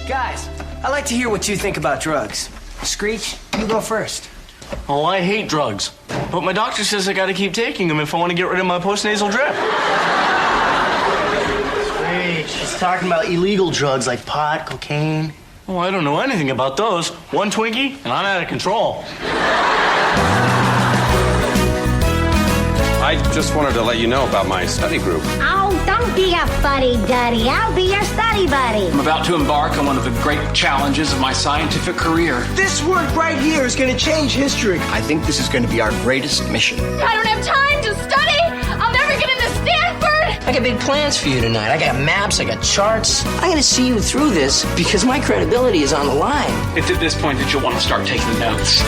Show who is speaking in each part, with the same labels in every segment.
Speaker 1: Guys, I'd like to hear what you think about drugs. Screech, you go first.
Speaker 2: Oh, I hate drugs. But my doctor says I gotta keep taking them if I want to get rid of my postnasal drip.
Speaker 3: Screech, she's talking about illegal drugs like pot, cocaine.
Speaker 2: Oh, I don't know anything about those. One Twinkie, and I'm out of control.
Speaker 4: I just wanted to let you know about my study group.
Speaker 5: Oh, don't be a fuddy-duddy. I'll be your study buddy.
Speaker 6: I'm about to embark on one of the great challenges of my scientific career.
Speaker 1: This work right here is going to change history.
Speaker 7: I think this is going to be our greatest mission.
Speaker 8: I don't have time to study. I'll never get into Stanford.
Speaker 3: I got big plans for you tonight. I got maps, I got charts. I gotta see you through this because my credibility is on the line.
Speaker 6: It's at this point that you'll want to start taking notes.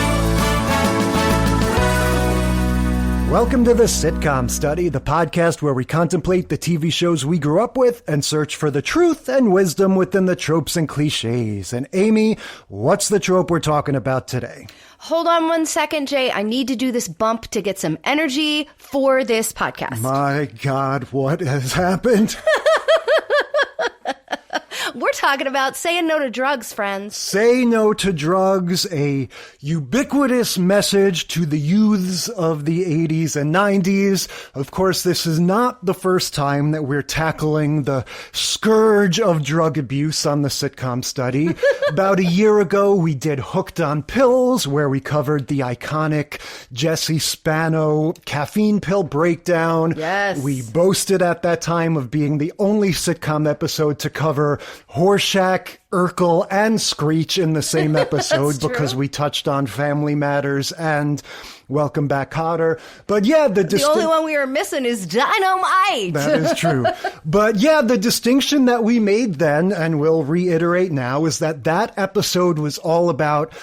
Speaker 9: Welcome to the Sitcom Study, the podcast where we contemplate the TV shows we grew up with and search for the truth and wisdom within the tropes and cliches. And Amy, what's the trope we're talking about today?
Speaker 10: Hold on 1 second, Jay. I need to do this bump to get some energy for this podcast.
Speaker 9: My God, what has happened?
Speaker 10: We're talking about saying no to drugs, friends.
Speaker 9: Say no to drugs, a ubiquitous message to the youths of the 80s and 90s. Of course, this is not the first time that we're tackling the scourge of drug abuse on the Sitcom Study. About a year ago, we did Hooked on Pills, where we covered the iconic Jesse Spano caffeine pill breakdown.
Speaker 10: Yes.
Speaker 9: We boasted at that time of being the only sitcom episode to cover Horshack, Urkel, and Screech in the same episode because we touched on family matters and Welcome Back, Kotter. But yeah,
Speaker 10: the only one we were missing is Dynamite.
Speaker 9: That is true. But yeah, the distinction that we made then, and we'll reiterate now, is that episode was all about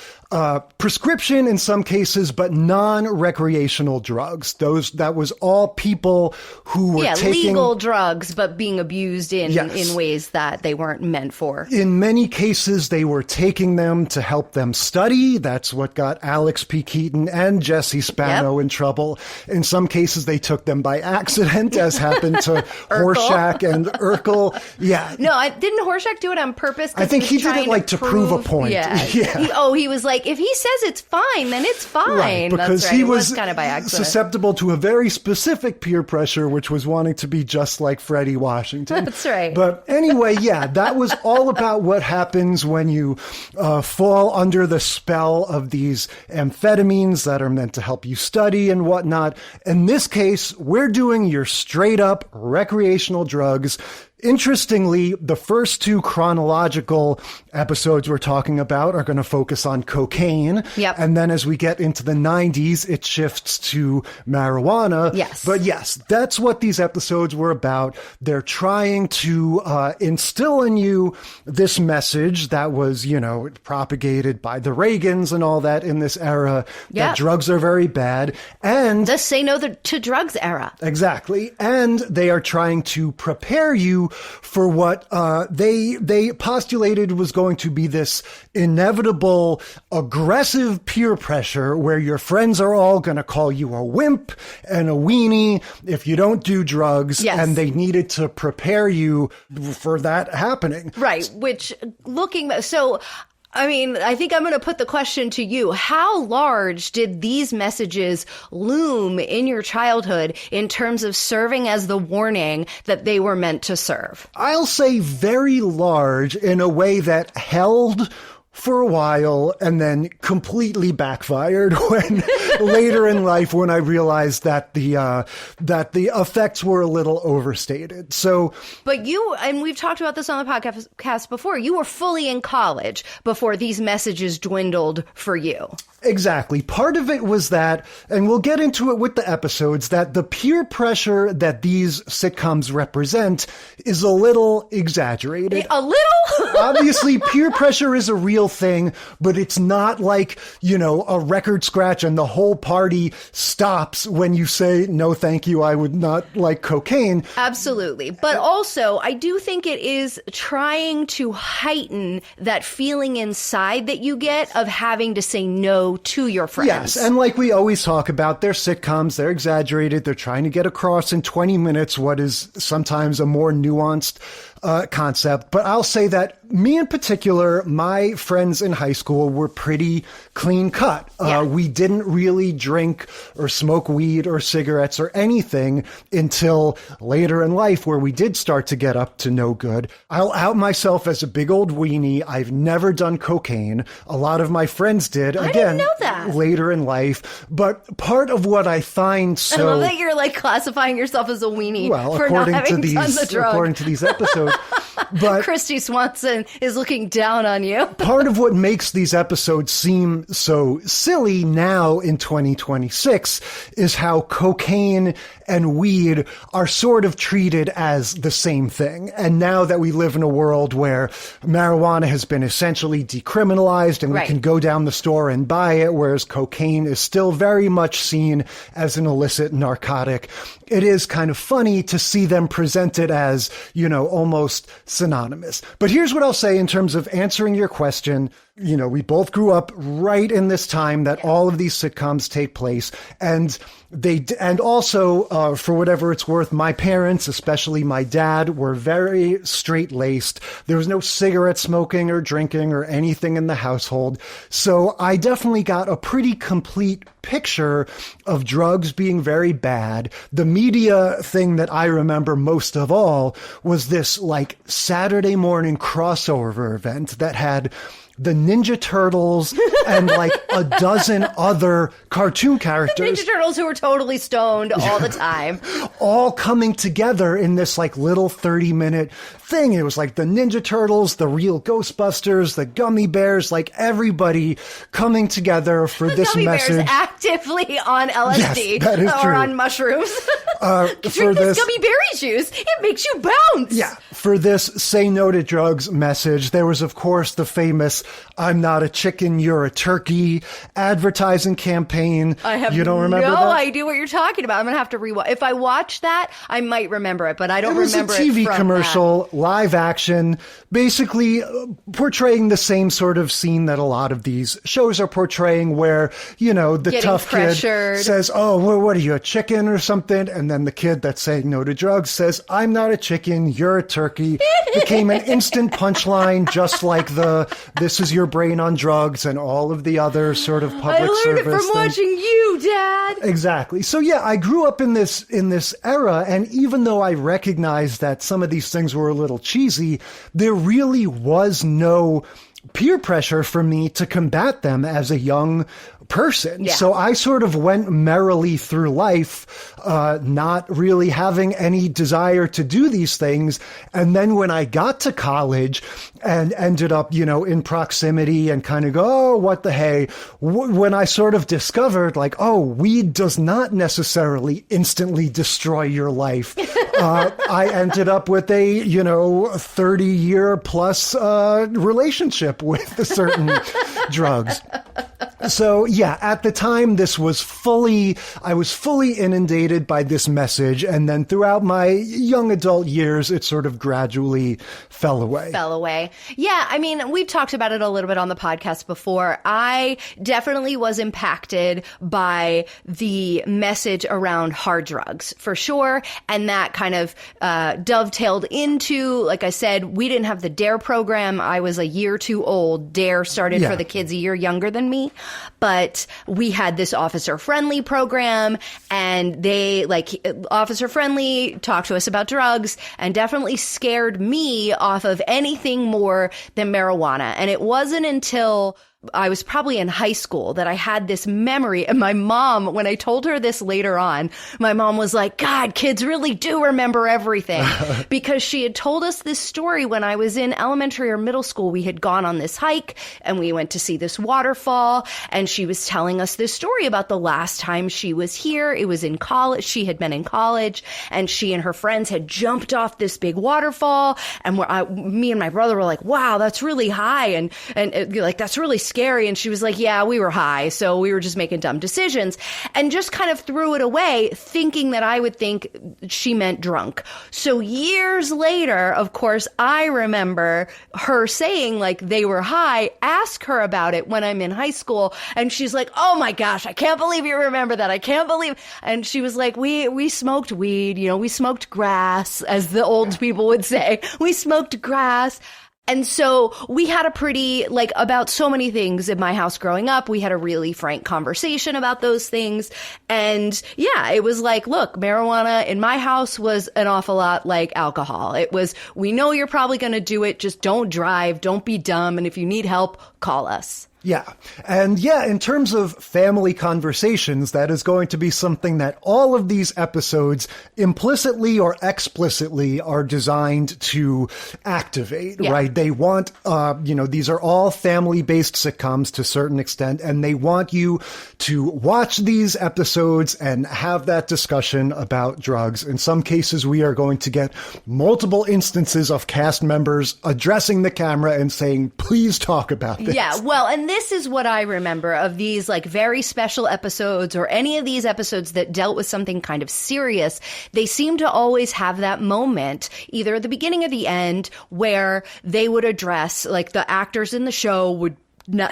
Speaker 9: prescription in some cases, but non-recreational drugs. That was all people who were taking
Speaker 10: legal drugs, but being abused in ways that they weren't meant for.
Speaker 9: In many cases, they were taking them to help them study. That's what got Alex P. Keaton and Jesse Spano in trouble. In some cases, they took them by accident, as happened to Horshack and Urkel. Yeah.
Speaker 10: No, didn't Horshack do it on purpose?
Speaker 9: I think he did it to prove a point.
Speaker 10: Yeah. He was like, if he says it's fine, then it's fine.
Speaker 9: Right, because
Speaker 10: that's right.
Speaker 9: he was
Speaker 10: kind of by accident.
Speaker 9: susceptible to a very specific peer pressure, which was wanting to be just like Freddie Washington.
Speaker 10: That's right.
Speaker 9: But anyway, yeah, that was all about what happens when you fall under the spell of these amphetamines that are meant to help you study and whatnot. In this case, we're doing your straight up recreational drugs. Interestingly, the first two chronological episodes we're talking about are going to focus on cocaine.
Speaker 10: Yep.
Speaker 9: And then as we get into the 90s, it shifts to marijuana.
Speaker 10: Yes.
Speaker 9: But yes, that's what these episodes were about. They're trying to instill in you this message that was, propagated by the Reagans and all that in this era, that drugs are very bad. And
Speaker 10: the say no to drugs era.
Speaker 9: Exactly. And they are trying to prepare you for what they postulated was going to be this inevitable aggressive peer pressure where your friends are all going to call you a wimp and a weenie if you don't do drugs.
Speaker 10: Yes.
Speaker 9: And they needed to prepare you for that happening.
Speaker 10: Right. Which I think I'm going to put the question to you. How large did these messages loom in your childhood in terms of serving as the warning that they were meant to serve?
Speaker 9: I'll say very large in a way that held for a while and then completely backfired when later in life when I realized that the effects were a little overstated. So,
Speaker 10: but you, and we've talked about this on the podcast before, you were fully in college before these messages dwindled for you.
Speaker 9: Exactly. Part of it was that, and we'll get into it with the episodes, that the peer pressure that these sitcoms represent is a little exaggerated.
Speaker 10: A little?
Speaker 9: Obviously, peer pressure is a real thing, but it's not like, a record scratch and the whole party stops when you say, no, thank you, I would not like cocaine.
Speaker 10: Absolutely. But also, I do think it is trying to heighten that feeling inside that you get of having to say no to your friends.
Speaker 9: Yes, and like we always talk about, they're sitcoms, they're exaggerated, they're trying to get across in 20 minutes what is sometimes a more nuanced concept. But I'll say that me in particular, my friends in high school were pretty clean cut. We didn't really drink or smoke weed or cigarettes or anything until later in life, where we did start to get up to no good. I'll out myself as a big old weenie. I've never done cocaine. A lot of my friends did.
Speaker 10: I
Speaker 9: Again,
Speaker 10: didn't know that.
Speaker 9: Later in life. But part of what I find so...
Speaker 10: I love that you're like classifying yourself as a weenie for not
Speaker 9: according
Speaker 10: having
Speaker 9: to
Speaker 10: done the drug.
Speaker 9: according to these episodes. But
Speaker 10: Christy Swanson is looking down on you.
Speaker 9: Part of what makes these episodes seem so silly now in 2026 is how cocaine and weed are sort of treated as the same thing. And now that we live in a world where marijuana has been essentially decriminalized and we can go down the store and buy it, whereas cocaine is still very much seen as an illicit narcotic, it is kind of funny to see them presented as, you know, almost synonymous. But here's what I'll say in terms of answering your question. You know, we both grew up right in this time that all of these sitcoms take place. And also, for whatever it's worth, my parents, especially my dad, were very straight-laced. There was no cigarette smoking or drinking or anything in the household. So I definitely got a pretty complete picture of drugs being very bad. The media thing that I remember most of all was this like Saturday morning crossover event that had the Ninja Turtles and like a dozen other cartoon characters.
Speaker 10: Ninja Turtles who were totally stoned all the time.
Speaker 9: All coming together in this like little 30-minute thing. It was like the Ninja Turtles, the real Ghostbusters, the Gummy Bears, like everybody coming together for this
Speaker 10: Gummy
Speaker 9: message.
Speaker 10: Bears actively on LSD
Speaker 9: Yes, that is
Speaker 10: or
Speaker 9: true.
Speaker 10: on mushrooms.
Speaker 9: For
Speaker 10: Drink this gummy berry juice. It makes you bounce.
Speaker 9: Yeah. For this say no to drugs message, there was, of course, the famous "I'm not a chicken, you're a turkey" advertising campaign.
Speaker 10: I have
Speaker 9: you don't remember
Speaker 10: no
Speaker 9: that?
Speaker 10: idea what you're talking about. I'm going to have to rewatch. If I watch that, I might remember it, but I don't remember it.
Speaker 9: It was a TV
Speaker 10: from
Speaker 9: commercial, live action, basically portraying the same sort of scene that a lot of these shows are portraying where, you know, the
Speaker 10: Getting
Speaker 9: tough
Speaker 10: pressured.
Speaker 9: kid says, "Oh, what are you, a chicken or something?" And then the kid that's saying no to drugs says, "I'm not a chicken, you're a turkey." Became an instant punchline, just like the "This is your brain on drugs" and all of the other sort of public service
Speaker 10: I learned it from
Speaker 9: things.
Speaker 10: watching you, Dad.
Speaker 9: Exactly. So yeah, I grew up in this era, and even though I recognized that some of these things were a little cheesy, there really was no peer pressure for me to combat them as a young person.
Speaker 10: Yeah.
Speaker 9: So I sort of went merrily through life, not really having any desire to do these things. And then when I got to college and ended up, you know, in proximity and kind of go, "Oh, what the hey," when I sort of discovered like, oh, weed does not necessarily instantly destroy your life. I ended up with a, you know, 30-year plus relationship with certain drugs. So yeah, at the time, I was fully inundated by this message. And then throughout my young adult years, it sort of gradually fell away.
Speaker 10: Yeah. I mean, we've talked about it a little bit on the podcast before. I definitely was impacted by the message around hard drugs for sure. And that kind of dovetailed into, like I said, we didn't have the DARE program. I was a year too old. DARE started for the kids a year younger than me. But we had this officer friendly program, and they officer friendly talked to us about drugs and definitely scared me off of anything more than marijuana. And it wasn't until I was probably in high school that I had this memory. And my mom, when I told her this later on, my mom was like, "God, kids really do remember everything." Because she had told us this story when I was in elementary or middle school. We had gone on this hike and we went to see this waterfall. And she was telling us this story about the last time she was here. It was in college. She had been in college, and she and her friends had jumped off this big waterfall. And me and my brother were like, "Wow, that's really high." And like, "That's really scary." scary. And she was like, yeah, we were high, so we were just making dumb decisions, and just kind of threw it away, thinking that I would think she meant drunk. So years later, of course, I remember her saying like they were high, ask her about it when I'm in high school. And she's like, oh my gosh, I can't believe you remember that. I can't believe. And she was like, we smoked weed, we smoked grass, as the old people would say. We smoked grass. And so we had a pretty, about so many things in my house growing up, we had a really frank conversation about those things. And yeah, it was like, look, marijuana in my house was an awful lot like alcohol. It was, we know you're probably going to do it. Just don't drive. Don't be dumb. And if you need help, call us.
Speaker 9: Yeah. And yeah, in terms of family conversations, that is going to be something that all of these episodes implicitly or explicitly are designed to activate, right? They want, these are all family-based sitcoms to a certain extent, and they want you to watch these episodes and have that discussion about drugs. In some cases, we are going to get multiple instances of cast members addressing the camera and saying, please talk about this.
Speaker 10: Yeah, well, and this is what I remember of these very special episodes, or any of these episodes that dealt with something kind of serious. They seem to always have that moment, either at the beginning or the end, where they would address, the actors in the show would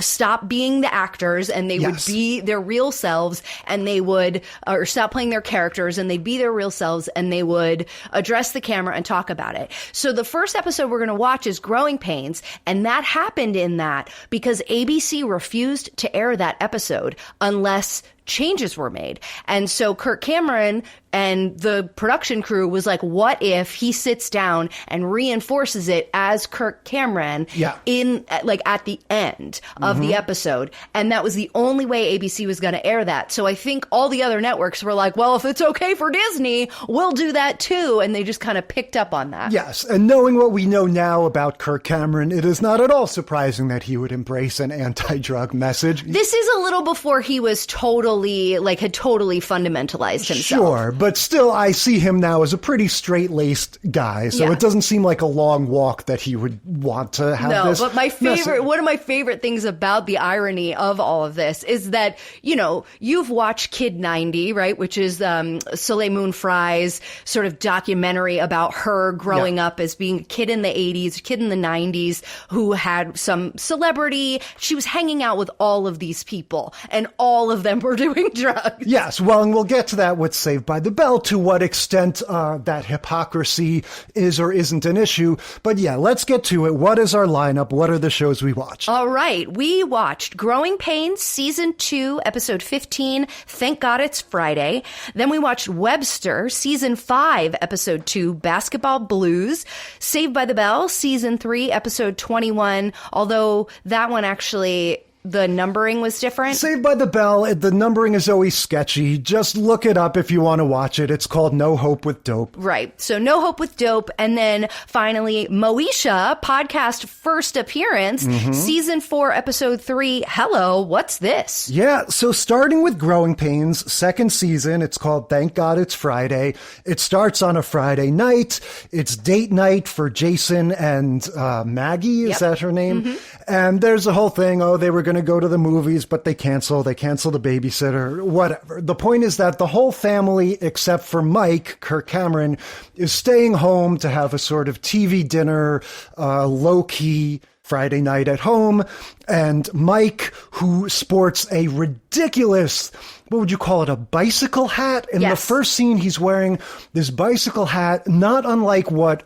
Speaker 10: stop being the actors, and they would be their real selves, and they would, or stop playing their characters, and they'd be their real selves, and they would address the camera and talk about it. So the first episode we're going to watch is Growing Pains, and that happened in that because ABC refused to air that episode unless changes were made. And so Kirk Cameron and the production crew was like, what if he sits down and reinforces it as Kirk Cameron in at the end of the episode? And that was the only way ABC was going to air that. So I think all the other networks were like, well, if it's okay for Disney, we'll do that too. And they just kind of picked up on that.
Speaker 9: Yes. And knowing what we know now about Kirk Cameron, it is not at all surprising that he would embrace an anti-drug message.
Speaker 10: This is a little before he was had totally fundamentalized himself.
Speaker 9: Sure, but still, I see him now as a pretty straight-laced guy, so it doesn't seem like a long walk that he would want to have this.
Speaker 10: No, but one of my favorite things about the irony of all of this is that, you've watched Kid 90, right, which is Soleil Moon Frye's sort of documentary about her growing up as being a kid in the 80s, a kid in the 90s who had some celebrity. She was hanging out with all of these people, and all of them were doing drugs.
Speaker 9: Yes, well, and we'll get to that with Saved by the Bell, to what extent that hypocrisy is or isn't an issue. But yeah, let's get to it. What is our lineup? What are the shows we watched?
Speaker 10: All right, we watched Growing Pains, Season 2, Episode 15, Thank God It's Friday. Then we watched Webster, Season 5, Episode 2, Basketball Blues. Saved by the Bell, Season 3, Episode 21, although that one actually, the numbering was different.
Speaker 9: Saved by the Bell, the numbering is always sketchy. Just look it up if you want to watch it. It's called No Hope with Dope.
Speaker 10: Right. So No Hope with Dope. And then finally, Moesha, podcast first appearance, Season 4, Episode 3, Hello, What's This?
Speaker 9: Yeah, so starting with Growing Pains, second season, it's called Thank God It's Friday. It starts on a Friday night. It's date night for Jason and Maggie, is that her name? And there's a whole thing, they were going to go to the movies, but they cancel the babysitter, whatever. The point is that the whole family, except for Mike, Kirk Cameron, is staying home to have a sort of TV dinner, low-key Friday night at home. And Mike, who sports a ridiculous, what would you call it, a bicycle hat? In the first scene, he's wearing this bicycle hat, not unlike what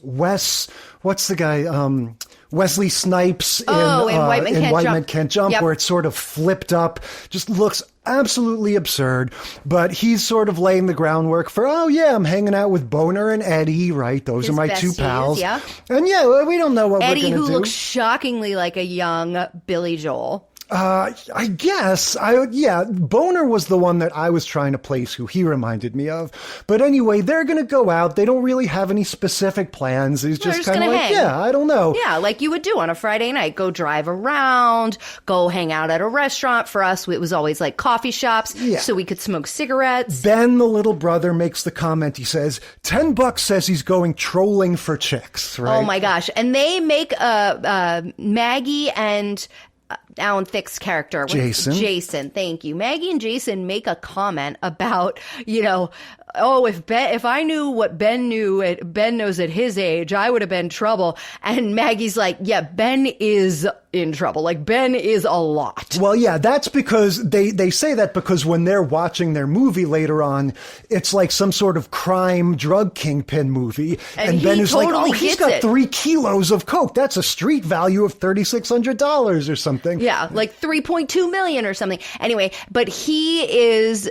Speaker 9: what's the guy, Wesley Snipes in White Men Can't Jump, where it's sort of flipped up, just looks absolutely absurd. But he's sort of laying the groundwork for, I'm hanging out with Boner and Eddie, right? Those are my two pals.
Speaker 10: Yeah.
Speaker 9: And we don't know what
Speaker 10: Eddie,
Speaker 9: we're going to do.
Speaker 10: Eddie, who looks shockingly like a young Billy Joel.
Speaker 9: I guess. Boner was the one that I was trying to place who he reminded me of. But anyway, they're going to go out. They don't really have any specific plans. He's just kind of like, hang. I don't know.
Speaker 10: Yeah, like you would do on a Friday night. Go drive around, go hang out at a restaurant. For us, it was always like coffee shops, so we could smoke cigarettes.
Speaker 9: Ben, the little brother, makes the comment. He says, $10 says he's going trolling for chicks, right?
Speaker 10: Oh my gosh. And they make Maggie and Alan Thicke's character. Jason, thank you. Maggie and Jason make a comment about, if I knew what Ben knows at his age, I would have been in trouble. And Maggie's like, yeah, Ben is in trouble. Like, Ben is a lot.
Speaker 9: Well, yeah, that's because they say that because when they're watching their movie later on, it's like some sort of crime drug kingpin movie. And Ben is
Speaker 10: totally
Speaker 9: like, he's got 3 kilos of coke. That's a street value of $3,600 or something.
Speaker 10: Yeah, like 3.2 million or something. Anyway, but he is,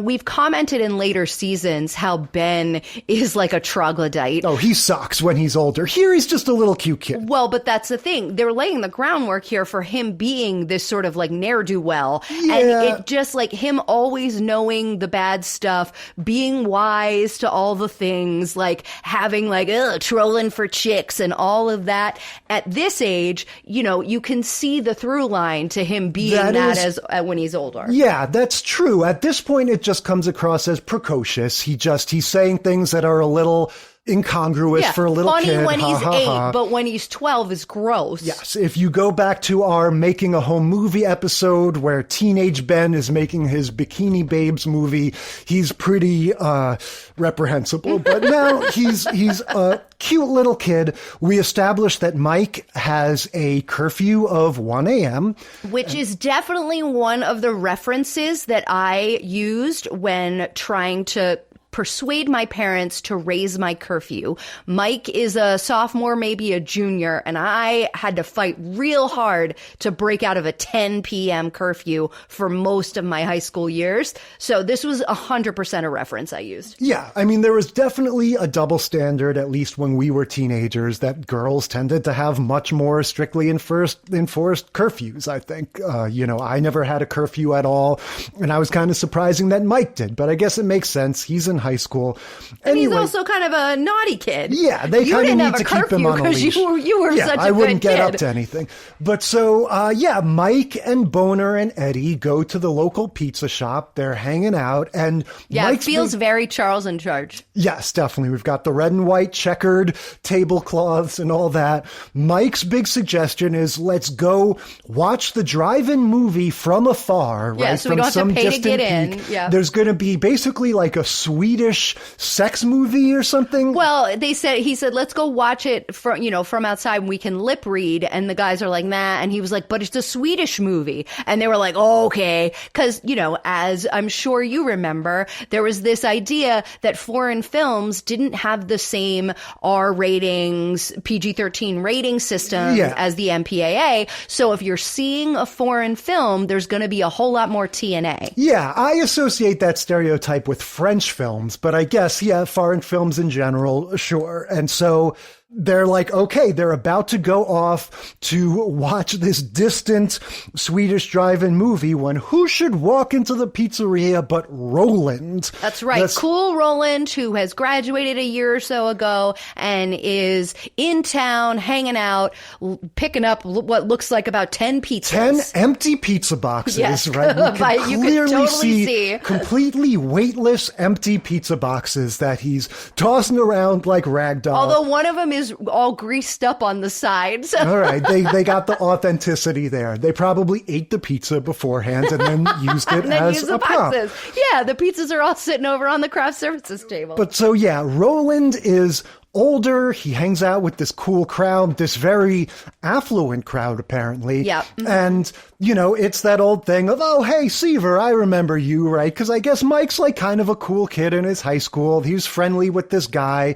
Speaker 10: we've commented in later seasons how Ben is like a troglodyte.
Speaker 9: Oh, he sucks when he's older. Here he's just a little cute kid.
Speaker 10: Well, but that's the thing. They're laying the groundwork here for him being this sort of like ne'er-do-well. Yeah. And it just like him always knowing the bad stuff, being wise to all the things, like having like, trolling for chicks and all of that. At this age, you can see the through line to him being as when he's older.
Speaker 9: Yeah, that's true. At this point, it just comes across as precocious. He's saying things that are a little incongruous for a little
Speaker 10: funny
Speaker 9: kid.
Speaker 10: When he's 8, but when he's 12 is gross.
Speaker 9: Yes, if you go back to our Making a Home Movie episode where teenage Ben is making his Bikini Babes movie, he's pretty reprehensible. But now he's a cute little kid. We established that Mike has a curfew of 1 a.m.
Speaker 10: Which is definitely one of the references that I used when trying to persuade my parents to raise my curfew. Mike is a sophomore, maybe a junior, and I had to fight real hard to break out of a 10 p.m. curfew for most of my high school years. So this was 100% a reference I used.
Speaker 9: Yeah, I mean, there was definitely a double standard, at least when we were teenagers, that girls tended to have much more strictly enforced curfews, I think. I never had a curfew at all, and I was kind of surprising that Mike did, but I guess it makes sense. He's in high school.
Speaker 10: And he's also kind of a naughty kid.
Speaker 9: Yeah, they kind of need to keep him on a leash.
Speaker 10: You were such a good kid.
Speaker 9: I wouldn't get up to anything. But so, Mike and Boner and Eddie go to the local pizza shop. They're hanging out. And
Speaker 10: it feels very Charles in Charge.
Speaker 9: Yes, definitely. We've got the red and white checkered tablecloths and all that. Mike's big suggestion is let's go watch the drive-in movie from afar, right?
Speaker 10: So we don't have to pay to get in. Yeah.
Speaker 9: There's going to be basically like a Swedish sex movie or something.
Speaker 10: Well, he said, let's go watch it from outside and we can lip read. And the guys are like, nah. And he was like, but it's a Swedish movie. And they were like, oh, okay. Cause, as I'm sure you remember, there was this idea that foreign films didn't have the same R ratings, PG-13 rating system as the MPAA. So if you're seeing a foreign film, there's going to be a whole lot more TNA.
Speaker 9: Yeah, I associate that stereotype with French films. But I guess, foreign films in general, sure. And so they're like, okay, they're about to go off to watch this distant Swedish drive-in movie when who should walk into the pizzeria but Roland?
Speaker 10: That's right. Cool Roland, who has graduated a year or so ago and is in town hanging out, picking up what looks like about 10 pizzas.
Speaker 9: 10 empty pizza boxes,
Speaker 10: yes.
Speaker 9: right?
Speaker 10: You can totally see
Speaker 9: completely weightless empty pizza boxes that he's tossing around like ragdoll.
Speaker 10: Although one of them is all greased up on the sides.
Speaker 9: All right. They got the authenticity there. They probably ate the pizza beforehand and then used it as a prop.
Speaker 10: Yeah, the pizzas are all sitting over on the craft services table.
Speaker 9: But so, Roland is older. He hangs out with this cool crowd, this very affluent crowd, apparently.
Speaker 10: Yeah.
Speaker 9: And, it's that old thing of, oh, hey, Seaver, I remember you, right? Because I guess Mike's like kind of a cool kid in his high school. He was friendly with this guy.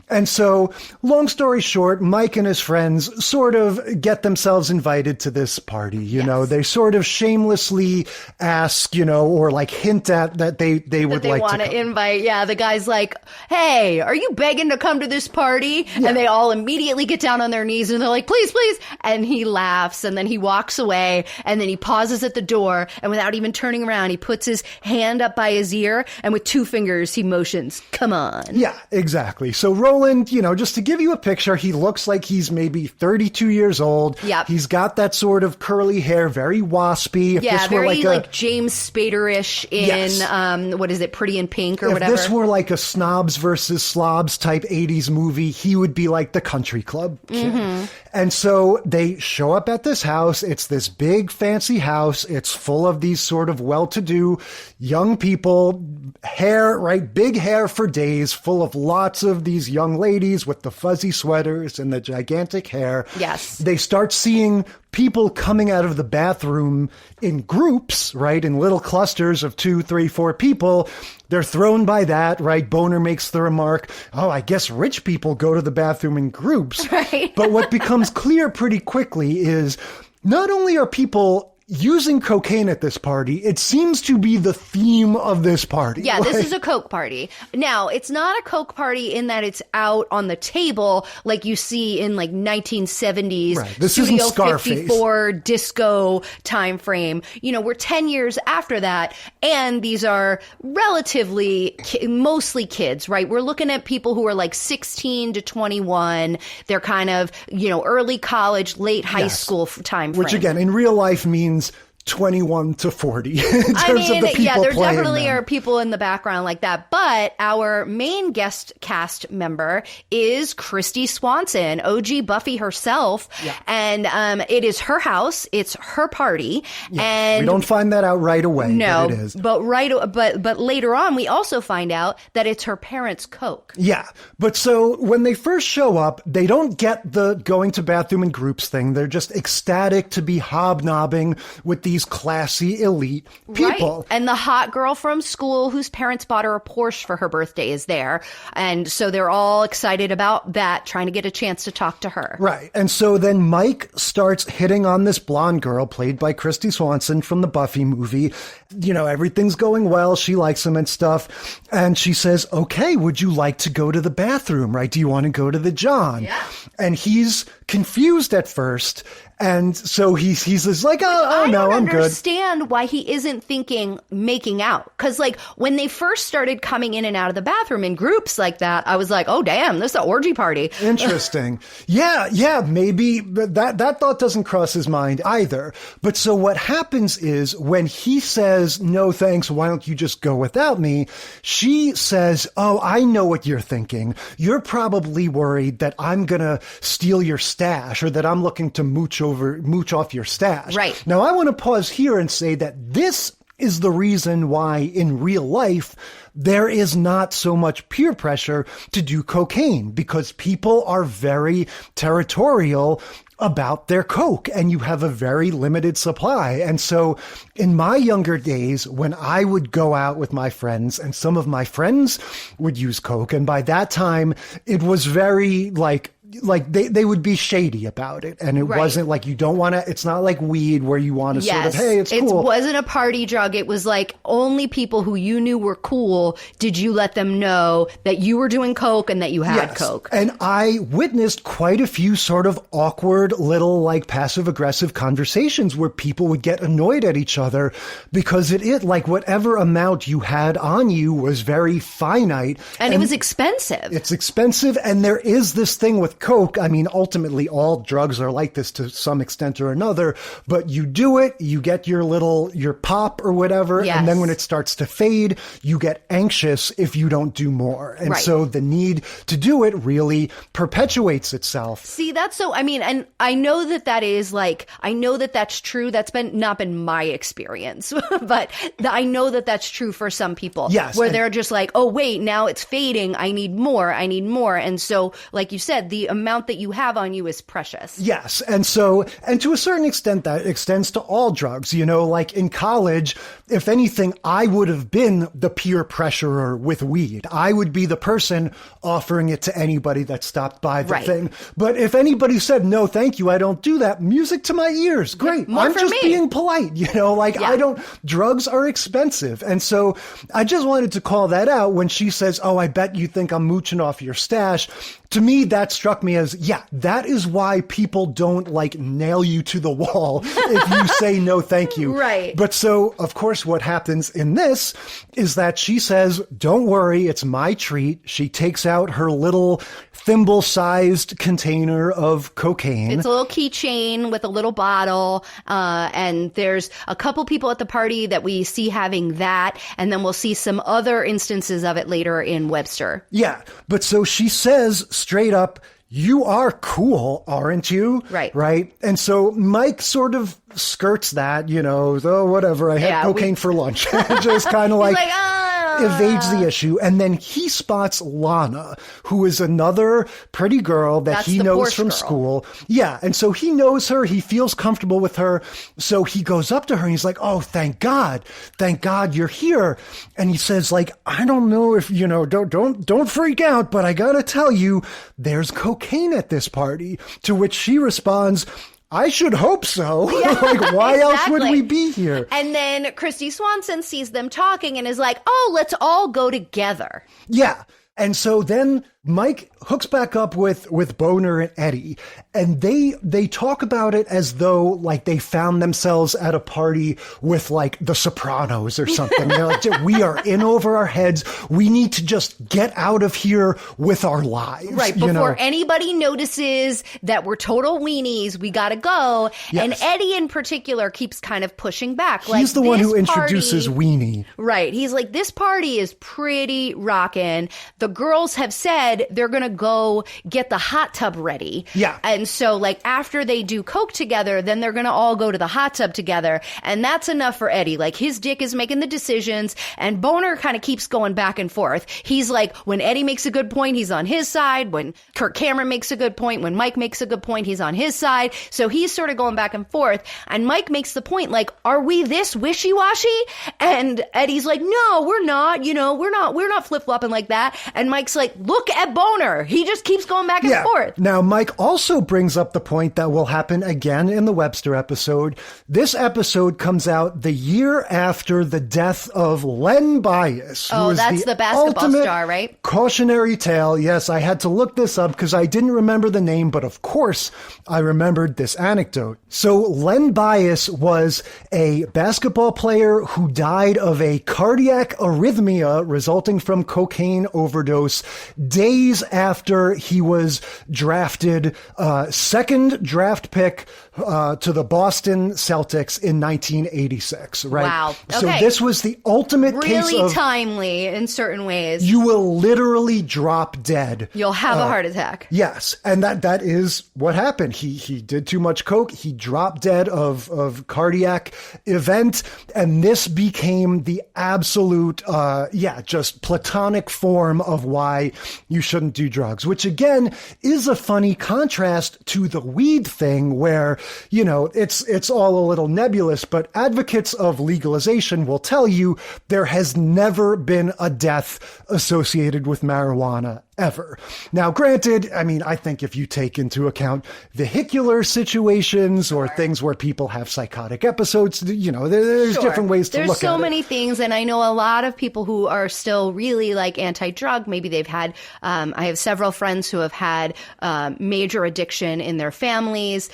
Speaker 9: And so, long story short, Mike and his friends sort of get themselves invited to this party. You know, they sort of shamelessly ask, or like hint at that they would like to
Speaker 10: want to invite. Yeah, the guy's like, hey, are you begging to come to this party? Yeah. And they all immediately get down on their knees and they're like, please, please. And he laughs and then he walks away and then he pauses at the door and without even turning around, he puts his hand up by his ear and with 2 fingers, he motions, come on.
Speaker 9: Yeah, exactly. So Roland, just to give you a picture, he looks like he's maybe 32 years old.
Speaker 10: Yep.
Speaker 9: He's got that sort of curly hair, very waspy.
Speaker 10: If this were very like James Spader-ish in, what is it, Pretty in Pink or whatever.
Speaker 9: If this were like a snobs versus slobs type 80s movie, he would be like the country club kid. And so they show up at this house. It's this big fancy house. It's full of these sort of well-to-do young people, hair, right? Big hair for days, full of lots of these young ladies with the fuzzy sweaters and the gigantic hair.
Speaker 10: Yes.
Speaker 9: They start seeing people coming out of the bathroom in groups, right? In little clusters of 2, 3, 4 people. They're thrown by that, right? Boner makes the remark, oh, I guess rich people go to the bathroom in groups.
Speaker 10: Right.
Speaker 9: But what becomes clear pretty quickly is not only are people using cocaine at this party, it seems to be the theme of this party.
Speaker 10: Yeah, this is a coke party. Now, it's not a coke party in that it's out on the table like you see in like 1970s
Speaker 9: Right. This
Speaker 10: Studio
Speaker 9: isn't Scarface.
Speaker 10: 54 disco time frame. You know, we're 10 years after that, and these are relatively mostly kids, right? We're looking at people who are like 16 to 21. They're kind of, you know, early college, late high school time frame.
Speaker 9: Which again, in real life means 21 to 40 in terms of the people
Speaker 10: yeah, there
Speaker 9: playing
Speaker 10: definitely
Speaker 9: them.
Speaker 10: are people in the background like that. But our main guest cast member is Kristy Swanson, OG Buffy herself.
Speaker 9: Yeah.
Speaker 10: And it is her house. It's her party.
Speaker 9: Yeah,
Speaker 10: and
Speaker 9: we don't find that out right away.
Speaker 10: No,
Speaker 9: but it is.
Speaker 10: But later on, we also find out that it's her parents' coke.
Speaker 9: Yeah. But so when they first show up, they don't get the going to bathroom in groups thing. They're just ecstatic to be hobnobbing with these classy elite people.
Speaker 10: Right. And the hot girl from school whose parents bought her a Porsche for her birthday is there. And so they're all excited about that, trying to get a chance to talk to her.
Speaker 9: Right. And so then Mike starts hitting on this blonde girl played by Kristy Swanson from the Buffy movie. You know, everything's going well. She likes him and stuff. And she says, okay, would you like to go to the bathroom, right? Do you want to go to the John?
Speaker 10: Yeah.
Speaker 9: And he's confused at first. And so he's just like, oh no, I'm good.
Speaker 10: I don't understand why he isn't thinking making out. Because, like, when they first started coming in and out of the bathroom in groups like that, I was like, oh, damn, this is an orgy party.
Speaker 9: Interesting. Yeah, maybe that thought doesn't cross his mind either. But so what happens is when he says, no thanks, why don't you just go without me? She says, oh, I know what you're thinking. You're probably worried that I'm going to steal your stash or that I'm looking to mooch off your stash.
Speaker 10: Right.
Speaker 9: Now, I want to pause here and say that this is the reason why in real life there is not so much peer pressure to do cocaine, because people are very territorial about their coke and you have a very limited supply. And so in my younger days, when I would go out with my friends and some of my friends would use coke, and by that time it was very like they would be shady about it. And it wasn't like you don't want to, it's not like weed where you want to sort of, hey, it's cool.
Speaker 10: It wasn't a party drug. It was like only people who you knew were cool. Did you let them know that you were doing coke and that you had coke?
Speaker 9: And I witnessed quite a few sort of awkward little like passive aggressive conversations where people would get annoyed at each other because it like whatever amount you had on you was very finite.
Speaker 10: And it was expensive.
Speaker 9: It's expensive. And there is this thing with coke. I mean, ultimately all drugs are like this to some extent or another, but you do it, you get your pop or whatever.
Speaker 10: Yes.
Speaker 9: And then when it starts to fade, you get anxious if you don't do more. And so the need to do it really perpetuates itself.
Speaker 10: See, that's so, I mean, and I know that is like, I know that that's true. That's not been my experience, but I know that that's true for some people.
Speaker 9: Yes.
Speaker 10: Where they're just like, oh, wait, now it's fading. I need more. And so, like you said, the amount that you have on you is precious.
Speaker 9: Yes. And so, and to a certain extent, that extends to all drugs. You know, like in college, if anything, I would have been the peer pressurer with weed. I would be the person offering it to anybody that stopped by the thing. But if anybody said, no, thank you, I don't do that, music to my ears. Great. I'm just being polite. You know, like drugs are expensive. And so I just wanted to call that out when she says, oh, I bet you think I'm mooching off your stash. To me, that struck me as, that is why people don't like nail you to the wall if you say no, thank you.
Speaker 10: Right.
Speaker 9: But so, of course, what happens in this is that she says, don't worry, it's my treat. She takes out her little thimble-sized container of cocaine.
Speaker 10: It's a little keychain with a little bottle. And there's a couple people at the party that we see having that. And then we'll see some other instances of it later in Webster.
Speaker 9: Yeah. But so she says, straight up, you are cool, aren't you?
Speaker 10: Right.
Speaker 9: Right. And so Mike sort of skirts that, oh, whatever. I had cocaine for lunch. Just kind of like evades the issue. And then he spots Lana, who is another pretty girl that he knows from school. Yeah. And so he knows her. He feels comfortable with her. So he goes up to her and he's like, oh, thank God you're here. And he says, like, I don't know if, don't freak out, but I gotta tell you, there's cocaine at this party. To which she responds, I should hope so.
Speaker 10: Yeah,
Speaker 9: like, why else would we be here?
Speaker 10: And then Christy Swanson sees them talking and is like, oh, let's all go together.
Speaker 9: Yeah. And so then Mike hooks back up with Boner and Eddie, and they talk about it as though like they found themselves at a party with like the Sopranos or something. They're like, we are in over our heads. We need to just get out of here with our lives.
Speaker 10: Right. Before anybody notices that we're total weenies, we got to go. Yes. And Eddie in particular keeps kind of pushing back.
Speaker 9: He's the one who introduces weenie.
Speaker 10: Right. He's like, this party is pretty rockin'. The girls have said they're going to go get the hot tub ready.
Speaker 9: Yeah.
Speaker 10: And so like after they do coke together, then they're going to all go to the hot tub together. And that's enough for Eddie. Like his dick is making the decisions and Boner kind of keeps going back and forth. He's like, when Eddie makes a good point, he's on his side. When Kirk Cameron makes a good point, when Mike makes a good point, he's on his side. So he's sort of going back and forth. And Mike makes the point like, are we this wishy-washy? And Eddie's like, no, we're not, we're not flip-flopping like that. And Mike's like, look at Boner. He just keeps going back and forth.
Speaker 9: Now, Mike also brings up the point that will happen again in the Webster episode. This episode comes out the year after the death of Len Bias.
Speaker 10: Oh, that's the basketball star, right?
Speaker 9: Cautionary tale. Yes, I had to look this up because I didn't remember the name, but of course I remembered this anecdote. So Len Bias was a basketball player who died of a cardiac arrhythmia resulting from cocaine overdose days after he was drafted, second draft pick to the Boston Celtics in 1986, right?
Speaker 10: Wow. Okay.
Speaker 9: So this was the ultimate case of...
Speaker 10: Really timely in certain ways.
Speaker 9: You will literally drop dead.
Speaker 10: You'll have a heart attack.
Speaker 9: Yes. And that is what happened. He did too much coke. He dropped dead of cardiac event. And this became the absolute, just platonic form of why you shouldn't do drugs, which again is a funny contrast to the weed thing where, it's all a little nebulous, but advocates of legalization will tell you there has never been a death associated with marijuana ever. Now, granted, I think if you take into account vehicular situations or things where people have psychotic episodes, there's different ways to look at it.
Speaker 10: There's so many things, and I know a lot of people who are still really like anti-drug. Maybe they've had, I have several friends who have had major addiction in their families,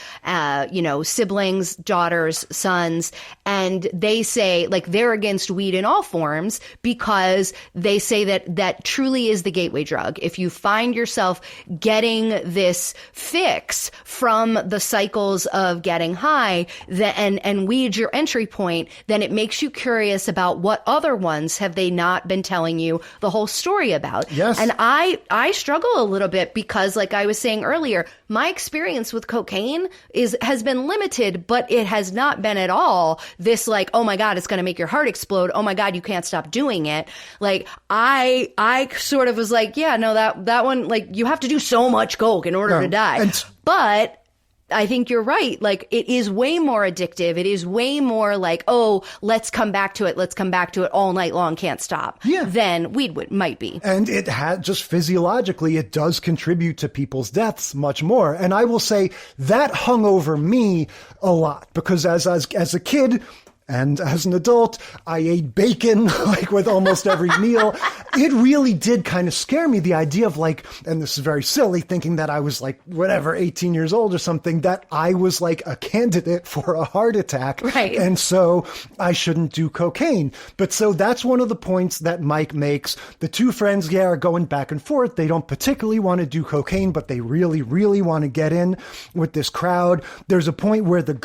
Speaker 10: siblings, daughters, sons, and they say like they're against weed in all forms because they say that truly is the gateway drug. If you find yourself getting this fix from the cycles of getting high and weed's your entry point, then it makes you curious about what other ones have they not been telling you the whole story about.
Speaker 9: Yes.
Speaker 10: And I struggle a little bit because like I was saying earlier, my experience with cocaine has been limited, but it has not been at all this like, oh my God, it's going to make your heart explode. Oh my God, you can't stop doing it. Like I sort of was like, yeah, no, that one, like you have to do so much coke in order to die. But I think you're right. Like it is way more addictive. It is way more like, oh, let's come back to it. Let's come back to it all night long. Can't stop.
Speaker 9: Yeah.
Speaker 10: Than weed might be.
Speaker 9: And it had just physiologically, it does contribute to people's deaths much more. And I will say that hung over me a lot because as a kid, and as an adult, I ate bacon like with almost every meal. It really did kind of scare me, the idea of like, and this is very silly, thinking that I was like, 18 years old or something, that I was like a candidate for a heart attack.
Speaker 10: Right.
Speaker 9: And so I shouldn't do cocaine. But so that's one of the points that Mike makes. The two friends, are going back and forth. They don't particularly want to do cocaine, but they really, really want to get in with this crowd. There's a point where the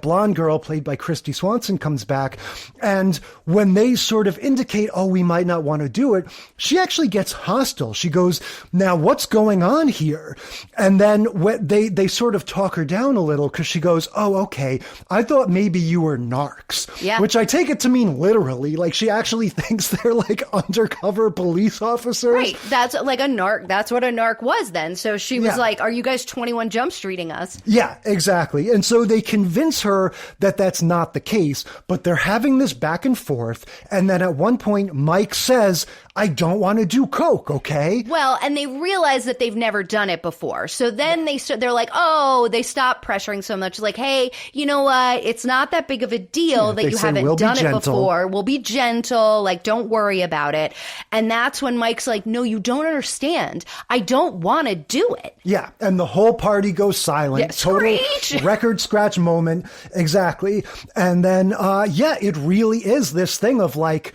Speaker 9: blonde girl played by Christy Swanson, Johnson comes back. And when they sort of indicate, oh, we might not want to do it, she actually gets hostile. She goes, now what's going on here? And then they sort of talk her down a little because she goes, oh, okay, I thought maybe you were narcs.
Speaker 10: Yeah.
Speaker 9: Which I take it to mean literally. Like, she actually thinks they're like undercover police officers.
Speaker 10: Right. That's like a narc. That's what a narc was then. So she was like, are you guys 21 Jump Streeting us?
Speaker 9: Yeah, exactly. And so they convince her that that's not the case, but they're having this back and forth. And then at one point, Mike says, I don't want to do coke, okay?
Speaker 10: Well, and they realize that they've never done it before. So then they're like, oh, they stop pressuring so much. Like, hey, you know what? It's not that big of a deal that you haven't done it before. We'll be gentle. Like, don't worry about it. And that's when Mike's like, no, you don't understand. I don't want to do it. Yeah.
Speaker 9: And the whole party goes silent.
Speaker 10: Yeah,
Speaker 9: total record scratch moment. Exactly. And then, it really is this thing of like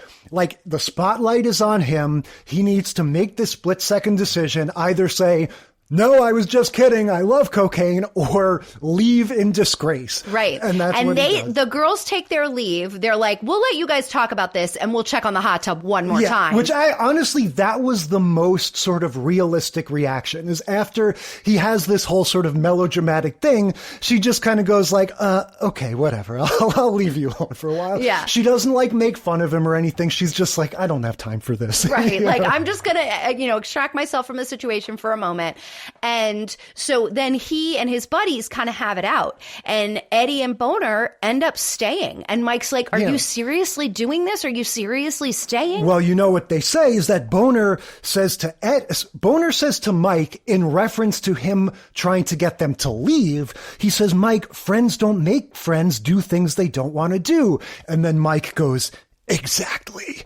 Speaker 9: the spotlight is on him. He needs to make this split-second decision, either say, no, I was just kidding, I love cocaine, or leave in disgrace.
Speaker 10: Right.
Speaker 9: And that's what he does.
Speaker 10: The girls take their leave. They're like, we'll let you guys talk about this and we'll check on the hot tub one more time.
Speaker 9: Which honestly, that was the most sort of realistic reaction, is after he has this whole sort of melodramatic thing, she just kind of goes like, okay, whatever. I'll leave you alone for a while.
Speaker 10: Yeah.
Speaker 9: She doesn't like make fun of him or anything. She's just like, I don't have time for this.
Speaker 10: Right. Like, I'm just going to, extract myself from the situation for a moment. And so then he and his buddies kind of have it out. And Eddie and Boner end up staying. And Mike's like, are you seriously doing this? Are you seriously staying?
Speaker 9: Well, you know what they say is that Boner says to Mike, in reference to him trying to get them to leave, he says, Mike, friends don't make friends do things they don't want to do. And then Mike goes, exactly.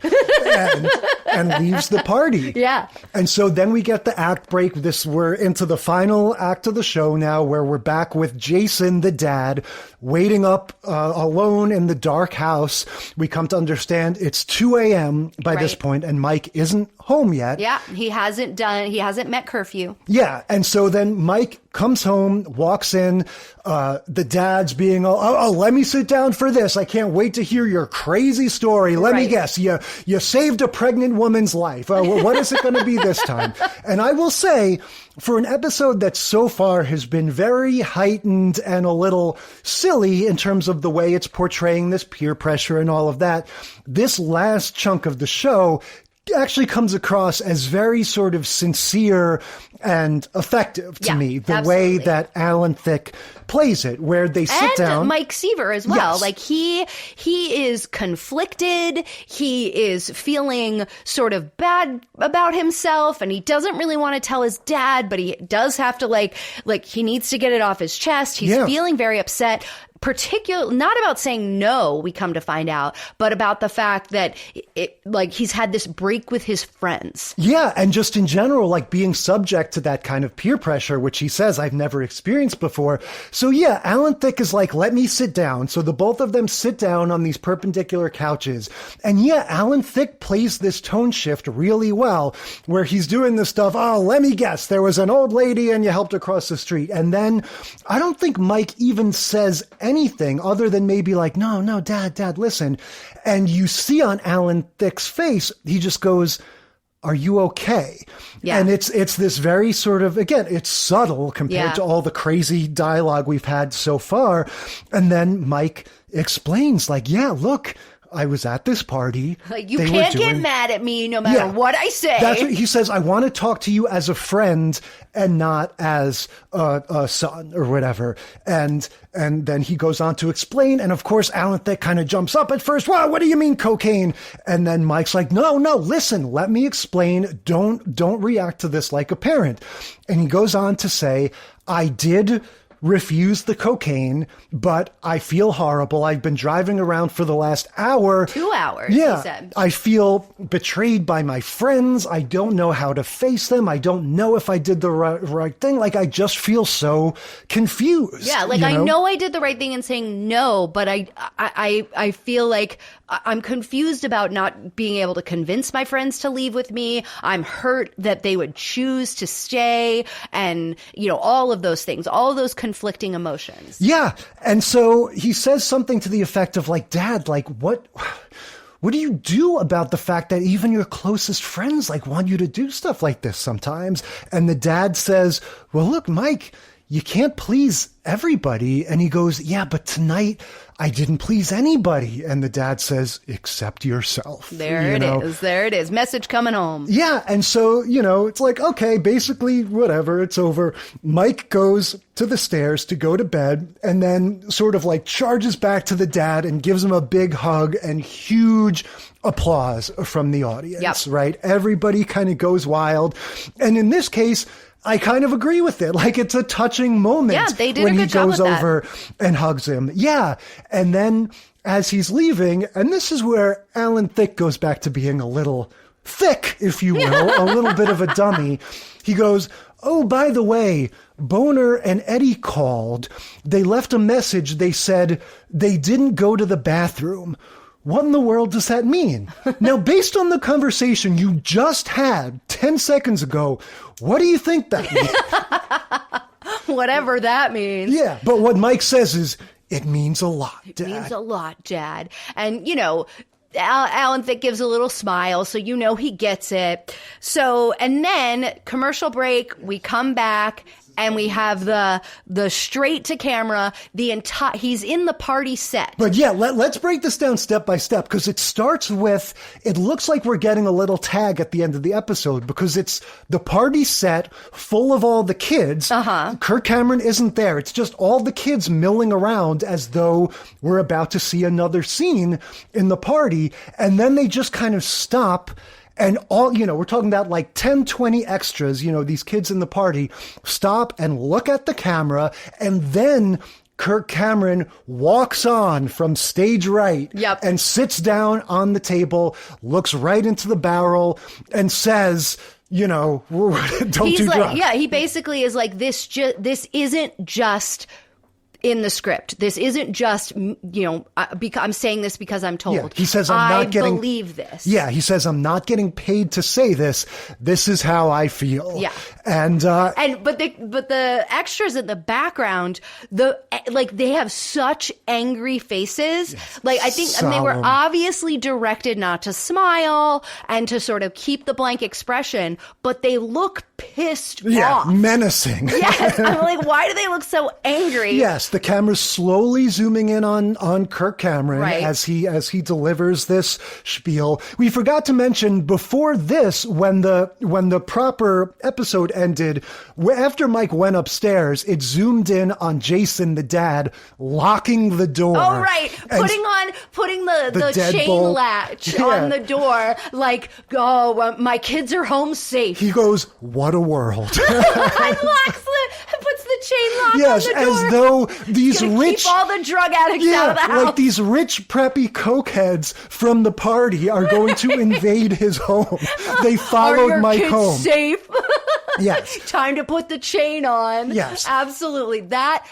Speaker 9: and leaves the party.
Speaker 10: Yeah.
Speaker 9: And so then we get the act break. We're into the final act of the show now, where we're back with Jason, the dad, waiting up alone in the dark house. We come to understand it's 2 a.m. by this point, and Mike isn't home yet.
Speaker 10: Yeah, he hasn't met curfew.
Speaker 9: Yeah, and so then Mike comes home, walks in, the dad's being, let me sit down for this. I can't wait to hear your crazy story. Let me guess, you saved a pregnant woman's life. What is it going to be this time? And I will say, for an episode that so far has been very heightened and a little silly in terms of the way it's portraying this peer pressure and all of that, this last chunk of the show actually comes across as very sort of sincere and effective to me. The way that Alan Thicke plays it, where they sit down.
Speaker 10: And Mike Seaver as well.
Speaker 9: Yes.
Speaker 10: Like he is conflicted. He is feeling sort of bad about himself, and he doesn't really want to tell his dad, but he does have to like he needs to get it off his chest. He's feeling very upset. Not about saying no, we come to find out, but about the fact that he's had this break with his friends.
Speaker 9: Yeah, and just in general, like being subject to that kind of peer pressure, which he says I've never experienced before. So yeah, Alan Thicke is like, let me sit down. So the both of them sit down on these perpendicular couches. And yeah, Alan Thicke plays this tone shift really well, where he's doing this stuff. Oh, let me guess, there was an old lady and you helped her cross the street. And then I don't think Mike even says anything other than maybe like, no, dad, listen. And you see on Alan Thicke's face, he just goes, are you okay? Yeah. And it's this very sort of, again, it's subtle compared to all the crazy dialogue we've had so far. And then Mike explains like, yeah, look, I was at this party.
Speaker 10: Like, you can't get mad at me no matter what I say.
Speaker 9: That's what he says. I want to talk to you as a friend and not as a son or whatever. And then he goes on to explain. And of course, Alan Thicke kind of jumps up at first. Well, what do you mean cocaine? And then Mike's like, no, listen, let me explain. Don't react to this like a parent. And he goes on to say, I did refuse the cocaine, but I feel horrible. I've been driving around for the last hour.
Speaker 10: 2 hours,
Speaker 9: yeah,
Speaker 10: he said.
Speaker 9: I feel betrayed by my friends. I don't know how to face them. I don't know if I did the right thing. Like, I just feel so confused.
Speaker 10: Yeah, like, I know I did the right thing in saying no, but I feel like I'm confused about not being able to convince my friends to leave with me. I'm hurt that they would choose to stay, and, you know, all of those things, all of those conflicting emotions.
Speaker 9: Yeah. And so he says something to the effect of like, Dad, like, what do you do about the fact that even your closest friends like want you to do stuff like this sometimes? And the dad says, well, look, Mike, you can't please everybody. And he goes, yeah, but tonight I didn't please anybody. And the dad says, except yourself.
Speaker 10: There it is. There it is. Message coming home.
Speaker 9: Yeah. And so, you know, it's like, okay, basically, whatever, it's over. Mike goes to the stairs to go to bed and then sort of like charges back to the dad and gives him a big hug and huge applause from the audience, right? Everybody kind of goes wild. And in this case, I kind of agree with it. Like, it's a touching moment.
Speaker 10: Yeah, they did
Speaker 9: when
Speaker 10: a good job
Speaker 9: he goes
Speaker 10: with that.
Speaker 9: over and hugs him. Yeah. And then as he's leaving, and this is where Alan Thicke goes back to being a little thick, if you will, a little bit of a dummy. He goes, oh, by the way, Boner and Eddie called. They left a message. They said they didn't go to the bathroom. What in the world does that mean? Now, based on the conversation you just had 10 seconds ago, what do you think that means?
Speaker 10: Whatever that means.
Speaker 9: Yeah, but what Mike says is, it means a lot, Dad.
Speaker 10: It means a lot, Dad. And, you know, Alan Thicke gives a little smile, so you know he gets it. So, and then commercial break, we come back, and we have the straight to camera, he's in the party set.
Speaker 9: But yeah, let's break this down step by step, because it starts with, it looks like we're getting a little tag at the end of the episode, because it's the party set full of all the kids. Kirk Cameron isn't there. It's just all the kids milling around as though we're about to see another scene in the party. And then they just kind of stop. And all, you know, we're talking about like 10, 20 extras, you know, these kids in the party stop and look at the camera, and then Kirk Cameron walks on from stage right and sits down on the table, looks right into the barrel and says, you know, don't do drugs.
Speaker 10: Yeah, he basically is like, this isn't just in the script. This isn't just, you know, I'm saying this because I'm told.
Speaker 9: Yeah, he says, I
Speaker 10: believe this.
Speaker 9: Yeah, he says, I'm not getting paid to say this. This is how I feel.
Speaker 10: Yeah.
Speaker 9: But
Speaker 10: the extras in the background, they have such angry faces.
Speaker 9: Yes,
Speaker 10: like, I think they were obviously directed not to smile and to sort of keep the blank expression, but they look pissed off.
Speaker 9: Menacing.
Speaker 10: Yes. I'm like, why do they look so angry?
Speaker 9: Yes. The camera's slowly zooming in on Kirk Cameron as he delivers this spiel. We forgot to mention before this, when the proper episode ended, after Mike went upstairs, it zoomed in on Jason, the dad, locking the door.
Speaker 10: Oh, right. Putting the chain latch on the door, like, oh, my kids are home safe.
Speaker 9: He goes, what a world.
Speaker 10: And puts the chain lock on the door.
Speaker 9: As though these rich,
Speaker 10: keep all the drug addicts out of the house.
Speaker 9: like these rich preppy cokeheads from the party are going to invade his home. They followed Mike home.
Speaker 10: Safe.
Speaker 9: Yes.
Speaker 10: Time to put the chain on.
Speaker 9: Yes.
Speaker 10: Absolutely. That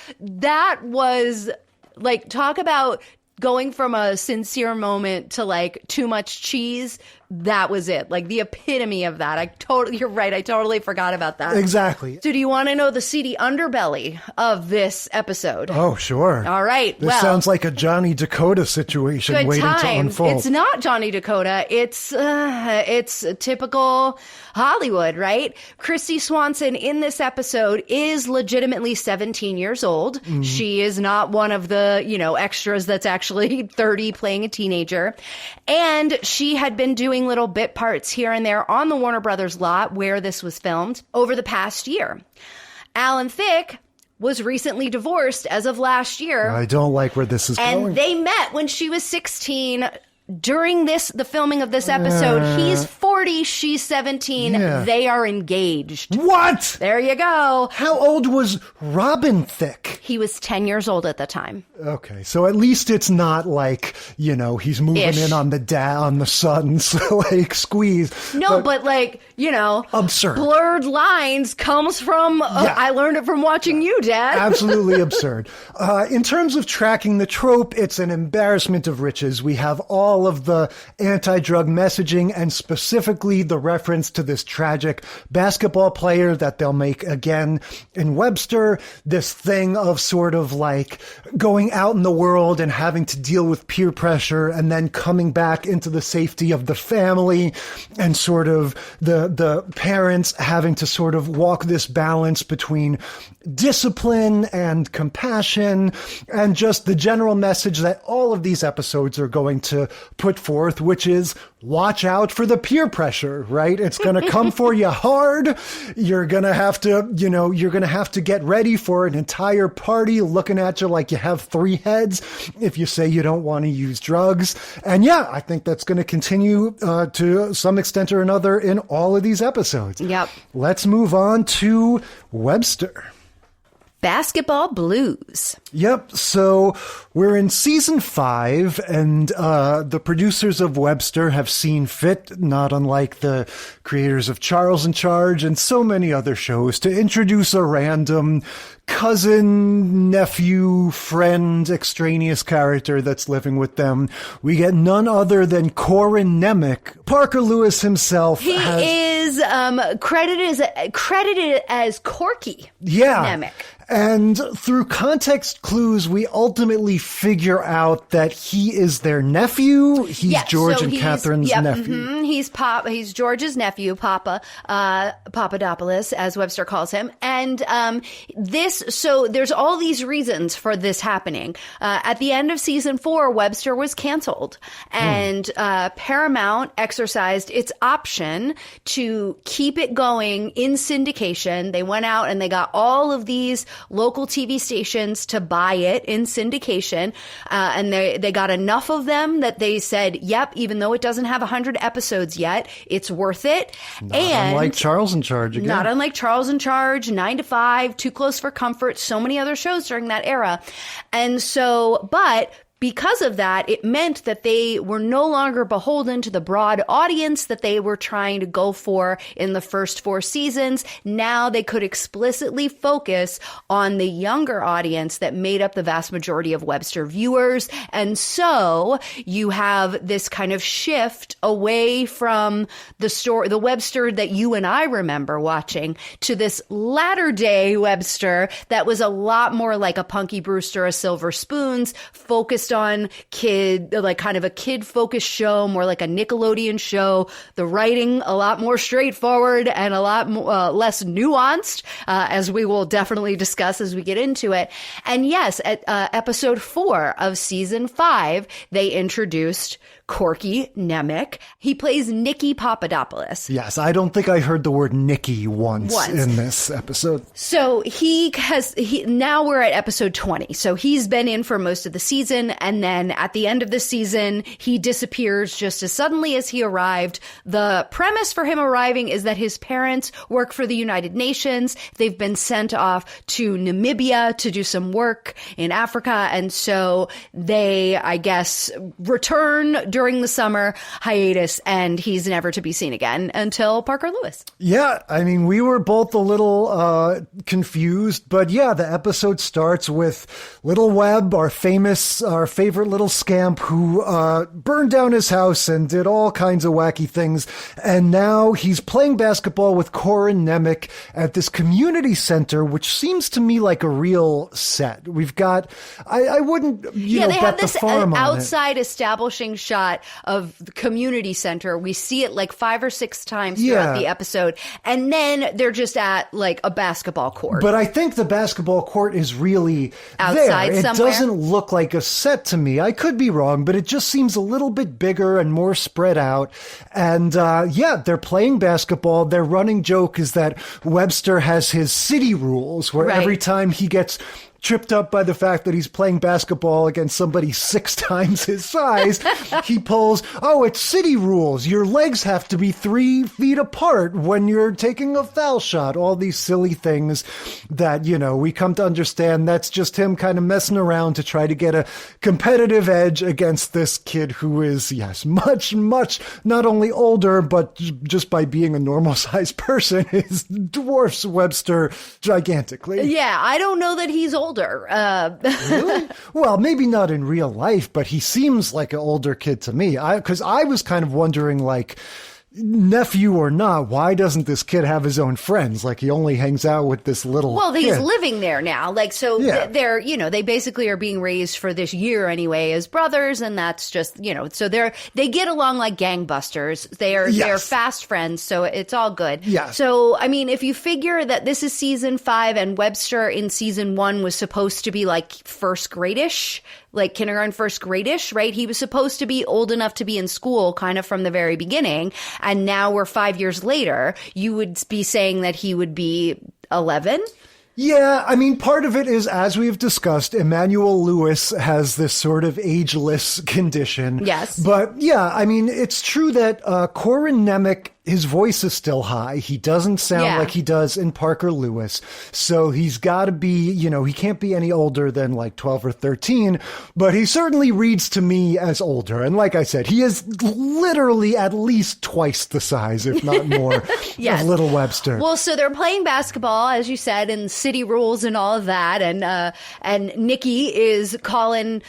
Speaker 10: was, like, talk about going from a sincere moment to like too much cheese. That was it. Like the epitome of that. You're right. I totally forgot about that.
Speaker 9: Exactly.
Speaker 10: So do you want to know the seedy underbelly of this episode?
Speaker 9: Oh, sure.
Speaker 10: All right.
Speaker 9: This sounds like a Johnny Dakota situation waiting to unfold.
Speaker 10: It's not Johnny Dakota. It's typical Hollywood, right? Christy Swanson in this episode is legitimately 17 years old. Mm-hmm. She is not one of the, extras that's actually 30 playing a teenager. And she had been doing little bit parts here and there on the Warner Brothers lot where this was filmed over the past year. Alan Thicke was recently divorced as of last year.
Speaker 9: I don't like where this is going.
Speaker 10: And they met when she was 16. During the filming of this episode, he's 40, she's 17. Yeah. They are engaged.
Speaker 9: What?
Speaker 10: There you go.
Speaker 9: How old was Robin Thicke?
Speaker 10: He was 10 years old at the time.
Speaker 9: Okay, so at least it's not like, he's moving in on the son's like squeeze.
Speaker 10: No, but
Speaker 9: absurd.
Speaker 10: Blurred lines comes from, I learned it from watching you, Dad.
Speaker 9: Absolutely absurd. In terms of tracking the trope, it's an embarrassment of riches. We have all all of the anti-drug messaging and specifically the reference to this tragic basketball player that they'll make again in Webster, this thing of sort of like going out in the world and having to deal with peer pressure and then coming back into the safety of the family and sort of the parents having to sort of walk this balance between discipline and compassion and just the general message that all of these episodes are going to put forth, which is watch out for the peer pressure, right? It's going to come for you hard. You're going to have to, you're going to have to get ready for an entire party looking at you like you have 3 heads if you say you don't want to use drugs. And yeah, I think that's going to continue to some extent or another in all of these episodes.
Speaker 10: Yep.
Speaker 9: Let's move on to Webster.
Speaker 10: Basketball Blues.
Speaker 9: Yep. So we're in season 5, and the producers of Webster have seen fit, not unlike the creators of Charles in Charge and so many other shows, to introduce a random cousin, nephew, friend, extraneous character that's living with them. We get none other than Corin Nemec. Parker Lewis himself.
Speaker 10: He is credited as Corky Nemec.
Speaker 9: And through context clues, we ultimately figure out that he is their nephew. He's George and Catherine's nephew.
Speaker 10: Mm-hmm. He's George's nephew, Papadopoulos, as Webster calls him. And so there's all these reasons for this happening. At the end of season 4, Webster was canceled, and Paramount exercised its option to keep it going in syndication. They went out and they got all of these local TV stations to buy it in syndication. And they got enough of them that they said, yep, even though it doesn't have 100 episodes yet, it's worth it.
Speaker 9: Not unlike Charles in Charge again.
Speaker 10: Not unlike Charles in Charge, 9 to 5, Too Close for Comfort, so many other shows during that era. And so, but because of that, it meant that they were no longer beholden to the broad audience that they were trying to go for in the first 4 seasons. Now they could explicitly focus on the younger audience that made up the vast majority of Webster viewers. And so you have this kind of shift away from the Webster that you and I remember watching to this latter day Webster that was a lot more like a Punky Brewster, a Silver Spoons, focused on kind of a kid-focused show, more like a Nickelodeon show. The writing a lot more straightforward and a lot less nuanced, as we will definitely discuss as we get into it. And yes, at episode 4 of season 5, they introduced Corky Nemec. He plays Nicky Papadopoulos.
Speaker 9: Yes, I don't think I heard the word Nicky once in this episode.
Speaker 10: So now we're at episode 20. So he's been in for most of the season, and then at the end of the season, he disappears just as suddenly as he arrived. The premise for him arriving is that his parents work for the United Nations. They've been sent off to Namibia to do some work in Africa, and so they, I guess, return during the summer hiatus, and he's never to be seen again until Parker Lewis.
Speaker 9: Yeah, I mean, we were both a little confused, but yeah, the episode starts with Little Webb, our favorite little scamp who burned down his house and did all kinds of wacky things, and now he's playing basketball with Corin Nemec at this community center, which seems to me like a real set. We've got, I wouldn't,
Speaker 10: they have this outside establishing shot of the community center. We see it like 5 or 6 times throughout the episode, and then they're just at like a basketball court.
Speaker 9: But I think the basketball court is really
Speaker 10: outside
Speaker 9: there.
Speaker 10: Somewhere.
Speaker 9: It doesn't look like a set to me. I could be wrong, but it just seems a little bit bigger and more spread out. And they're playing basketball. Their running joke is that Webster has his city rules, where every time he gets tripped up by the fact that he's playing basketball against somebody 6 times his size, he pulls, it's city rules. Your legs have to be 3 feet apart when you're taking a foul shot. All these silly things that, we come to understand that's just him kind of messing around to try to get a competitive edge against this kid who is, much, much not only older, but just by being a normal sized person, is dwarfs Webster gigantically.
Speaker 10: Yeah, I don't know that he's older older.
Speaker 9: Really? Well, maybe not in real life, but he seems like an older kid to me. Because I was kind of wondering, like, nephew or not, why doesn't this kid have his own friends? Like, he only hangs out with this little
Speaker 10: he's
Speaker 9: kid.
Speaker 10: living there now. Like, so they're, you know, they basically are being raised for this year anyway as brothers. And that's just, you know, so they get along like gangbusters. They're fast friends. So it's all good.
Speaker 9: Yes.
Speaker 10: So, I mean, if you figure that this is season 5 and Webster in season 1 was supposed to be like first grade-ish, like kindergarten, first grade-ish, right? He was supposed to be old enough to be in school kind of from the very beginning. And now we're 5 years later. You would be saying that he would be 11?
Speaker 9: Yeah, I mean, part of it is, as we've discussed, Emmanuel Lewis has this sort of ageless condition.
Speaker 10: Yes.
Speaker 9: But yeah, I mean, it's true that Corin Nemec, his voice is still high. He doesn't sound like he does in Parker Lewis. So he's got to be, you know, he can't be any older than like 12 or 13, but he certainly reads to me as older. And like I said, he is literally at least twice the size, if not more, of little Webster.
Speaker 10: Well, so they're playing basketball, as you said, and city rules and all of that. And Nikki is calling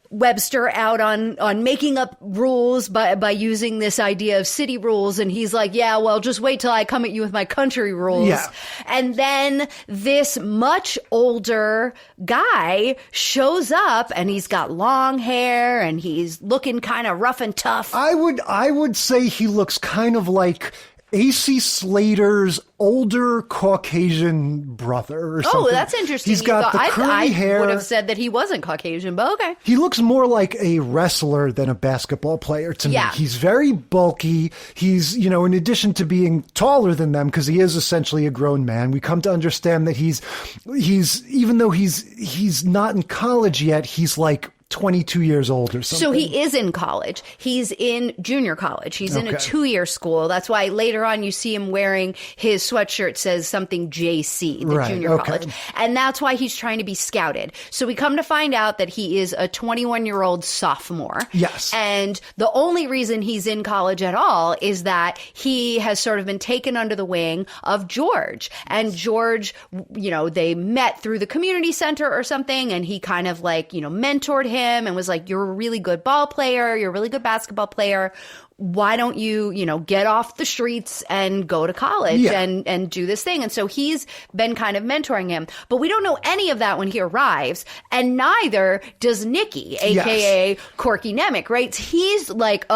Speaker 10: Webster out on making up rules by using this idea of city rules. And he's like, yeah, well, just wait till I come at you with my country rules. Yeah. And then this much older guy shows up and he's got long hair and he's looking kind of rough and tough.
Speaker 9: I would say he looks kind of like A.C. Slater's older Caucasian brother or something.
Speaker 10: Oh, that's interesting.
Speaker 9: He's got the curly hair.
Speaker 10: I would have said that he wasn't Caucasian, but okay.
Speaker 9: He looks more like a wrestler than a basketball player to me. He's very bulky. He's, you know, in addition to being taller than them, because he is essentially a grown man, we come to understand that he's even though he's not in college yet, he's like 22 years old or something.
Speaker 10: So he is in college. He's in junior college. He's in a 2-year school. That's why later on you see him wearing his sweatshirt says something JC, the junior college. And that's why he's trying to be scouted. So we come to find out that he is a 21-year-old sophomore.
Speaker 9: Yes.
Speaker 10: And the only reason he's in college at all is that he has sort of been taken under the wing of George. And George, you know, they met through the community center or something, and he kind of like, you know, mentored him and was like, you're a really good ball player. You're a really good basketball player. Why don't you, you know, get off the streets and go to college and do this thing? And so he's been kind of mentoring him. But we don't know any of that when he arrives. And neither does Nikki, a.k.a. Corky Nemec, right? He's like,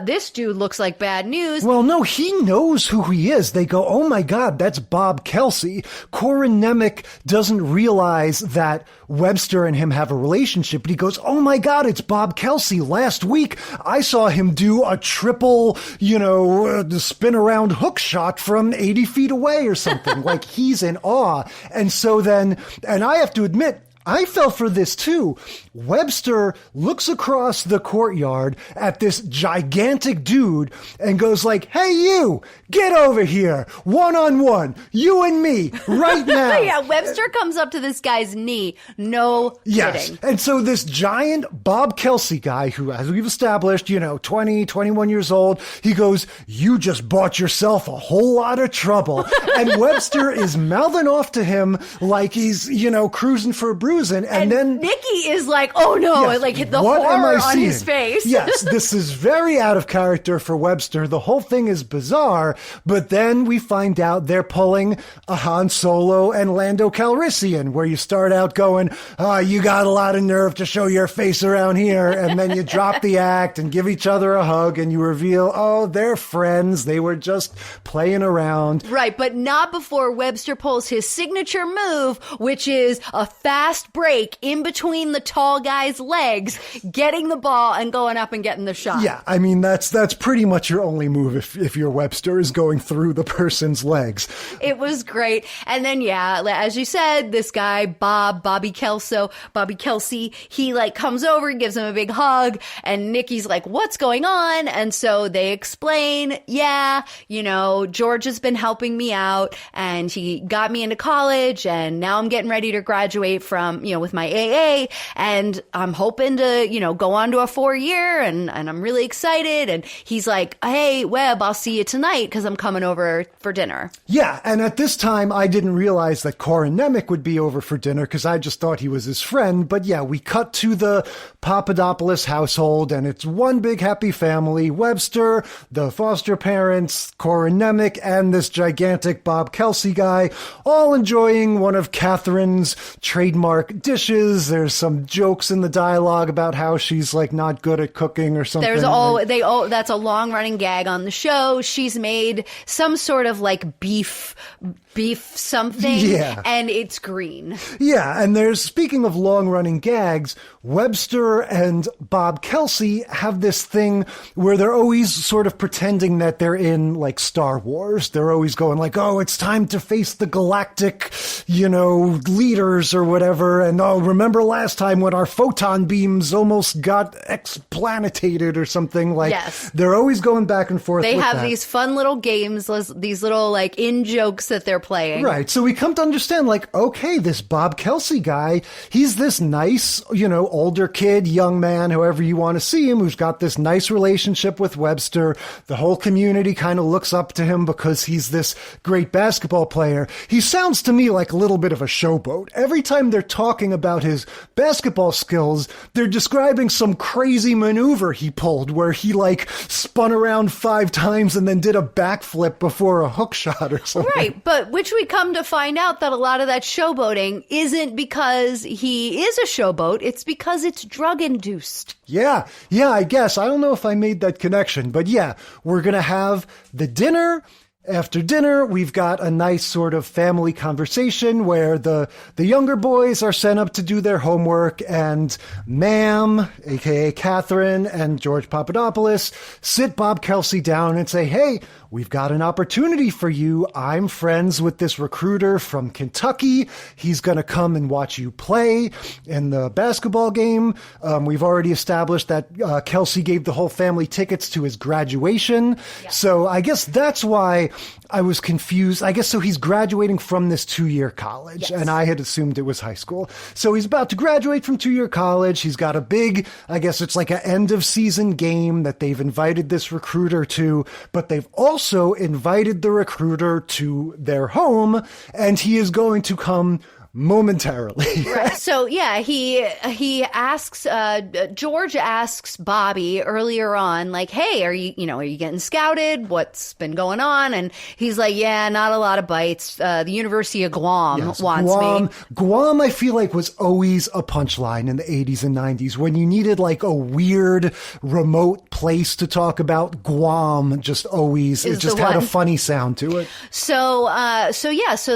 Speaker 10: this dude looks like bad news.
Speaker 9: Well, no, he knows who he is. They go, oh my God, that's Bob Kelsey. Corin Nemec doesn't realize that Webster and him have a relationship, but he goes, oh my God, it's Bob Kelsey. Last week, I saw him do a triple, you know, spin around hook shot from 80 feet away or something. Like, he's in awe. And so then, and I have to admit, I fell for this too. Webster looks across the courtyard at this gigantic dude and goes like, hey, you, get over here. 1-on-1, you and me, right now.
Speaker 10: Yeah, Webster comes up to this guy's knee. No kidding.
Speaker 9: And so this giant Bob Kelsey guy who, as we've established, you know, 20, 21 years old, he goes, you just bought yourself a whole lot of trouble. And Webster is mouthing off to him like he's, you know, cruising for a bruise. And then
Speaker 10: Nikki is like, oh no, like the horror on his face.
Speaker 9: Yes, this is very out of character for Webster. The whole thing is bizarre, but then we find out they're pulling a Han Solo and Lando Calrissian, where you start out going, oh, you got a lot of nerve to show your face around here, and then you drop the act and give each other a hug, and you reveal, oh, they're friends. They were just playing around.
Speaker 10: Right, but not before Webster pulls his signature move, which is a fast break in between the tall guy's legs, getting the ball and going up and getting the shot.
Speaker 9: Yeah, I mean, that's pretty much your only move if your Webster is going through the person's legs.
Speaker 10: It was great. And then, yeah, as you said, this guy, Bobby Kelsey, he like comes over and gives him a big hug, and Nikki's like, what's going on? And so they explain, yeah, you know, George has been helping me out, and he got me into college, and now I'm getting ready to graduate from with my AA, and I'm hoping to, go on to a 4-year, and I'm really excited. And he's like, hey, Webb, I'll see you tonight because I'm coming over for dinner.
Speaker 9: Yeah, and at this time, I didn't realize that Corin Nemec would be over for dinner because I just thought he was his friend. But yeah, we cut to the Papadopoulos household, and it's one big happy family. Webster, the foster parents, Corin Nemec, and this gigantic Bob Kelsey guy, all enjoying one of Catherine's trademark dishes. There's some jokes in the dialogue about how she's like not good at cooking or something.
Speaker 10: That's a long running gag on the show. She's made some sort of like beef something, and it's green.
Speaker 9: Yeah, and speaking of long-running gags, Webster and Bob Kelsey have this thing where they're always sort of pretending that they're in, like, Star Wars. They're always going like, oh, it's time to face the galactic, leaders or whatever, and oh, remember last time when our photon beams almost got explanetated or something? Like,
Speaker 10: yes.
Speaker 9: They're always going back and forth
Speaker 10: They
Speaker 9: with
Speaker 10: have
Speaker 9: that.
Speaker 10: these fun little games, these little, like, in-jokes that they're playing.
Speaker 9: Right. So we come to understand, like, okay, this Bob Kelsey guy, he's this nice, older kid, young man, however you want to see him, who's got this nice relationship with Webster. The whole community kind of looks up to him because he's this great basketball player. He sounds to me like a little bit of a showboat. Every time they're talking about his basketball skills, they're describing some crazy maneuver he pulled where he, like, spun around 5 times and then did a backflip before a hook shot or something.
Speaker 10: Right, but which we come to find out that a lot of that showboating isn't because he is a showboat, it's because it's drug-induced.
Speaker 9: Yeah, I guess. I don't know if I made that connection, but yeah, we're going to have the dinner. After dinner, we've got a nice sort of family conversation where the younger boys are sent up to do their homework, and Ma'am, aka Catherine, and George Papadopoulos sit Bob Kelsey down and say, hey, we've got an opportunity for you. I'm friends with this recruiter from Kentucky. He's going to come and watch you play in the basketball game. We've already established that Kelsey gave the whole family tickets to his graduation. Yeah. So I guess that's why I was confused. I guess so he's graduating from this 2-year college, and I had assumed it was high school. So he's about to graduate from 2-year college. He's got a big, I guess it's like an end of season game that they've invited this recruiter to, but they've also invited the recruiter to their home, and he is going to come momentarily.
Speaker 10: Right. So yeah, he asks, George asks Bobby earlier on, like, hey, are you getting scouted? What's been going on? And he's like, yeah, not a lot of bites. The University of Guam wants me.
Speaker 9: Guam, I feel like, was always a punchline in the 80s and 90s when you needed like a weird remote place to talk about. Guam just always, it just had a funny sound to it.
Speaker 10: So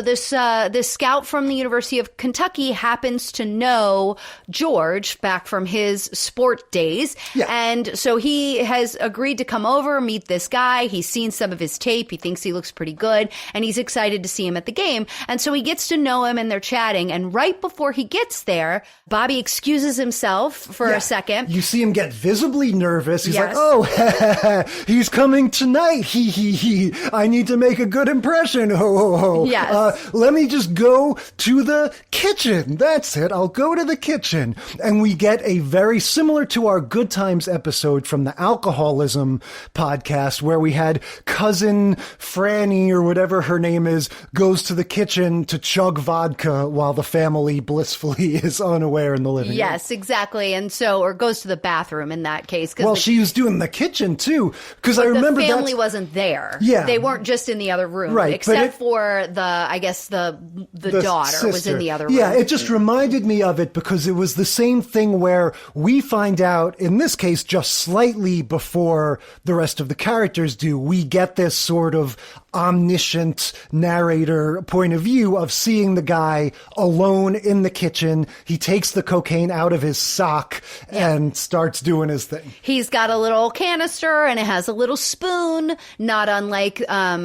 Speaker 10: this scout from the University of Kentucky happens to know George back from his sport days. Yeah. And so he has agreed to come over, meet this guy. He's seen some of his tape. He thinks he looks pretty good, and he's excited to see him at the game. And so he gets to know him, and they're chatting. And right before he gets there, Bobby excuses himself for a second.
Speaker 9: You see him get visibly nervous. He's like, oh, he's coming tonight. He. I need to make a good impression. Ho, ho, ho.
Speaker 10: Yes.
Speaker 9: Let me just go to the kitchen. That's it. I'll go to the kitchen. And we get a very similar to our Good Times episode from the alcoholism podcast where we had cousin Franny or whatever her name is goes to the kitchen to chug vodka while the family blissfully is unaware in the living room.
Speaker 10: Yes, exactly. And so, or goes to the bathroom in that case.
Speaker 9: Well, she was doing the kitchen too. Because I remember
Speaker 10: the family wasn't there.
Speaker 9: Yeah.
Speaker 10: They weren't just in the other room.
Speaker 9: Right.
Speaker 10: Except for the daughter
Speaker 9: sister
Speaker 10: was in the other room.
Speaker 9: Yeah, it just reminded me of it because it was the same thing where we find out, in this case, just slightly before the rest of the characters do, we get this sort of omniscient narrator point of view of seeing the guy alone in the kitchen. He takes the cocaine out of his sock and starts doing his thing. He's
Speaker 10: got a little canister and it has a little spoon, not unlike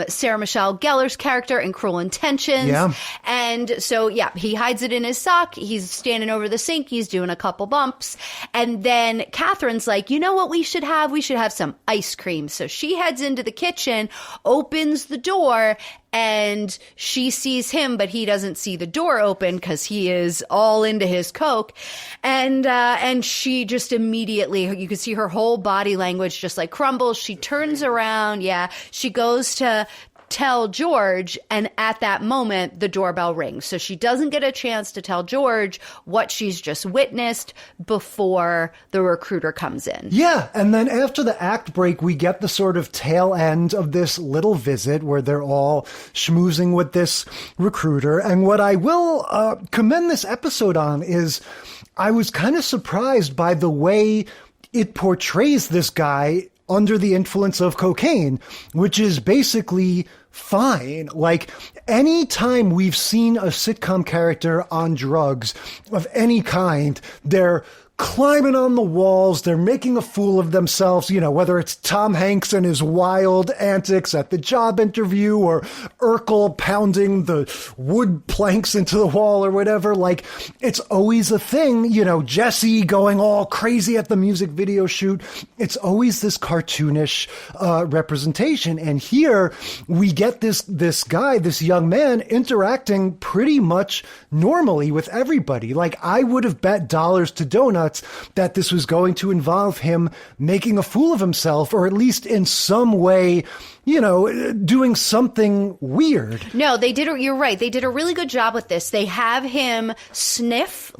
Speaker 10: Sarah Michelle Gellar's character in Cruel Intentions. Yeah. And so, he hides it in his sock. He's standing over the sink. He's doing a couple bumps. And then Catherine's like, you know what we should have? We should have some ice cream. So she heads into the kitchen, opens the door and she sees him, but he doesn't see the door open because he is all into his coke. And she just immediately, you can see her whole body language just like crumbles. She turns around. Yeah. She goes to tell George, and at that moment the doorbell rings. So she doesn't get a chance to tell George what she's just witnessed before the recruiter comes in.
Speaker 9: Yeah, and then after the act break, we get the sort of tail end of this little visit where they're all schmoozing with this recruiter. And what I will commend this episode on is I was kind of surprised by the way it portrays this guy under the influence of cocaine, which is basically fine. Like, any time we've seen a sitcom character on drugs of any kind, they're climbing on the walls, they're making a fool of themselves, whether it's Tom Hanks and his wild antics at the job interview or Urkel pounding the wood planks into the wall or whatever. Like, it's always a thing, Jesse going all crazy at the music video shoot. It's always this cartoonish representation. And here we get this guy, this young man, interacting pretty much normally with everybody. Like, I would have bet dollars to donuts that this was going to involve him making a fool of himself, or at least in some way, doing something weird.
Speaker 10: No, they did. You're right. They did a really good job with this. They have him snuff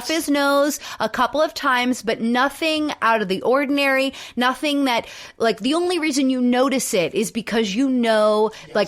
Speaker 10: his nose a couple of times, but nothing out of the ordinary. Nothing that, like, the only reason you notice it is because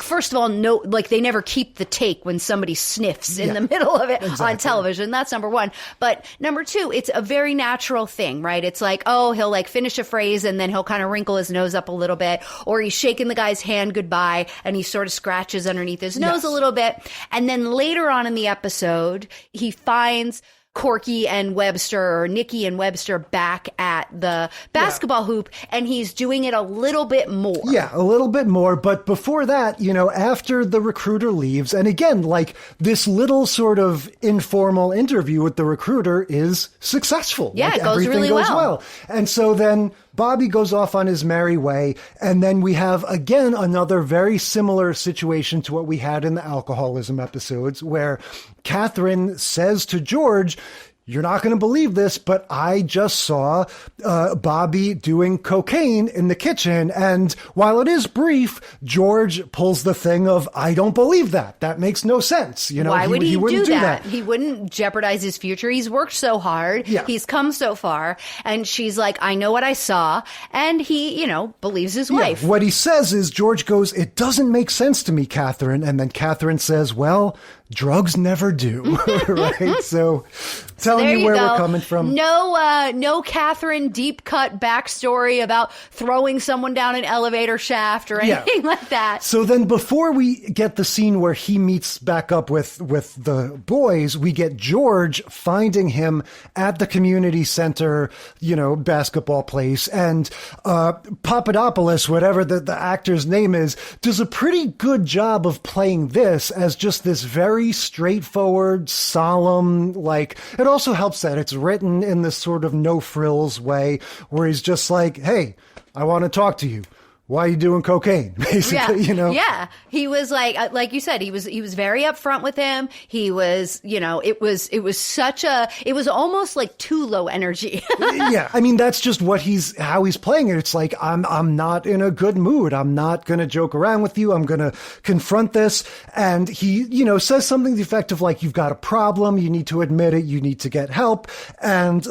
Speaker 10: first of all, they never keep the take when somebody sniffs in the middle of it on television. That's number one. But number two, it's a very natural thing, right? It's like, oh, he'll like finish a phrase and then he'll kind of wrinkle his nose up a little bit, or he's shaking the guy's hand goodbye and he sort of scratches underneath his nose a little bit. And then later on in the episode, he finds Corky and Webster, or Nikki and Webster, back at the basketball hoop, and he's doing it a little bit more. Yeah,
Speaker 9: a little bit more. But before that, after the recruiter leaves, and again, like, this little sort of informal interview with the recruiter is successful.
Speaker 10: Yeah,
Speaker 9: like,
Speaker 10: it goes really well.
Speaker 9: And so then Bobby goes off on his merry way, and then we have, again, another very similar situation to what we had in the alcoholism episodes, where Catherine says to George, "You're not going to believe this, but I just saw Bobby doing cocaine in the kitchen." And while it is brief, George pulls the thing of, "I don't believe that. That makes no sense."
Speaker 10: Why would he do that? He wouldn't jeopardize his future. He's worked so hard. Yeah. He's come so far. And she's like, "I know what I saw." And he, believes his wife.
Speaker 9: What he says is, George goes, "It doesn't make sense to me, Catherine." And then Catherine says, "Well, drugs never do." Right? So telling you where we're coming from.
Speaker 10: No Catherine deep cut backstory about throwing someone down an elevator shaft or anything like that.
Speaker 9: So then before we get the scene where he meets back up with the boys, we get George finding him at the community center, basketball place. And Papadopoulos, whatever the actor's name is, does a pretty good job of playing this as just this very straightforward, solemn, like, it also helps that it's written in this sort of no frills way where he's just like, "Hey, I want to talk to you. Why are you doing cocaine?" Basically,
Speaker 10: Yeah. He was like you said, he was very upfront with him. He was, it was almost like too low energy.
Speaker 9: Yeah. I mean, that's just how he's playing it. It's like, I'm not in a good mood. I'm not going to joke around with you. I'm going to confront this. And he, says something to the effect of like, "You've got a problem. You need to admit it. You need to get help." And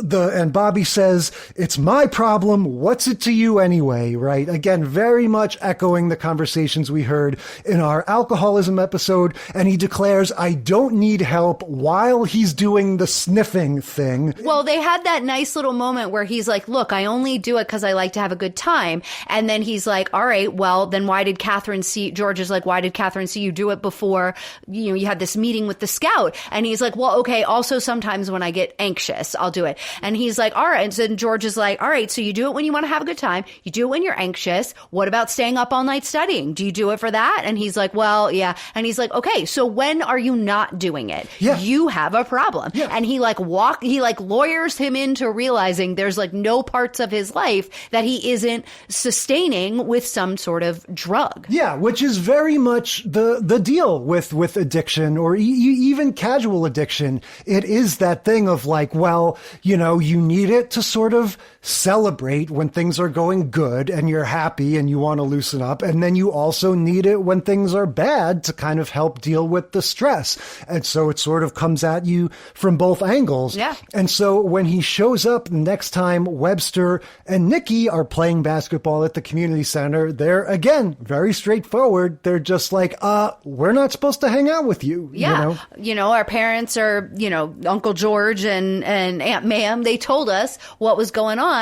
Speaker 9: Bobby says, "It's my problem. What's it to you anyway?" Right. Again, very much echoing the conversations we heard in our alcoholism episode. And he declares, "I don't need help," while he's doing the sniffing thing.
Speaker 10: Well, they had that nice little moment where he's like, "Look, I only do it because I like to have a good time." And then he's like, "All right, well, then why did Catherine see," George is like, "Why did Catherine see you do it before, you had this meeting with the scout?" And he's like, "Well, okay, also sometimes when I get anxious, I'll do it." And he's like, "All right." And then George is like, "All right, so you do it when you want to have a good time. You do it when you're anxious. what about staying up all night studying? Do you do it for that? And he's like, well, yeah. And he's like, okay, so when are you not doing it?
Speaker 9: Yeah.
Speaker 10: You have a problem.
Speaker 9: Yeah.
Speaker 10: And he lawyers him into realizing there's like no parts of his life that he isn't sustaining with some sort of drug.
Speaker 9: Yeah, which is very much the deal with addiction, or even casual addiction. It is that thing of like, well, you know, you need it to sort of celebrate when things are going good and you're happy and you want to loosen up. And then you also need it when things are bad to kind of help deal with the stress. And so it sort of comes at you from both angles.
Speaker 10: Yeah.
Speaker 9: And so when he shows up next time, Webster and Nikki are playing basketball at the community center. They're, again, very straightforward. They're just like, we're not supposed to hang out with you.
Speaker 10: Yeah. You know, our parents are, you know, Uncle George and Aunt Ma'am, they told us what was going on.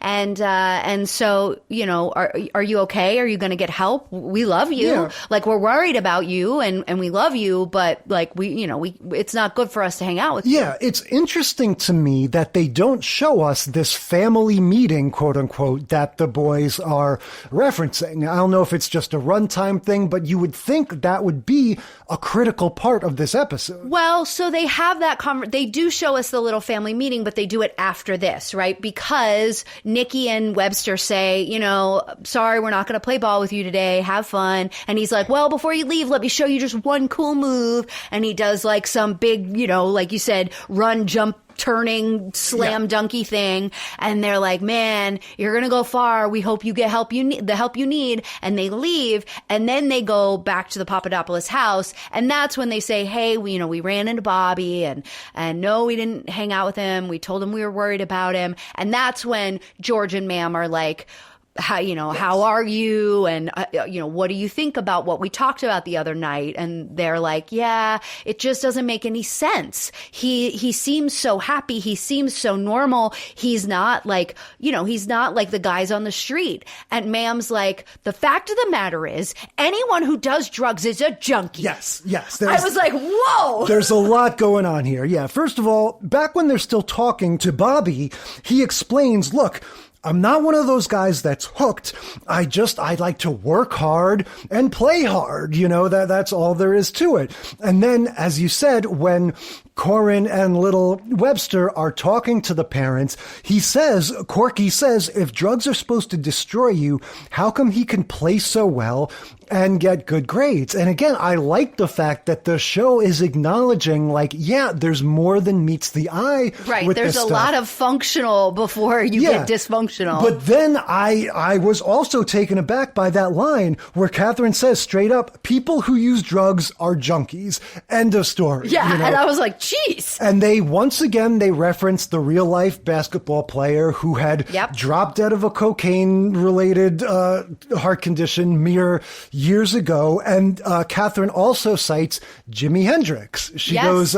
Speaker 10: And so, you know, are you okay? Are you going to get help? We love you.
Speaker 9: Yeah.
Speaker 10: Like, we're worried about you and we love you, but like, it's not good for us to hang out with you.
Speaker 9: Yeah. It's interesting to me that they don't show us this family meeting, quote unquote, that the boys are referencing. I don't know if it's just a runtime thing, but you would think that would be a critical part of this episode.
Speaker 10: Well, so they have that they do show us the little family meeting, but they do it after this, right? Because Nikki and Webster say, you know, sorry, we're not going to play ball with you today. Have fun. And he's like, well, before you leave, let me show you just one cool move. And he does like some big, you know, like you said, run, jump, turning slam dunky thing, and they're like, man, you're gonna go far, we hope you get the help you need. And they leave, and then they go back to the Papadopoulos house, and that's when they say, hey, we ran into Bobby, and no, we didn't hang out with him, we told him we were worried about him. And that's when George and Ma'am are like, how are you? And, what do you think about what we talked about the other night? And they're like, yeah, it just doesn't make any sense. He seems so happy. He seems so normal. He's not like, he's not like the guys on the street. And Ma'am's like, the fact of the matter is, anyone who does drugs is a junkie.
Speaker 9: Yes.
Speaker 10: I was like, whoa.
Speaker 9: There's a lot going on here. Yeah. First of all, back when they're still talking to Bobby, he explains, look, I'm not one of those guys that's hooked. I like to work hard and play hard. That's all there is to it. And then, as you said, when Corin and little Webster are talking to the parents, Corky says, if drugs are supposed to destroy you, how come he can play so well and get good grades? And again, I like the fact that the show is acknowledging, like, yeah, there's more than meets the eye.
Speaker 10: Right.
Speaker 9: With
Speaker 10: there's
Speaker 9: this
Speaker 10: a
Speaker 9: stuff.
Speaker 10: lot of functional before you get dysfunctional.
Speaker 9: But then I was also taken aback by that line where Catherine says straight up, people who use drugs are junkies. End of story.
Speaker 10: Yeah. And I was like, jeez.
Speaker 9: And they reference the real life basketball player who had dropped out of a cocaine related heart condition mere years ago. And Catherine also cites Jimi Hendrix. She goes,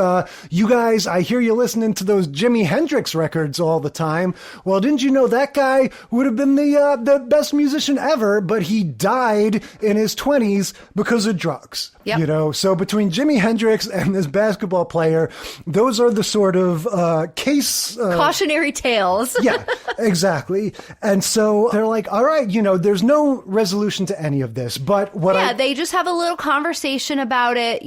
Speaker 9: you guys, I hear you listening to those Jimi Hendrix records all the time. Well, didn't you know that guy would have been the best musician ever, but he died in his 20s because of drugs. Yep. So between Jimi Hendrix and this basketball player, those are the sort of
Speaker 10: cautionary tales.
Speaker 9: Yeah, exactly. And so they're like, all right, there's no resolution to any of this, but
Speaker 10: they just have a little conversation about it.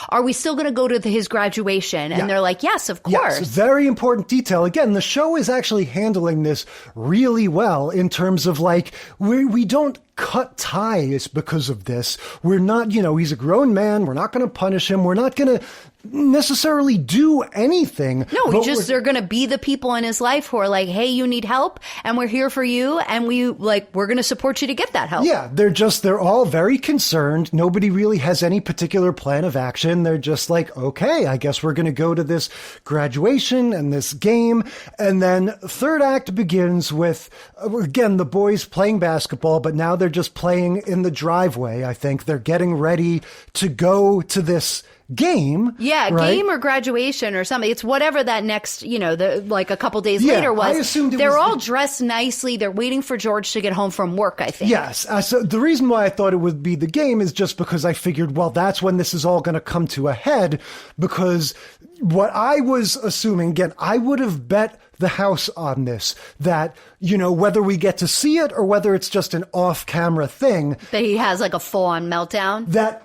Speaker 10: Are we still gonna go to his graduation? And they're like, yes, of course.
Speaker 9: Yes, very important detail. Again, the show is actually handling this really well in terms of like, we don't cut ties because of this. We're not, he's a grown man. We're not going to punish him. We're not going to necessarily do anything.
Speaker 10: No, they're going to be the people in his life who are like, hey, you need help and we're here for you. And we're going to support you to get that help.
Speaker 9: Yeah. They're all very concerned. Nobody really has any particular plan of action. They're just like, okay, I guess we're going to go to this graduation and this game. And then third act begins with, again, the boys playing basketball, but now they're just playing in the driveway. I think they're getting ready to go to this game.
Speaker 10: Yeah,
Speaker 9: right?
Speaker 10: Game or graduation or something. It's whatever that next, like a couple days later was.
Speaker 9: I assumed
Speaker 10: they're all dressed nicely. They're waiting for George to get home from work, I think.
Speaker 9: Yes. So the reason why I thought it would be the game is just because I figured, well, that's when this is all going to come to a head, because what I was assuming, again, I would have bet the house on this. That, whether we get to see it or whether it's just an off-camera thing.
Speaker 10: That he has like a full-on meltdown?
Speaker 9: That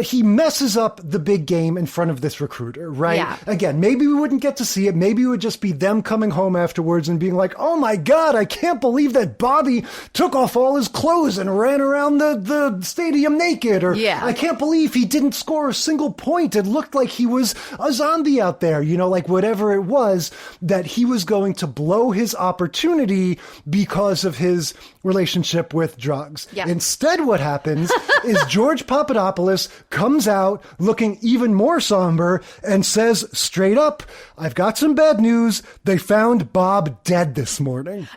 Speaker 9: he messes up the big game in front of this recruiter, right?
Speaker 10: Yeah.
Speaker 9: Again, maybe we wouldn't get to see it. Maybe it would just be them coming home afterwards and being like, oh my God, I can't believe that Bobby took off all his clothes and ran around the stadium naked. Or I can't believe he didn't score a single point. It looked like he was a zombie out there, like whatever it was, that he was going to blow his opportunity because of his relationship with drugs.
Speaker 10: Yeah.
Speaker 9: Instead, what happens is George Papadopoulos comes out looking even more somber and says straight up, I've got some bad news. They found Bob dead this morning.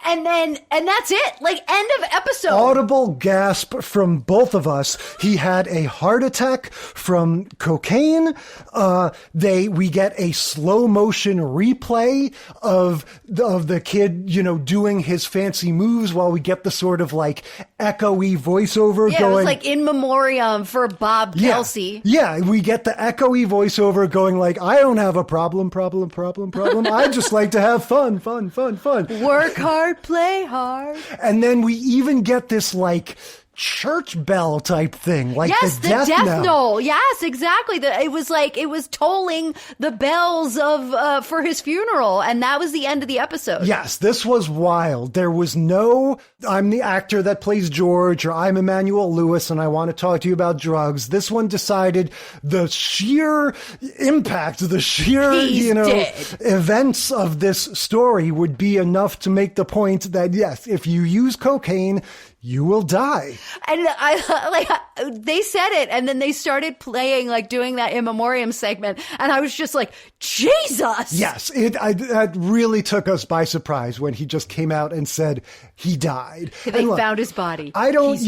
Speaker 10: And that's it. Like, end of episode.
Speaker 9: Audible gasp from both of us. He had a heart attack from cocaine. We get a slow motion replay of the kid, doing his fancy moves while we get the sort of like echoey voiceover going.
Speaker 10: It was like in memoriam for Bob Kelsey.
Speaker 9: Yeah, we get the echoey voiceover going like, I don't have a problem. I just like to have fun.
Speaker 10: Work hard, play hard.
Speaker 9: And then we even get this like church bell type thing, like
Speaker 10: the death knell. Yes, exactly. It was tolling the bells of for his funeral, and that was the end of the episode.
Speaker 9: Yes, this was wild. There was no, I'm the actor that plays George, or I'm Emmanuel Lewis, and I want to talk to you about drugs. This one decided the sheer impact, the sheer, events of this story would be enough to make the point that, yes, if you use cocaine, you will die.
Speaker 10: And they said it, and then they started playing, doing that in memoriam segment, and I was just like, Jesus!
Speaker 9: Yes, it really took us by surprise when he just came out and said he died.
Speaker 10: They found his body.
Speaker 9: I don't,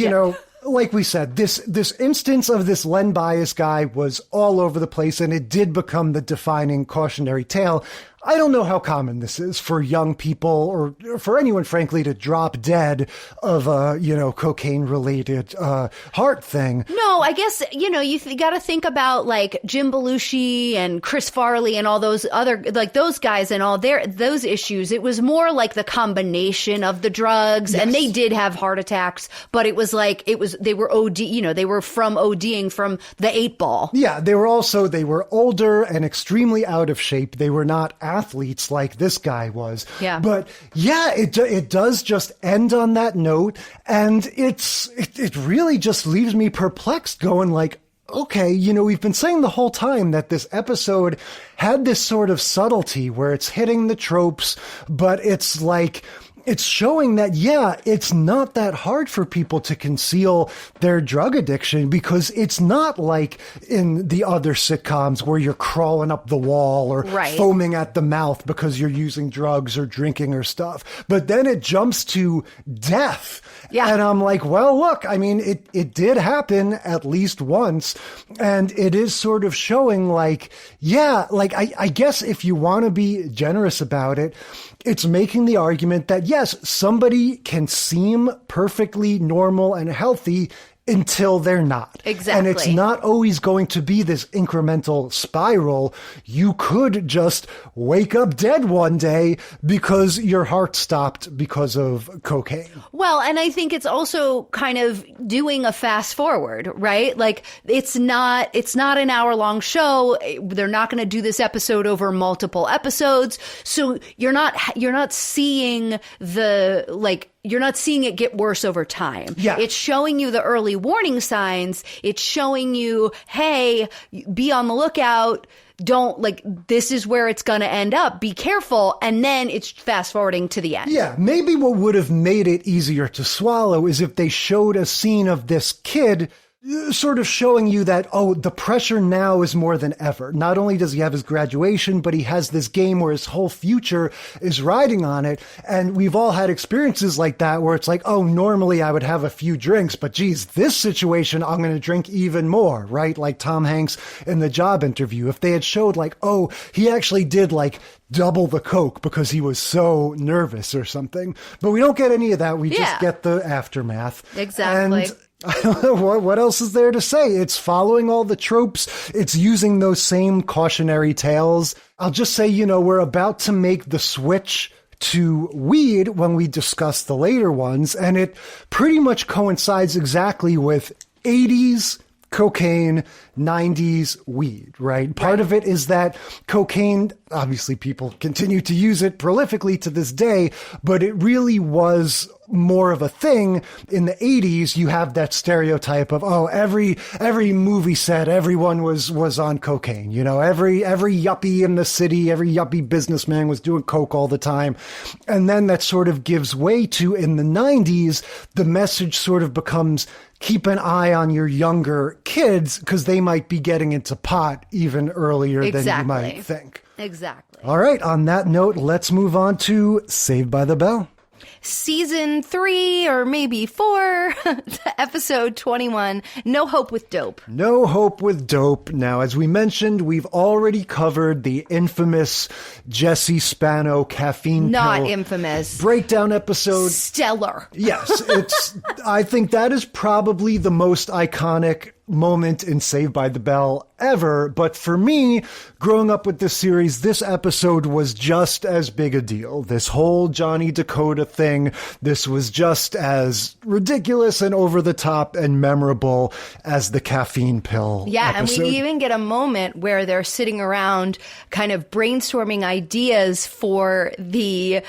Speaker 9: like we said, this instance of this Len Bias guy was all over the place, and it did become the defining cautionary tale. I don't know how common this is for young people or for anyone, frankly, to drop dead of a, cocaine-related heart thing.
Speaker 10: No, I guess, you got to think about Jim Belushi and Chris Farley and all those other, those guys and all those issues. It was more like the combination of the drugs, and they did have heart attacks, but it was they were they were from ODing from the 8 ball.
Speaker 9: Yeah, they were older and extremely out of shape. They were not athletes like this guy was.
Speaker 10: Yeah.
Speaker 9: But it does just end on that note. And it really just leaves me perplexed going okay, we've been saying the whole time that this episode had this sort of subtlety where it's hitting the tropes, but it's it's showing that, it's not that hard for people to conceal their drug addiction, because it's not like in the other sitcoms where you're crawling up the wall or foaming at the mouth because you're using drugs or drinking or stuff. But then it jumps to death. Yeah. And I'm like, well, look, I mean, it did happen at least once. And it is sort of showing I guess if you want to be generous about it, it's making the argument that, yes, somebody can seem perfectly normal and healthy until they're not.
Speaker 10: Exactly.
Speaker 9: And it's not always going to be this incremental spiral. You could just wake up dead one day because your heart stopped because of cocaine.
Speaker 10: Well, and I think it's also kind of doing a fast forward, right? It's not an hour-long show. They're not going to do this episode over multiple episodes. So you're not seeing you're not seeing it get worse over time.
Speaker 9: Yeah.
Speaker 10: It's showing you the early warning signs. It's showing you, hey, be on the lookout. Don't this is where it's going to end up. Be careful. And then it's fast forwarding to the end.
Speaker 9: Yeah. Maybe what would have made it easier to swallow is if they showed a scene of this kid sort of showing you that, the pressure now is more than ever. Not only does he have his graduation, but he has this game where his whole future is riding on it. And we've all had experiences like that where it's normally I would have a few drinks, but geez, this situation, I'm going to drink even more, right? Like Tom Hanks in the job interview. If they had showed he actually did double the coke because he was so nervous or something. But we don't get any of that. We just get the aftermath.
Speaker 10: Exactly.
Speaker 9: I don't know what else is there to say. It's following all the tropes. It's using those same cautionary tales. I'll just say, we're about to make the switch to weed when we discuss the later ones, and it pretty much coincides exactly with 80s cocaine, 90s weed, right? Part of it is that cocaine, obviously people continue to use it prolifically to this day, but it really was more of a thing. In the 80s, you have that stereotype of, every movie set, everyone was on cocaine. Every yuppie in the city, every yuppie businessman was doing coke all the time. And then that sort of gives way to, in the 90s, the message sort of becomes, keep an eye on your younger kids because they might be getting into pot even earlier than you might think.
Speaker 10: Exactly.
Speaker 9: All right. On that note, let's move on to Saved by the Bell.
Speaker 10: Season 3 or maybe 4, episode 21, No Hope with Dope.
Speaker 9: No Hope with Dope. Now, as we mentioned, we've already covered the infamous Jesse Spano caffeine
Speaker 10: Not
Speaker 9: pill
Speaker 10: infamous.
Speaker 9: breakdown episode.
Speaker 10: Stellar.
Speaker 9: Yes, I think that is probably the most iconic moment in Saved by the Bell ever. But for me, growing up with this series, this episode was just as big a deal. This whole Johnny Dakota thing, this was just as ridiculous and over the top and memorable as the caffeine pill episode.
Speaker 10: And we even get a moment where they're sitting around kind of brainstorming ideas for the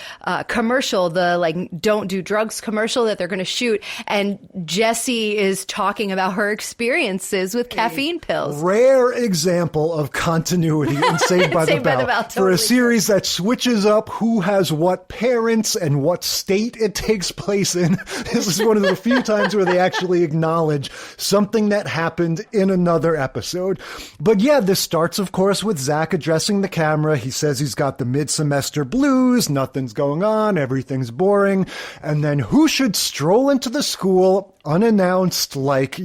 Speaker 10: commercial, the don't do drugs commercial that they're going to shoot. And Jessie is talking about her experiences with caffeine pills.
Speaker 9: Rare example of continuity in Saved by the Bell.
Speaker 10: Totally.
Speaker 9: For a series that switches up who has what parents and what state it takes place in. This is one of the few times where they actually acknowledge something that happened in another episode. But yeah, this starts, of course, with Zack addressing the camera. He says he's got the mid-semester blues, nothing's going on, everything's boring. And then who should stroll into the school unannounced, like,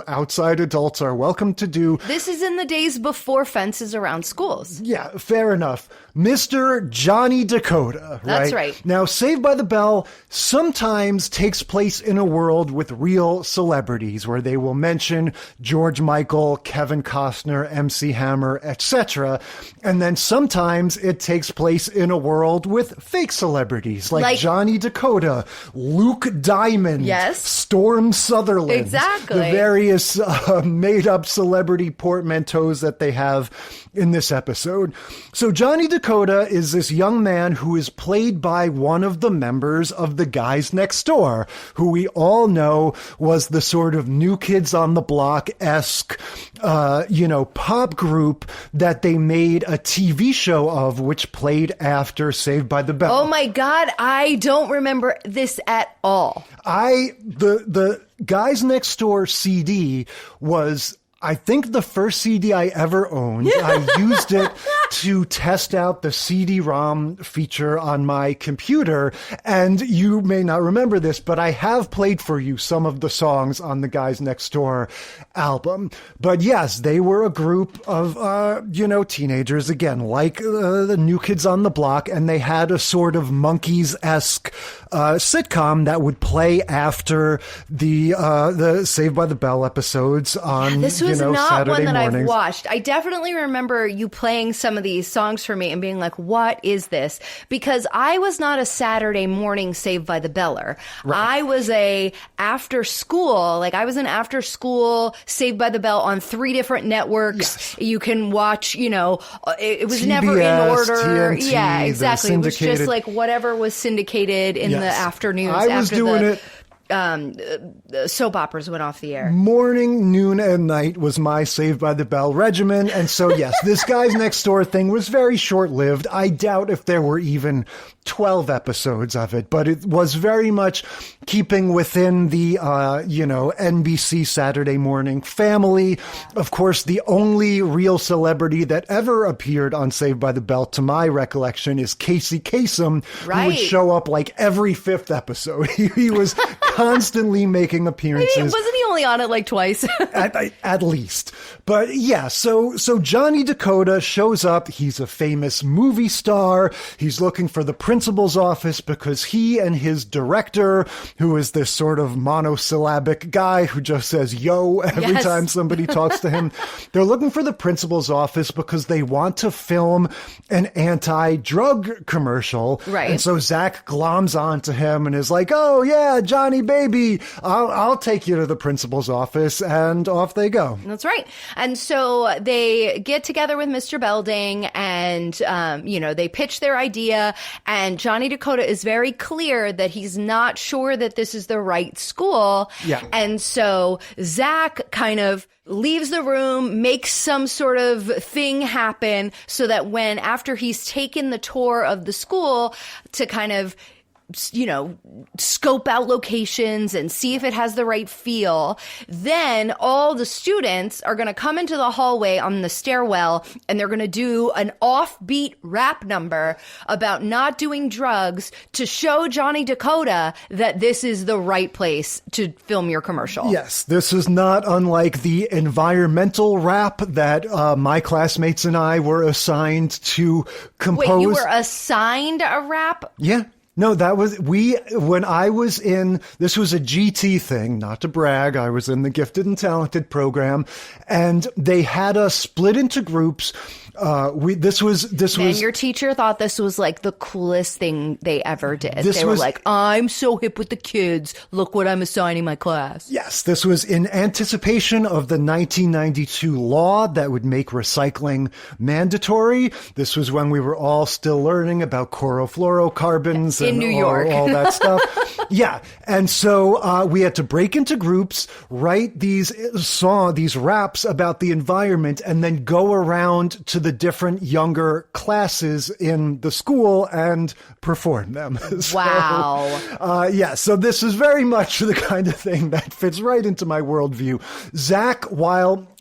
Speaker 9: outside adults are welcome to do.
Speaker 10: This is in the days before fences around schools.
Speaker 9: Yeah, fair enough. Mr. Johnny Dakota, right?
Speaker 10: That's right.
Speaker 9: Now, Saved by the Bell sometimes takes place in a world with real celebrities where they will mention George Michael, Kevin Costner, MC Hammer, etc. And then sometimes it takes place in a world with fake celebrities like Johnny Dakota, Luke Diamond,
Speaker 10: yes,
Speaker 9: Storm Sutherland.
Speaker 10: Exactly.
Speaker 9: The various made-up celebrity portmanteaus that they have in this episode. So Johnny Dakota is this young man who is played by one of the members of the Guys Next Door, who we all know was the sort of New Kids on the Block-esque, pop group that they made a TV show of, which played after Saved by the Bell.
Speaker 10: Oh my God, I don't remember this at all.
Speaker 9: The Guys Next Door CD was, I think, the first CD I ever owned. I used it to test out the CD-ROM feature on my computer. And you may not remember this, but I have played for you some of the songs on the Guys Next Door album. But yes, they were a group of, teenagers, again, like the New Kids on the Block. And they had a sort of Monkees-esque sitcom that would play after the Saved by the Bell episodes on
Speaker 10: This was not
Speaker 9: Saturday
Speaker 10: one that
Speaker 9: mornings.
Speaker 10: I've watched. I definitely remember you playing some of these songs for me and being like, what is this? Because I was not a Saturday morning Saved by the Beller. Right. I was an after school Saved by the Bell on 3 different networks. Yes. You can watch, it was
Speaker 9: TBS,
Speaker 10: never in order.
Speaker 9: TNT,
Speaker 10: yeah, exactly. It was just like whatever was syndicated in the afternoons.
Speaker 9: I was doing it.
Speaker 10: Soap operas went off the air.
Speaker 9: Morning, noon, and night was my Saved by the Bell regimen. And so, yes, this Guys Next Door thing was very short-lived. I doubt if there were even 12 episodes of it, but it was very much keeping within the, NBC Saturday morning family. Of course, the only real celebrity that ever appeared on Saved by the Bell, to my recollection, is Casey Kasem, who would show up like every 5th episode. He was constantly making appearances.
Speaker 10: Wasn't he only only on it like twice.
Speaker 9: at least. But yeah, so Johnny Dakota shows up. He's a famous movie star. He's looking for the principal's office because he and his director, who is this sort of monosyllabic guy who just says yo every time somebody talks to him, they're looking for the principal's office because they want to film an anti-drug commercial.
Speaker 10: Right.
Speaker 9: And so Zack gloms onto him and is like, oh yeah, Johnny baby, I'll take you to the principal's office, and off they go.
Speaker 10: That's right. And so they get together with Mr. Belding and, they pitch their idea, and Johnny Dakota is very clear that he's not sure that this is the right school.
Speaker 9: Yeah.
Speaker 10: And so Zack kind of leaves the room, makes some sort of thing happen so that after he's taken the tour of the school to kind of, scope out locations and see if it has the right feel, then all the students are going to come into the hallway on the stairwell and they're going to do an offbeat rap number about not doing drugs to show Johnny Dakota that this is the right place to film your commercial.
Speaker 9: Yes, this is not unlike the environmental rap that my classmates and I were assigned to compose.
Speaker 10: Wait, you were assigned a rap?
Speaker 9: Yeah. No, that was, when I was this was a GT thing, not to brag, I was in the gifted and talented program, and they had us split into groups. This was
Speaker 10: your teacher thought this was like the coolest thing they ever did. They were like, I'm so hip with the kids. Look what I'm assigning my class.
Speaker 9: Yes, this was in anticipation of the 1992 law that would make recycling mandatory. This was when we were all still learning about chlorofluorocarbons
Speaker 10: in New York,
Speaker 9: all that stuff. Yeah, and so we had to break into groups, write these raps about the environment, and then go around to the different younger classes in the school and perform them.
Speaker 10: Wow.
Speaker 9: So this is very much the kind of thing that fits right into my worldview. Zack,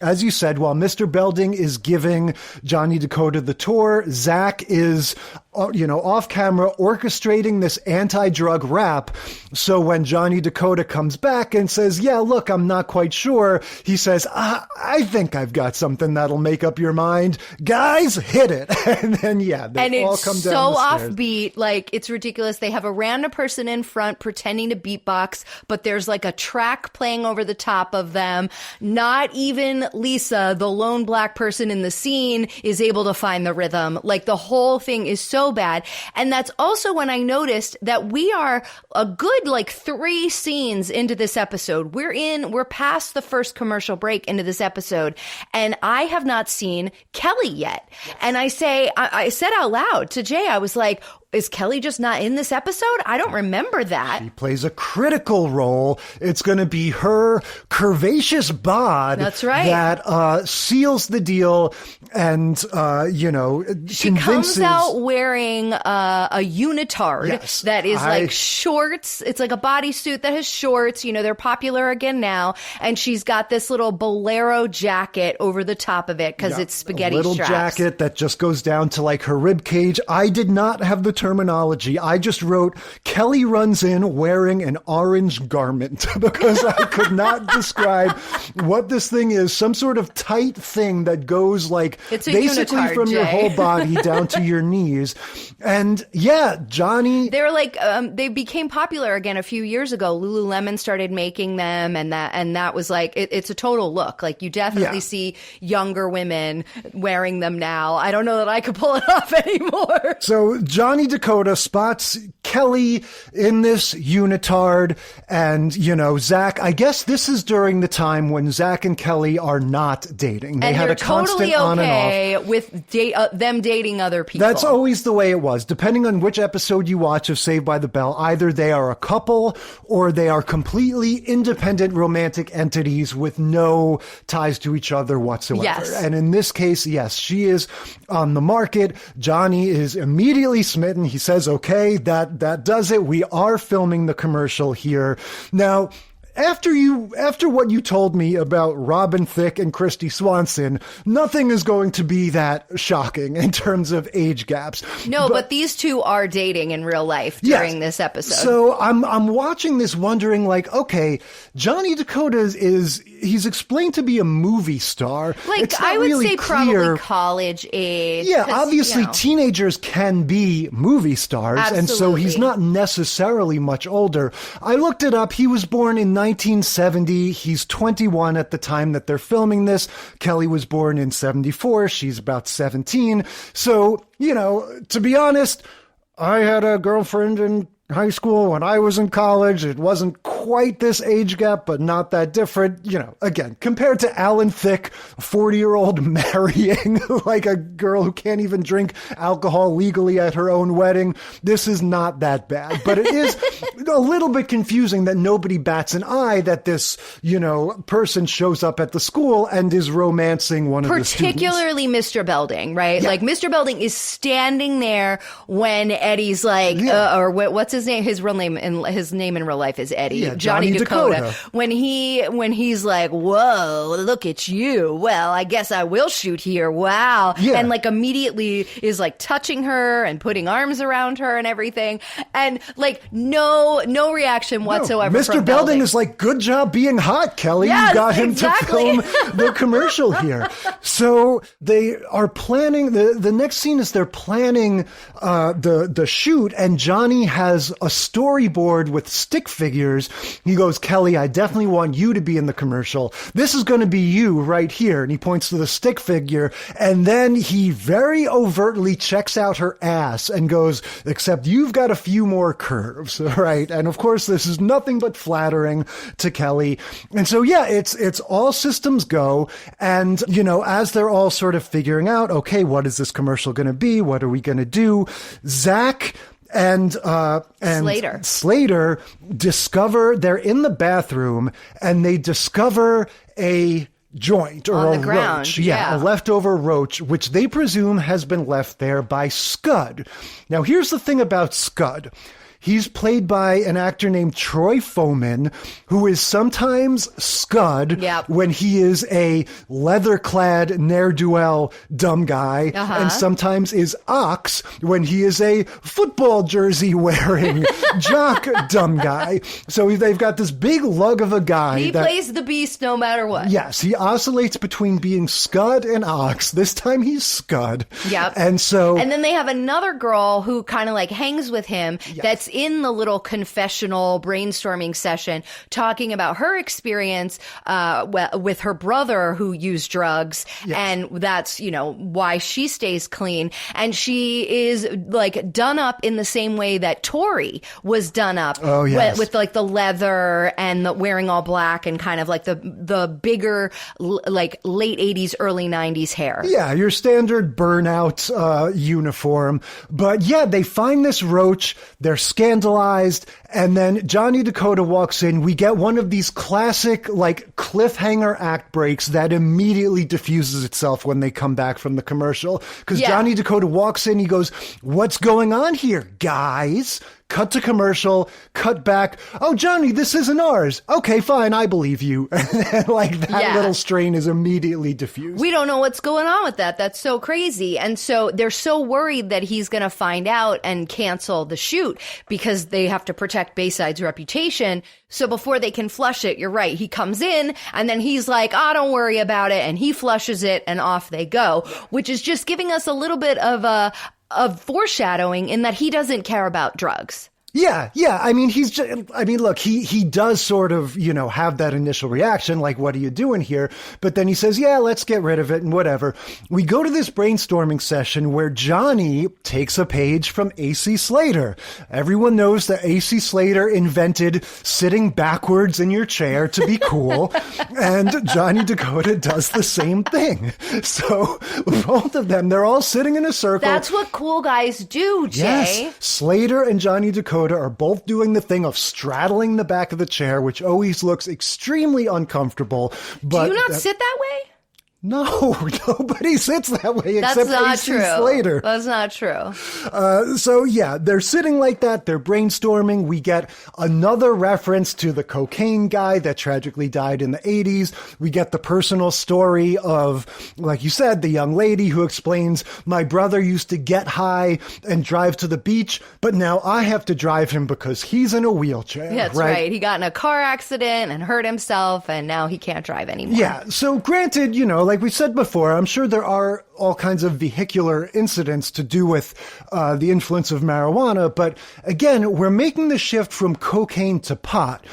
Speaker 9: as you said, while Mr. Belding is giving Johnny Dakota the tour, Zack is off camera orchestrating this anti-drug rap. So when Johnny Dakota comes back and says, yeah, look, I'm not quite sure, he says, I think I've got something that'll make up your mind. Guys, hit it. And then, they all come down the stairs.
Speaker 10: And it's so offbeat. Like, it's ridiculous. They have a random person in front pretending to beatbox, but there's like a track playing over the top of them. Not even Lisa, the lone black person in the scene, is able to find the rhythm. Like, the whole thing is so bad. And that's also when I noticed that we are a good 3 scenes into this episode. We're past the first commercial break into this episode, and I have not seen Kelly yet. And I said out loud to Jay, I was like, is Kelly just not in this episode? I don't remember that.
Speaker 9: She plays a critical role. It's going to be her curvaceous bod.
Speaker 10: That's right.
Speaker 9: That seals the deal and,
Speaker 10: she comes out wearing a unitard that is like shorts. It's like a bodysuit that has shorts. They're popular again now. And she's got this little bolero jacket over the top of it because it's spaghetti straps. A little
Speaker 9: jacket that just goes down to like her rib cage. I did not have the terminology. I just wrote, Kelly runs in wearing an orange garment because I could not describe what this thing is. Some sort of tight thing that goes like basically
Speaker 10: unitard,
Speaker 9: from your whole body down to your knees. And Johnny.
Speaker 10: They're like, they became popular again a few years ago. Lululemon started making them, and that was like, it's a total look. Like, you definitely see younger women wearing them now. I don't know that I could pull it off anymore.
Speaker 9: So Johnny Dakota spots Kelly in this unitard, and Zack, I guess this is during the time when Zack and Kelly are not dating. They had a constant on and off
Speaker 10: with them dating other people.
Speaker 9: That's always the way it was. Depending on which episode you watch of Saved by the Bell, either they are a couple or they are completely independent romantic entities with no ties to each other whatsoever.
Speaker 10: Yes.
Speaker 9: And in this case, yes, she is on the market. Johnny is immediately smitten. He says, okay, that does it. We are filming the commercial here. Now, after what you told me about Robin Thicke and Christy Swanson, nothing is going to be that shocking in terms of age gaps.
Speaker 10: No, but these two are dating in real life during this episode.
Speaker 9: So I'm watching this wondering, like, okay, Johnny Dakota he's explained to be a movie star.
Speaker 10: Like, I would say probably college age.
Speaker 9: Yeah, obviously teenagers can be movie stars.
Speaker 10: Absolutely.
Speaker 9: And so he's not necessarily much older. I looked it up. He was born in 1970. He's 21 at the time that they're filming this. Kelly was born in 74. She's about 17. So, to be honest, I had a girlfriend in high school when I was in college. It wasn't quite this age gap, but not that different. Again, compared to Alan Thicke, a 40-year-old marrying like a girl who can't even drink alcohol legally at her own wedding, this is not that bad. But it is a little bit confusing that nobody bats an eye that this, person shows up at the school and is romancing one of the students.
Speaker 10: Particularly Mr. Belding, right?
Speaker 9: Yeah.
Speaker 10: Like, Mr. Belding is standing there when Eddie's like, or what's his name? His name in real life is Eddie.
Speaker 9: Yeah,
Speaker 10: Johnny Dakota. When he's like, whoa, look at you. Well, I guess I will shoot here. Wow.
Speaker 9: Yeah.
Speaker 10: And like immediately is like touching her and putting arms around her and everything. And like no reaction whatsoever.
Speaker 9: Mr. Belding is like, good job being hot, Kelly.
Speaker 10: Yes,
Speaker 9: you got him
Speaker 10: exactly.
Speaker 9: to film the commercial here. So they are planning, the next scene is they're planning the shoot, and Johnny has a storyboard with stick figures. He goes, Kelly, I definitely want you to be in the commercial. This is going to be you right here. And he points to the stick figure. And then he very overtly checks out her ass and goes, except you've got a few more curves, right? And of course, this is nothing but flattering to Kelly. And so, yeah, it's all systems go. And, as they're all sort of figuring out, okay, what is this commercial going to be? What are we going to do? Zack and Slater discover, they're in the bathroom and they discover a joint or
Speaker 10: on
Speaker 9: a
Speaker 10: the ground.
Speaker 9: roach. Yeah, a leftover roach, which they presume has been left there by Scud. Now, here's the thing about Scud. He's played by an actor named Troy Foreman, who is sometimes Scud when he is a leather-clad ne'er-do-well dumb guy, and sometimes is Ox when he is a football jersey-wearing jock dumb guy. So they've got this big lug of a guy.
Speaker 10: He plays the beast no matter what.
Speaker 9: Yes, he oscillates between being Scud and Ox. This time he's Scud.
Speaker 10: Yep.
Speaker 9: And
Speaker 10: then they have another girl who kind of like hangs with him that's in the little confessional brainstorming session talking about her experience with her brother who used drugs. And that's, why she stays clean. And she is like done up in the same way that Tori was done up with like the leather and the wearing all black and kind of like the bigger like late 80s, early 90s hair.
Speaker 9: Yeah, your standard burnout uniform. But yeah, they find this roach. They're scandalized. And then Johnny Dakota walks in. We get one of these classic, like, cliffhanger act breaks that immediately diffuses itself when they come back from the commercial. Because Johnny Dakota walks in. He goes, what's going on here, guys? Cut to commercial, cut back. Oh, Johnny, this isn't ours. Okay, fine, I believe you. Like that little strain is immediately diffused.
Speaker 10: We don't know what's going on with that. That's so crazy. And so they're so worried that he's going to find out and cancel the shoot because they have to protect Bayside's reputation. So before they can flush it, you're right, he comes in and then he's like, don't worry about it. And he flushes it and off they go, which is just giving us a little bit of foreshadowing in that he doesn't care about drugs.
Speaker 9: Yeah. I mean, look, he does sort of, have that initial reaction, like, what are you doing here? But then he says, yeah, let's get rid of it and whatever. We go to this brainstorming session where Johnny takes a page from A.C. Slater. Everyone knows that A.C. Slater invented sitting backwards in your chair to be cool. And Johnny Dakota does the same thing. So both of them, they're all sitting in a circle.
Speaker 10: That's what cool guys do, Jay.
Speaker 9: Yes. Slater and Johnny Dakota are both doing the thing of straddling the back of the chair, which always looks extremely uncomfortable. But
Speaker 10: do you not sit that way?
Speaker 9: No, nobody sits that way except
Speaker 10: That's
Speaker 9: AC
Speaker 10: not true.
Speaker 9: Slater.
Speaker 10: That's not true.
Speaker 9: So yeah, they're sitting like that. They're brainstorming. We get another reference to the cocaine guy that tragically died in the 80s. We get the personal story of, like you said, the young lady who explains, my brother used to get high and drive to the beach, but now I have to drive him because he's in a wheelchair.
Speaker 10: That's right. He got in a car accident and hurt himself, and now he can't drive anymore.
Speaker 9: Yeah. So granted, like we said before, I'm sure there are all kinds of vehicular incidents to do with the influence of marijuana. But again, we're making the shift from cocaine to pot.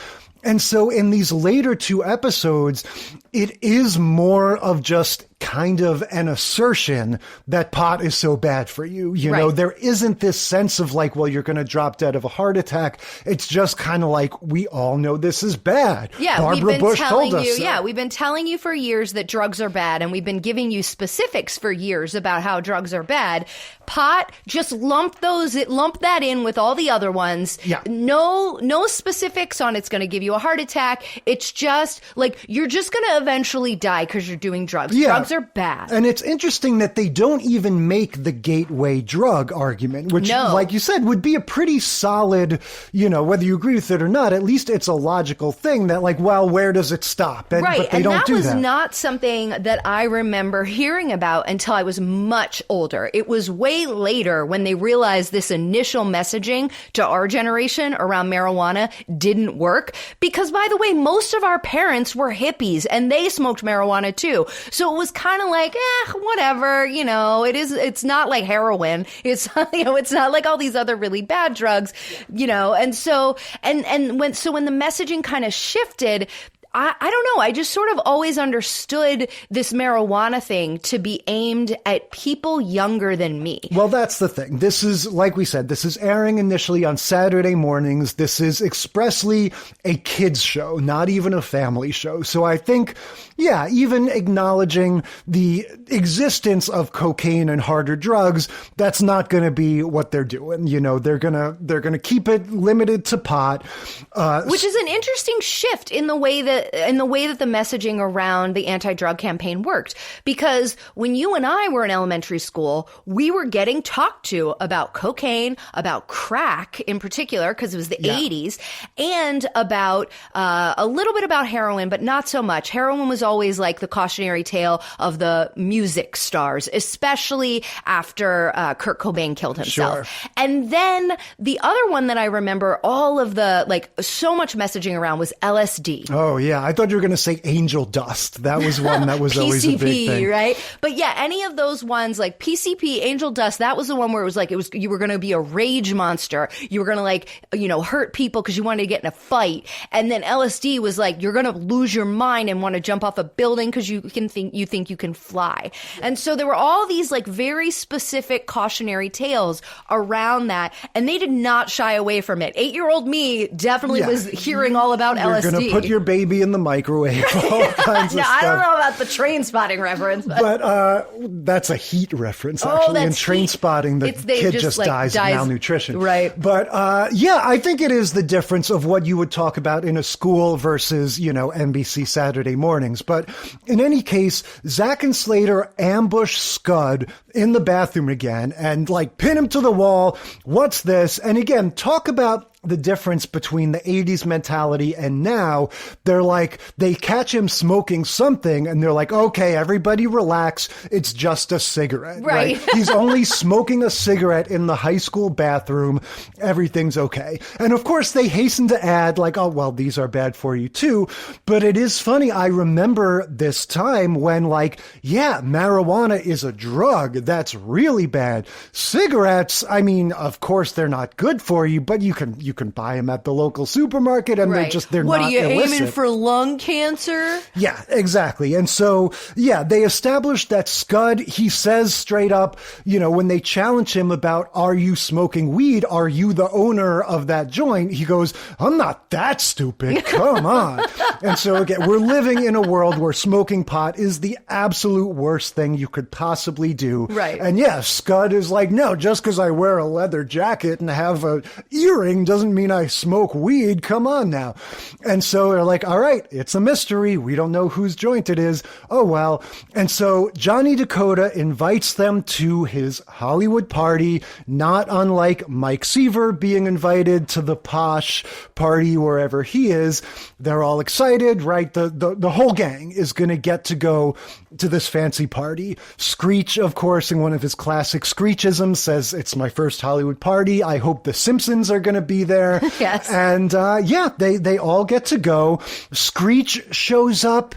Speaker 9: And so in these later two episodes, it is more of just kind of an assertion that pot is so bad for you. You know, there isn't this sense of like, well, you're going to drop dead of a heart attack. It's just kind of like, we all know this is bad.
Speaker 10: Yeah,
Speaker 9: Barbara Bush told us so.
Speaker 10: Yeah, we've been telling you for years that drugs are bad, and we've been giving you specifics for years about how drugs are bad. Pot, just lump that in with all the other ones.
Speaker 9: Yeah.
Speaker 10: No specifics on it's going to give you a heart attack. It's just like, you're just going to eventually die because you're doing drugs.
Speaker 9: Yeah.
Speaker 10: Drugs are bad.
Speaker 9: And it's interesting that they don't even make the gateway drug argument, which, like you said, would be a pretty solid, whether you agree with it or not, at least it's a logical thing that like, well, where does it stop? But they don't do that.
Speaker 10: That was not something that I remember hearing about until I was much older. It was way later when they realized this initial messaging to our generation around marijuana didn't work. Because, by the way, most of our parents were hippies and they smoked marijuana too. So it was kind of like, whatever, it's not like heroin. It's, it's not like all these other really bad drugs, and so, when the messaging kind of shifted, I don't know. I just sort of always understood this marijuana thing to be aimed at people younger than me.
Speaker 9: Well, that's the thing. This is, like we said, this is airing initially on Saturday mornings. This is expressly a kids show, not even a family show. So I think, even acknowledging the existence of cocaine and harder drugs, that's not going to be what they're doing. They're going to keep it limited to pot.
Speaker 10: Which is an interesting shift in the way that the messaging around the anti-drug campaign worked. Because when you and I were in elementary school, we were getting talked to about cocaine, about crack in particular, because it was the 80s, and about a little bit about heroin, but not so much. Heroin was always like the cautionary tale of the music stars, especially after Kurt Cobain killed himself.
Speaker 9: Sure.
Speaker 10: And then the other one that I remember all of the, so much messaging around was LSD.
Speaker 9: Oh, yeah. I thought you were going to say angel dust. That was one that was always a big thing.
Speaker 10: PCP, right? But any of those ones like PCP, angel dust, that was the one where it was you were going to be a rage monster. You were going to hurt people because you wanted to get in a fight. And then LSD was like, you're going to lose your mind and want to jump off a building because you think you can fly. And so there were all these very specific cautionary tales around that. And they did not shy away from it. 8-year-old me definitely was hearing all about LSD.
Speaker 9: You're going to put your baby in the microwave, all kinds of stuff.
Speaker 10: I don't know about the Train Spotting reference.
Speaker 9: But that's a Heat reference, actually. In Train Spotting, the kid just dies of malnutrition.
Speaker 10: Right.
Speaker 9: But I think it is the difference of what you would talk about in a school versus, NBC Saturday mornings. But in any case, Zack and Slater ambush Scud in the bathroom again and pin him to the wall. What's this? And again, talk about the difference between the 80s mentality and now. They catch him smoking something and they're like, okay, everybody relax. It's just a cigarette.
Speaker 10: Right.
Speaker 9: He's only smoking a cigarette in the high school bathroom. Everything's okay. And of course they hasten to add oh, well, these are bad for you too. But it is funny. I remember this time when marijuana is a drug. That's really bad. Cigarettes, I mean, of course they're not good for you, but you can buy them at the local supermarket and they're not illicit.
Speaker 10: What are you aiming for, lung cancer?
Speaker 9: Yeah, exactly. And so, they established that Scud, he says straight up, when they challenge him about, are you smoking weed? Are you the owner of that joint? He goes, I'm not that stupid. Come on. And so again, we're living in a world where smoking pot is the absolute worst thing you could possibly do.
Speaker 10: Right.
Speaker 9: And Scud is like, no, just because I wear a leather jacket and have a earring doesn't doesn't mean I smoke weed. Come on now. And so they're like, all right, it's a mystery. We don't know whose joint it is. Oh, well. And so Johnny Dakota invites them to his Hollywood party, not unlike Mike Seaver being invited to the posh party wherever he is. They're all excited, right? The whole gang is going to get to go to this fancy party. Screech, of course, in one of his classic Screechisms, says, it's my first Hollywood party. I hope the Simpsons are going to be there.
Speaker 10: Yes.
Speaker 9: And they all get to go. Screech shows up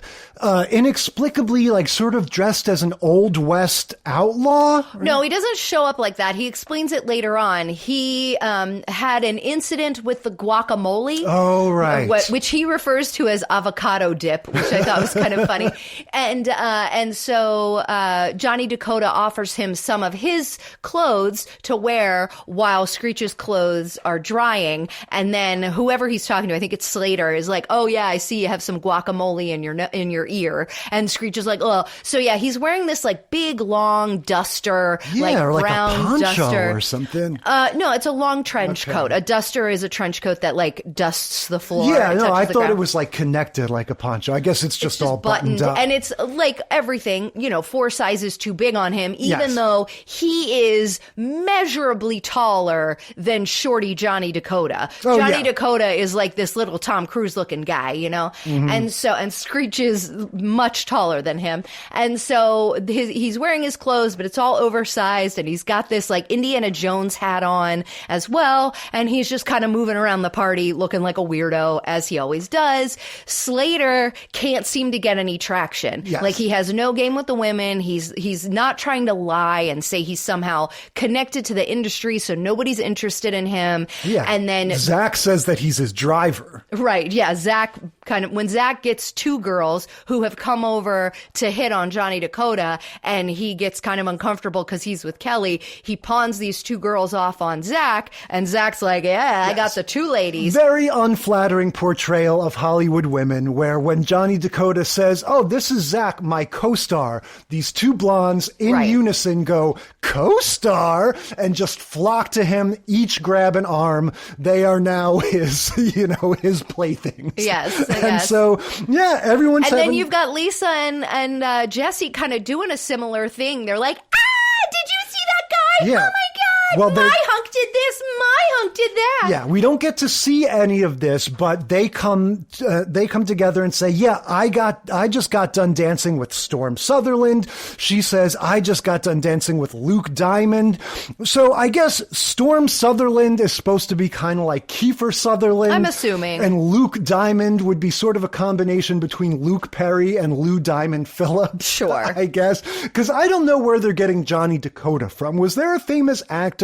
Speaker 9: inexplicably, like sort of dressed as an Old West outlaw.
Speaker 10: No, he doesn't show up like that. He explains it later on. He had an incident with the guacamole.
Speaker 9: Oh, right.
Speaker 10: Which he refers to as avocado dip, which I thought was kind of funny. And so Johnny Dakota offers him some of his clothes to wear while Screech's clothes are drying. And then whoever he's talking to, I think it's Slater, is like, oh yeah, I see you have some guacamole in your ear. And Screech is like, oh. So yeah, he's wearing this like big long duster, like
Speaker 9: or
Speaker 10: brown
Speaker 9: like a poncho
Speaker 10: duster
Speaker 9: or something.
Speaker 10: No, it's a long trench coat. A duster is a trench coat that like dusts the floor.
Speaker 9: Yeah, no, I thought it was like connected like a poncho. I guess it's just all buttoned up.
Speaker 10: And it's like everything, 4 sizes too big on him, even though he is measurably taller than Shorty Johnny Dakota. Johnny Dakota is like this little Tom Cruise looking guy,
Speaker 9: Mm-hmm.
Speaker 10: And Screech is much taller than him. And so he's wearing his clothes, but it's all oversized, and he's got this like Indiana Jones hat on as well. And he's just kind of moving around the party looking like a weirdo, as he always does. Slater can't seem to get any traction.
Speaker 9: Yes.
Speaker 10: Like, he has no game with the women. He's not trying to lie and say he's somehow connected to the industry, so nobody's interested in him.
Speaker 9: Yeah.
Speaker 10: And then
Speaker 9: Zack says that he's his driver.
Speaker 10: Right. Yeah. When Zack gets 2 girls who have come over to hit on Johnny Dakota, and he gets kind of uncomfortable because he's with Kelly, he pawns these 2 girls off on Zack, and Zack's like, I got the 2 ladies.
Speaker 9: Very unflattering portrayal of Hollywood women, where when Johnny Dakota says, oh, this is Zack, my co-star, these 2 blondes in unison go, co-star, and just flock to him, each grab an arm. They are now his, his playthings.
Speaker 10: Yes.
Speaker 9: And so, everyone's
Speaker 10: And then you've got Lisa and Jesse kind of doing a similar thing. They're like, did you see that guy?
Speaker 9: Yeah.
Speaker 10: Oh my God.
Speaker 9: Well,
Speaker 10: my hunk did this. My hunk did that.
Speaker 9: Yeah, we don't get to see any of this, but they come together and say, I just got done dancing with Storm Sutherland. She says, I just got done dancing with Luke Diamond. So I guess Storm Sutherland is supposed to be kind of like Kiefer Sutherland.
Speaker 10: I'm assuming.
Speaker 9: And Luke Diamond would be sort of a combination between Luke Perry and Lou Diamond Phillips.
Speaker 10: Sure.
Speaker 9: I guess. Because I don't know where they're getting Johnny Dakota from. Was there a famous actor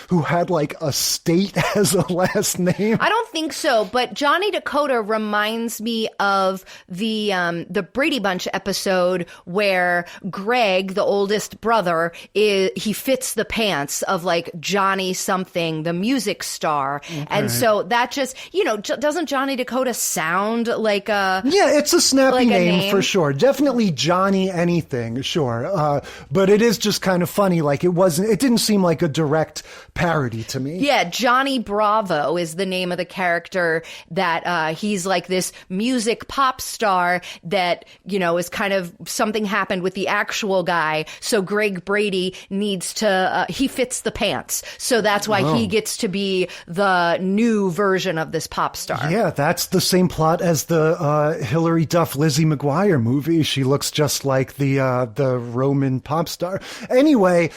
Speaker 9: who had like a state as a last name?
Speaker 10: I don't think so, but Johnny Dakota reminds me of the Brady Bunch episode where Greg, the oldest brother, he fits the pants of like Johnny something, the music star. Okay. And so that just, doesn't Johnny Dakota sound like a...
Speaker 9: Yeah, it's a snappy
Speaker 10: like
Speaker 9: name for sure. Definitely Johnny anything, sure. But it is just kind of funny. Like it didn't seem like a direct parody to me.
Speaker 10: Yeah, Johnny Bravo is the name of the character that he's like this music pop star that, is kind of something happened with the actual guy. So Greg Brady needs to, he fits the pants. So that's why he gets to be the new version of this pop star.
Speaker 9: Yeah, that's the same plot as the Hilary Duff Lizzie McGuire movie. She looks just like the Roman pop star. Anyway,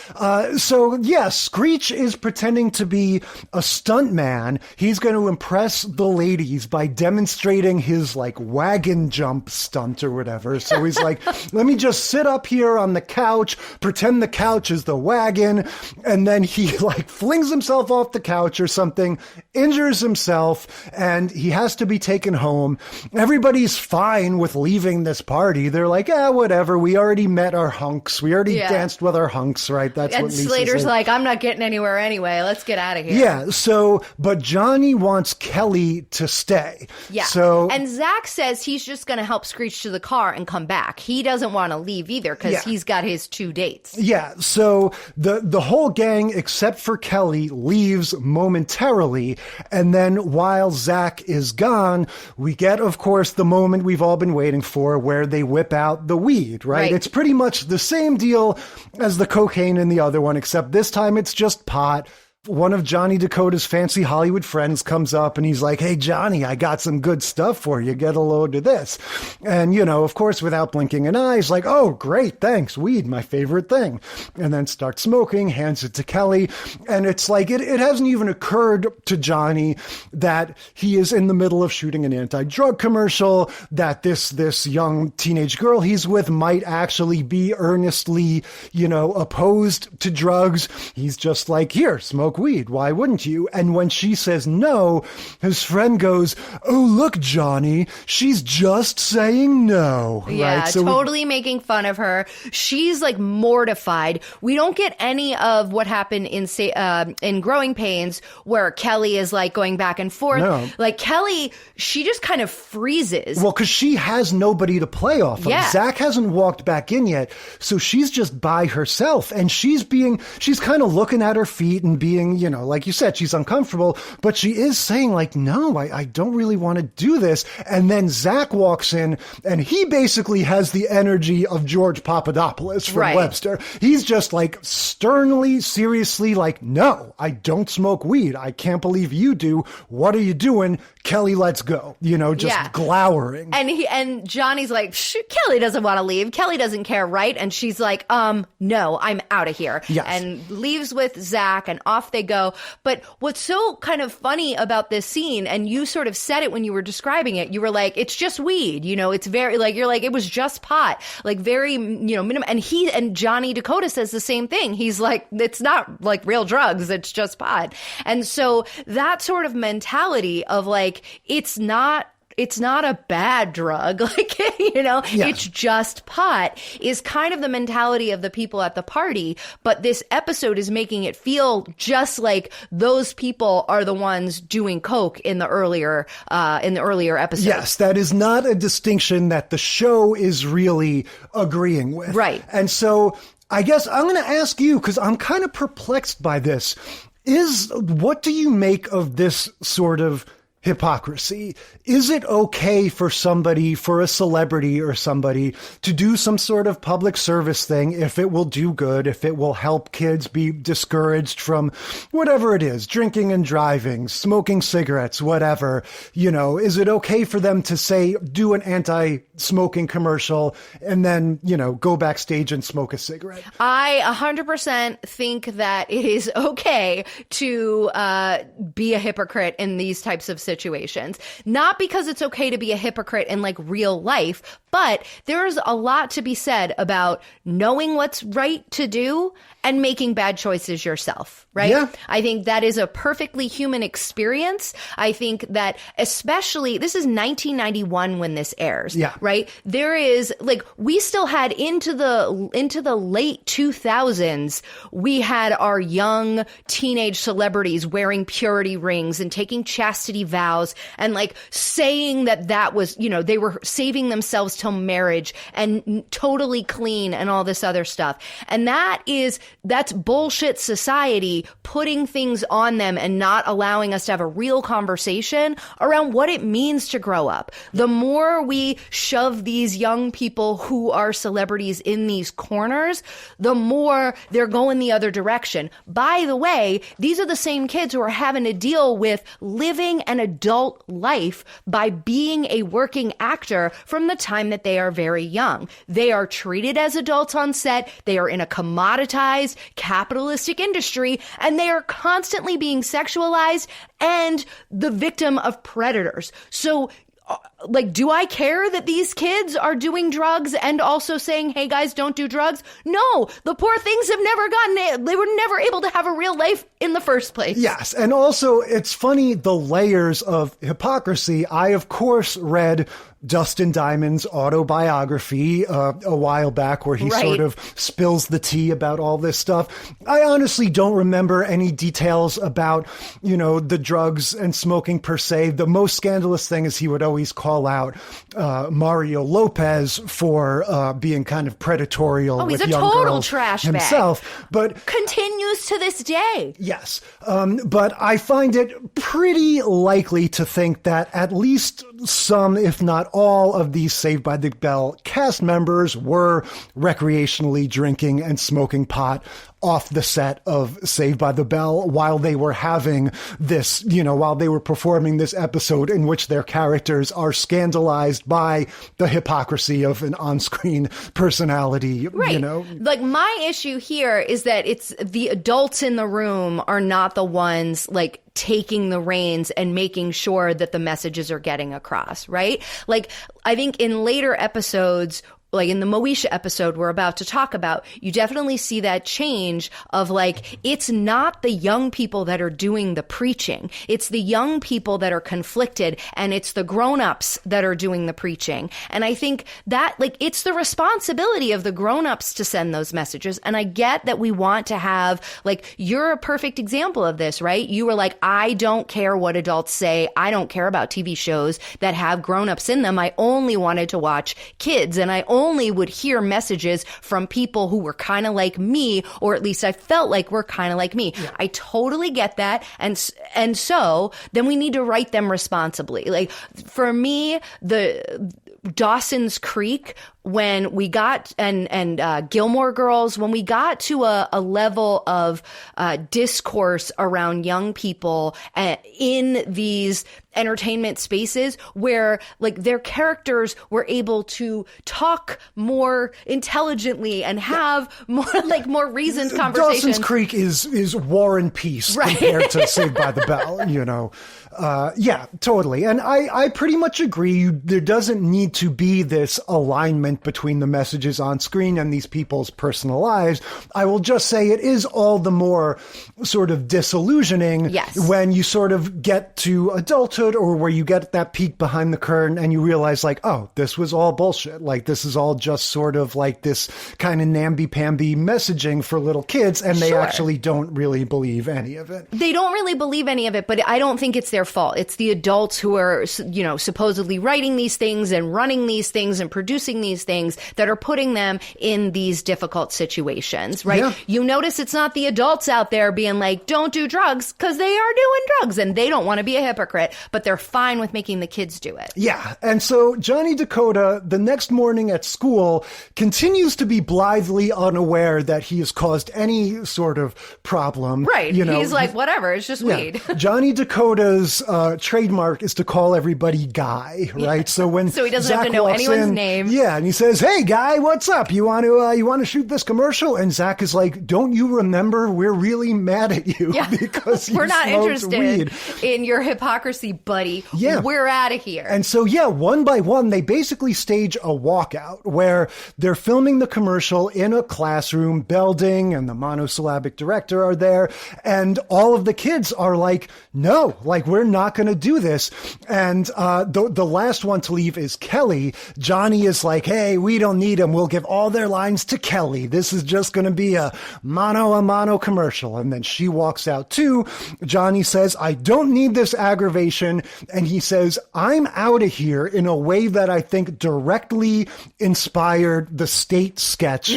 Speaker 9: Screech is pretending to be a stuntman. He's going to impress the ladies by demonstrating his like wagon jump stunt or whatever. So he's like, let me just sit up here on the couch, pretend the couch is the wagon. And then he like flings himself off the couch or something, injures himself, and he has to be taken home. Everybody's fine with leaving this party. They're like, whatever. We already met our hunks. We already danced with our hunks, right? That's what Lisa
Speaker 10: Slater's
Speaker 9: said.
Speaker 10: like, I'm not getting anywhere anyway. Let's get out of here.
Speaker 9: Yeah. So, but Johnny wants Kelly to stay.
Speaker 10: Yeah. And Zack says he's just going to help Screech to the car and come back. He doesn't want to leave either because he's got his 2 dates.
Speaker 9: Yeah. So the whole gang, except for Kelly, leaves momentarily. And then while Zack is gone, we get, of course, the moment we've all been waiting for where they whip out the weed, right? It's pretty much the same deal as the cocaine in the other one, except this time it's just pot. One of Johnny Dakota's fancy Hollywood friends comes up and he's like, hey, Johnny, I got some good stuff for you. Get a load of this. And, of course, without blinking an eye, he's like, oh, great, thanks. Weed, my favorite thing. And then starts smoking, hands it to Kelly. And it's like, it hasn't even occurred to Johnny that he is in the middle of shooting an anti-drug commercial, that this young teenage girl he's with might actually be earnestly, opposed to drugs. He's just like, here, smoke weed. Why wouldn't you? And when she says no, his friend goes, oh, look, Johnny, she's just saying no.
Speaker 10: Yeah,
Speaker 9: right? So
Speaker 10: totally making fun of her. She's like mortified. We don't get any of what happened in Growing Pains where Kelly is like going back and forth.
Speaker 9: No.
Speaker 10: Like Kelly, she just kind of freezes.
Speaker 9: Well, because she has nobody to play off of.
Speaker 10: Yeah.
Speaker 9: Zack hasn't walked back in yet, so she's just by herself. And she's kind of looking at her feet and being, like you said, she's uncomfortable, but she is saying like, no, I don't really want to do this. And then Zack walks in and he basically has the energy of George Papadopoulos from Webster. He's just like sternly, seriously like, no, I don't smoke weed. I can't believe you do. What are you doing? Kelly, let's go. Glowering.
Speaker 10: And Johnny's like, Kelly doesn't want to leave. Kelly doesn't care, right? And she's like, no, I'm out of here.
Speaker 9: Yes.
Speaker 10: And leaves with Zack and off they go. But what's so kind of funny about this scene, and you sort of said it when you were describing it, you were like, it's just weed, it's very like, you're like, it was just pot, like very, minimum. And Johnny Dakota says the same thing. He's like, it's not like real drugs. It's just pot. And so that sort of mentality of like, it's not a bad drug, it's just pot is kind of the mentality of the people at the party. But this episode is making it feel just like those people are the ones doing coke in the earlier episodes.
Speaker 9: Yes, that is not a distinction that the show is really agreeing with.
Speaker 10: Right.
Speaker 9: And so I guess I'm going to ask you, because I'm kind of perplexed by this, what do you make of this sort of hypocrisy? Is it okay for a celebrity or somebody to do some sort of public service thing if it will do good, if it will help kids be discouraged from whatever it is, drinking and driving, smoking cigarettes, whatever, is it okay for them to say, do an anti-smoking commercial and then, go backstage and smoke a cigarette?
Speaker 10: I 100% think that it is okay to be a hypocrite in these types of situations. Not because it's okay to be a hypocrite in like real life, but there's a lot to be said about knowing what's right to do and making bad choices yourself, right?
Speaker 9: Yeah.
Speaker 10: I think that is a perfectly human experience. I think that especially, this is 1991 when this airs, right? There is like, we still had into the late 2000s, we had our young teenage celebrities wearing purity rings and taking chastity vows and like saying that was, they were saving themselves till marriage and totally clean and all this other stuff. And that's bullshit society putting things on them and not allowing us to have a real conversation around what it means to grow up. The more we shove these young people who are celebrities in these corners, the more they're going the other direction. By the way, these are the same kids who are having to deal with living an adult life by being a working actor from the time that they are very young. They are treated as adults on set. They are in a commoditized capitalistic industry, and they are constantly being sexualized and the victim of predators. So like, do I care that these kids are doing drugs and also saying, hey guys, don't do drugs? No, the poor things have never they were never able to have a real life in the first place.
Speaker 9: Yes. And also it's funny, the layers of hypocrisy. I, of course, read Dustin Diamond's autobiography a while back where he sort of spills the tea about all this stuff. I honestly don't remember any details about, the drugs and smoking per se. The most scandalous thing is he would always call out Mario Lopez for being kind of predatorial with young girls.
Speaker 10: He's a total trash bag.
Speaker 9: Himself, but
Speaker 10: continues to this day.
Speaker 9: Yes. But I find it pretty likely to think that at least some, if not all, of these Saved by the Bell cast members were recreationally drinking and smoking pot off the set of Saved by the Bell while they were having this, while they were performing this episode in which their characters are scandalized by the hypocrisy of an on-screen personality,
Speaker 10: Like, my issue here is that it's the adults in the room are not the ones, like, taking the reins and making sure that the messages are getting across, right? Like, I think in later episodes, like in the Moesha episode we're about to talk about, you definitely see that change of like, it's not the young people that are doing the preaching. It's the young people that are conflicted, and it's the grown-ups that are doing the preaching. And I think that, like, it's the responsibility of the grown-ups to send those messages. And I get that we want to have, like, you're a perfect example of this, right? You were like, I don't care what adults say. I don't care about TV shows that have grown-ups in them. I only wanted to watch kids, and I only would hear messages from people who were kind of like me, or at least I felt like were kind of like me. Yeah. I totally get that. And so then we need to write them responsibly. Like, for me, the Dawson's Creek, when we got, and Gilmore Girls, when we got to a level of discourse around young people in these entertainment spaces where, like, their characters were able to talk more intelligently and have more reasoned conversations.
Speaker 9: Dawson's Creek is War and Peace compared to Saved by the Bell, yeah, totally. And I pretty much agree. There doesn't need to be this alignment between the messages on screen and these people's personal lives. I will just say it is all the more sort of disillusioning when you sort of get to adulthood, or where you get that peek behind the curtain and you realize, like, oh, this was all bullshit. Like, this is all just sort of like this kind of namby-pamby messaging for little kids, and they actually don't really believe any of it.
Speaker 10: They don't really believe any of it, but I don't think it's their fault. It's the adults who are, supposedly writing these things and running these things and producing these things that are putting them in these difficult situations, right? Yeah. You notice it's not the adults out there being like, don't do drugs, because they are doing drugs and they don't want to be a hypocrite, but they're fine with making the kids do it.
Speaker 9: Yeah. And so Johnny Dakota, the next morning at school, continues to be blithely unaware that he has caused any sort of problem.
Speaker 10: Right. He's like, whatever, it's just weed.
Speaker 9: Johnny Dakota's trademark is to call everybody Guy, right? So when
Speaker 10: so he doesn't
Speaker 9: Zack
Speaker 10: have to know anyone's name.
Speaker 9: Yeah, and he says, "Hey, Guy, what's up? You want to shoot this commercial?" And Zack is like, "Don't you remember? We're really mad at you because
Speaker 10: we're not interested
Speaker 9: weed
Speaker 10: in your hypocrisy, buddy.
Speaker 9: Yeah,
Speaker 10: we're out of here."
Speaker 9: And so, one by one, they basically stage a walkout where they're filming the commercial in a classroom. Belding and the monosyllabic director are there, and all of the kids are like, "No, like, we're not going to do this." And the last one to leave is Kelly. Johnny is like, "Hey, we don't need them. We'll give all their lines to Kelly. This is just going to be a mono commercial." And then she walks out too. Johnny says, "I don't need this aggravation." And he says, "I'm out of here," in a way that I think directly inspired the State sketch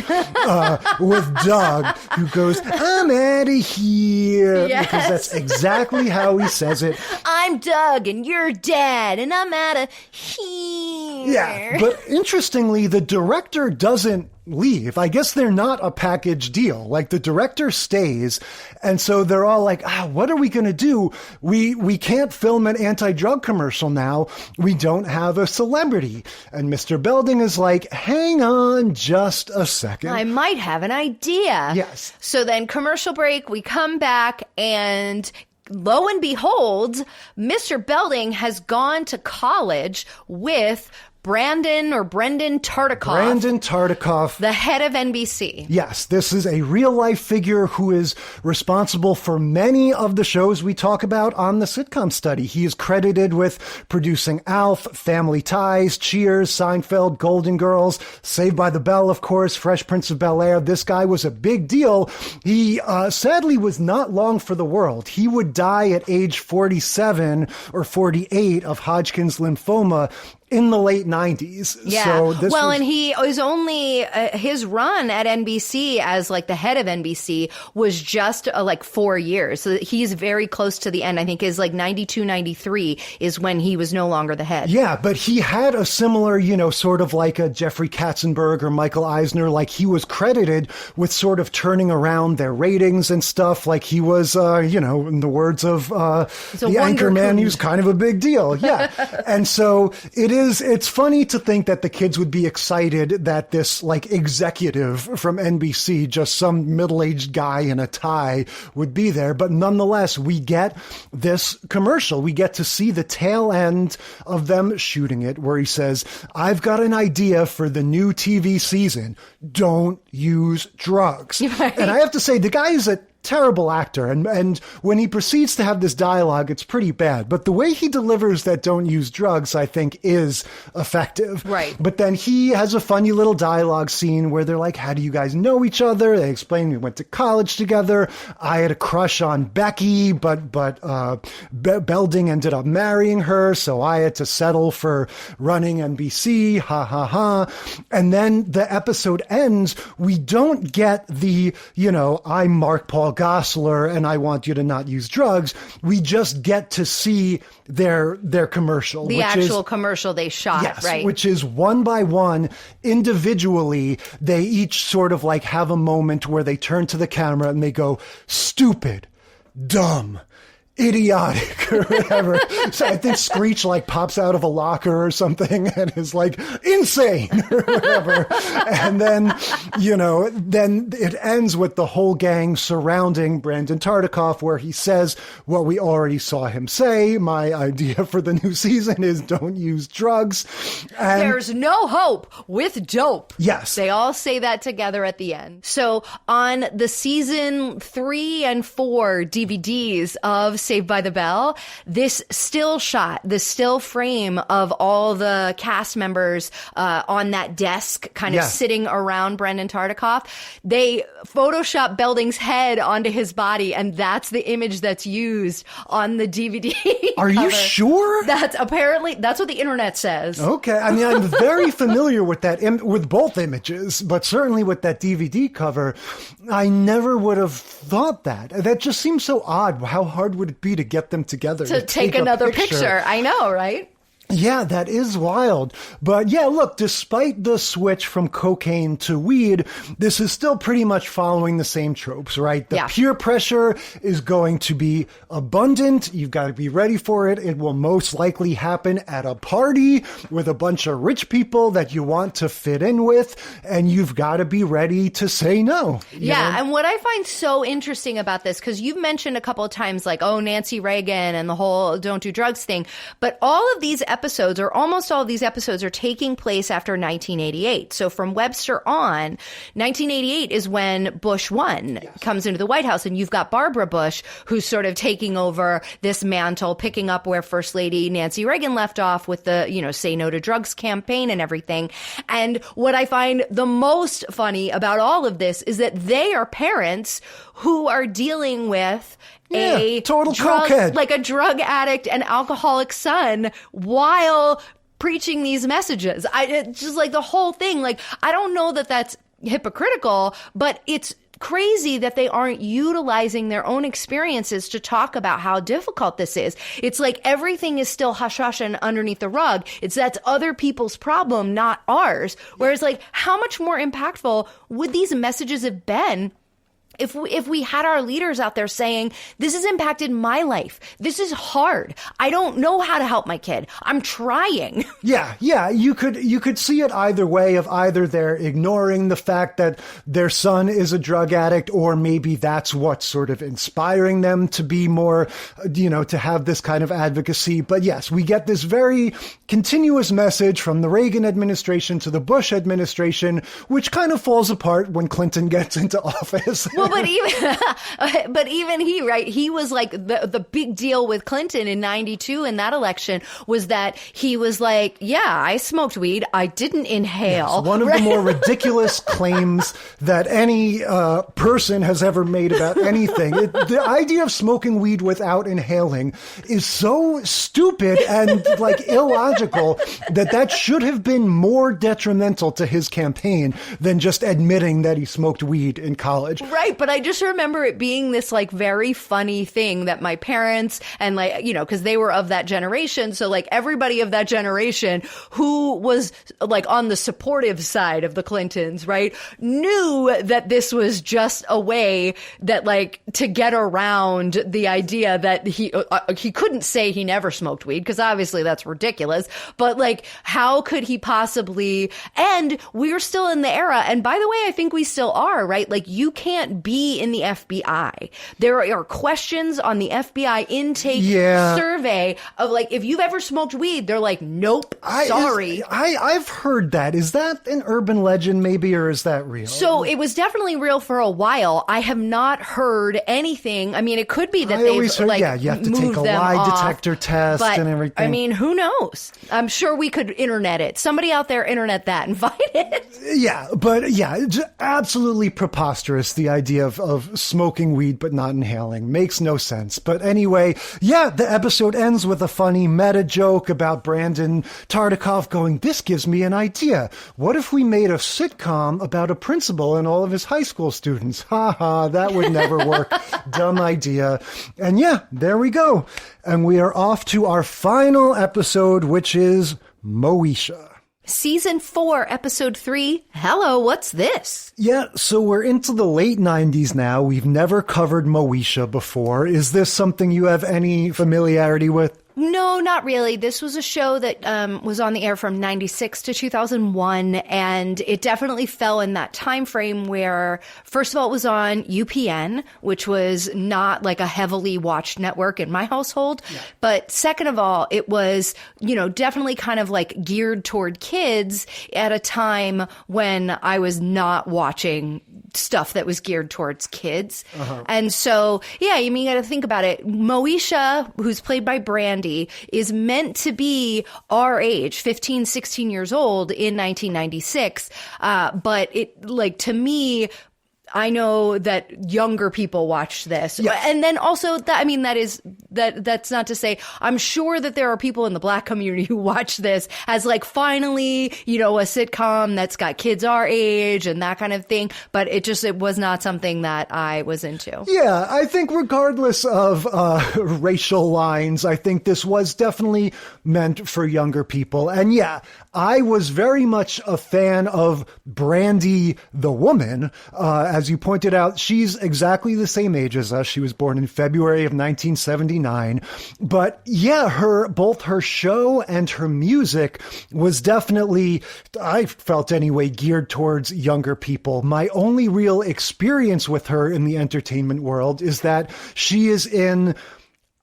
Speaker 9: with Doug, who goes, "I'm out of here."
Speaker 10: Yes.
Speaker 9: Because that's exactly how he says it.
Speaker 10: I'm Doug and you're Dad and I'm out of here.
Speaker 9: Yeah, but interestingly, the director doesn't leave. I guess they're not a package deal. Like, the director stays, and so they're all like, what are we going to do? We can't film an anti-drug commercial now. We don't have a celebrity. And Mr. Belding is like, hang on just a second.
Speaker 10: I might have an idea.
Speaker 9: Yes.
Speaker 10: So then commercial break, we come back, and lo and behold, Mr. Belding has gone to college with Brendan Tartikoff.
Speaker 9: Brandon Tartikoff.
Speaker 10: The head of NBC.
Speaker 9: Yes, this is a real-life figure who is responsible for many of the shows we talk about on the Sitcom Study. He is credited with producing Alf, Family Ties, Cheers, Seinfeld, Golden Girls, Saved by the Bell, of course, Fresh Prince of Bel-Air. This guy was a big deal. He sadly was not long for the world. He would die at age 47 or 48 of Hodgkin's lymphoma in the late 90s.
Speaker 10: Yeah.
Speaker 9: So
Speaker 10: and he was only, his run at NBC as like the head of NBC was just like 4 years. So he's very close to the end. I think is like 92, 93 is when he was no longer the head.
Speaker 9: Yeah, but he had a similar, sort of like a Jeffrey Katzenberg or Michael Eisner. Like he was credited with sort of turning around their ratings and stuff. Like he was, in the words of the anchor man, he was kind of a big deal. Yeah. And so it's funny to think that the kids would be excited that this like executive from NBC, just some middle-aged guy in a tie, would be there. But nonetheless, we get this commercial. We get to see the tail end of them shooting it where he says, I've got an idea for the new TV season. Don't use drugs. Right. And I have to say, the guy is a terrible actor. And when he proceeds to have this dialogue, it's pretty bad. But the way he delivers that don't use drugs, I think, is effective.
Speaker 10: Right.
Speaker 9: But then he has a funny little dialogue scene where they're like, how do you guys know each other? They explain we went to college together. I had a crush on Becky, but Belding ended up marrying her. So I had to settle for running NBC. Ha ha ha. And then the episode ends. We don't get the, I'm Mark Paul Gosselaar and I want you to not use drugs. We just get to see their commercial.
Speaker 10: The actual commercial they shot,
Speaker 9: yes,
Speaker 10: right?
Speaker 9: Which is one by one, individually, they each sort of like have a moment where they turn to the camera and they go, stupid, dumb, idiotic, or whatever. So I think Screech like pops out of a locker or something and is like insane or whatever. And then, then it ends with the whole gang surrounding Brandon Tartikoff, where he says what we already saw him say. My idea for the new season is don't use drugs. And
Speaker 10: there's no hope with dope.
Speaker 9: Yes.
Speaker 10: They all say that together at the end. So on the season 3 and 4 DVDs of Saved by the Bell, this still shot, the still frame of all the cast members on that desk kind of sitting around Brandon Tartikoff, they Photoshop Belding's head onto his body, and that's the image that's used on the DVD.
Speaker 9: Are you sure?
Speaker 10: That's what the internet says.
Speaker 9: Okay. I mean, I'm very familiar with that, with both images, but certainly with that DVD cover, I never would have thought that. That just seems so odd. How hard would it be to get them together
Speaker 10: to take another picture? I know, right?
Speaker 9: Yeah, that is wild. But yeah, look, despite the switch from cocaine to weed, this is still pretty much following the same tropes, right? The peer pressure is going to be abundant. You've got to be ready for it. It will most likely happen at a party with a bunch of rich people that you want to fit in with, and you've got to be ready to say no.
Speaker 10: Yeah, and what I find so interesting about this, because you've mentioned a couple of times like, Nancy Reagan and the whole don't do drugs thing, but all of these episodes, or almost all of these episodes, are taking place after 1988. So from Webster on, 1988 is when Bush 1 comes into the White House, and you've got Barbara Bush, who's sort of taking over this mantle, picking up where First Lady Nancy Reagan left off with the, Say No to Drugs campaign and everything. And what I find the most funny about all of this is that they are parents who are dealing with a
Speaker 9: total
Speaker 10: drug,
Speaker 9: cokehead,
Speaker 10: like a drug addict and alcoholic son, while preaching these messages. It's just like the whole thing. Like, I don't know that that's hypocritical, but it's crazy that they aren't utilizing their own experiences to talk about how difficult this is. It's like everything is still hush hush and underneath the rug. That's other people's problem, not ours. Whereas, like, how much more impactful would these messages have been if we had our leaders out there saying, this has impacted my life. This is hard. I don't know how to help my kid. I'm trying.
Speaker 9: Yeah. You could see it either way, of either they're ignoring the fact that their son is a drug addict, or maybe that's what's sort of inspiring them to be more, to have this kind of advocacy. But yes, we get this very continuous message from the Reagan administration to the Bush administration, which kind of falls apart when Clinton gets into office.
Speaker 10: Well, but even he, right? He was like the big deal with Clinton in 92 in that election was that he was like, yeah, I smoked weed. I didn't inhale.
Speaker 9: Yes, one of the more ridiculous claims that any person has ever made about anything. The idea of smoking weed without inhaling is so stupid and like illogical that should have been more detrimental to his campaign than just admitting that he smoked weed in college.
Speaker 10: Right. But I just remember it being this like very funny thing that my parents and like, because they were of that generation. So like everybody of that generation who was like on the supportive side of the Clintons, right, knew that this was just a way that like to get around the idea that he couldn't say he never smoked weed, because obviously that's ridiculous. But like, how could he possibly? And we're still in the era. And by the way, I think we still are, right? Like you can't be in the FBI. There are questions on the FBI intake survey of like, if you've ever smoked weed, they're like, nope, sorry.
Speaker 9: I've heard that. Is that an urban legend maybe, or is that real?
Speaker 10: So it was definitely real for a while. I have not heard anything. I mean, it could be that they've
Speaker 9: heard,
Speaker 10: like
Speaker 9: you have to take a lie detector test
Speaker 10: but,
Speaker 9: and everything.
Speaker 10: I mean, who knows? I'm sure we could internet it. Somebody out there internet that and find it.
Speaker 9: Yeah, but it's absolutely preposterous, the idea of smoking weed but not inhaling. Makes no sense. But anyway, the episode ends with a funny meta joke about Brandon Tartikoff going, this gives me an idea. What if we made a sitcom about a principal and all of his high school students? Ha, that would never work. Dumb idea. And there we go. And we are off to our final episode, which is Moesha.
Speaker 10: Season 4, episode 3. Hello, what's this?
Speaker 9: Yeah, so we're into the late 90s now. We've never covered Moesha before. Is this something you have any familiarity with?
Speaker 10: No, not really. This was a show that was on the air from 96 to 2001, and it definitely fell in that time frame where, first of all, it was on UPN, which was not like a heavily watched network in my household. Yeah. But second of all, it was, definitely kind of like geared toward kids at a time when I was not watching stuff that was geared towards kids. Uh-huh. And so, you got to think about it. Moesha, who's played by Brandy, is meant to be our age, 15, 16 years old in 1996. But it, like, to me, I know that younger people watch this. Yeah. And then also that's not to say, I'm sure that there are people in the Black community who watch this as like finally, a sitcom that's got kids our age and that kind of thing. But it was not something that I was into.
Speaker 9: Yeah, I think regardless of racial lines, I think this was definitely meant for younger people. And I was very much a fan of Brandy the woman. As you pointed out, she's exactly the same age as us. She was born in February of 1979. But both her show and her music was definitely, I felt anyway, geared towards younger people. My only real experience with her in the entertainment world is that she is in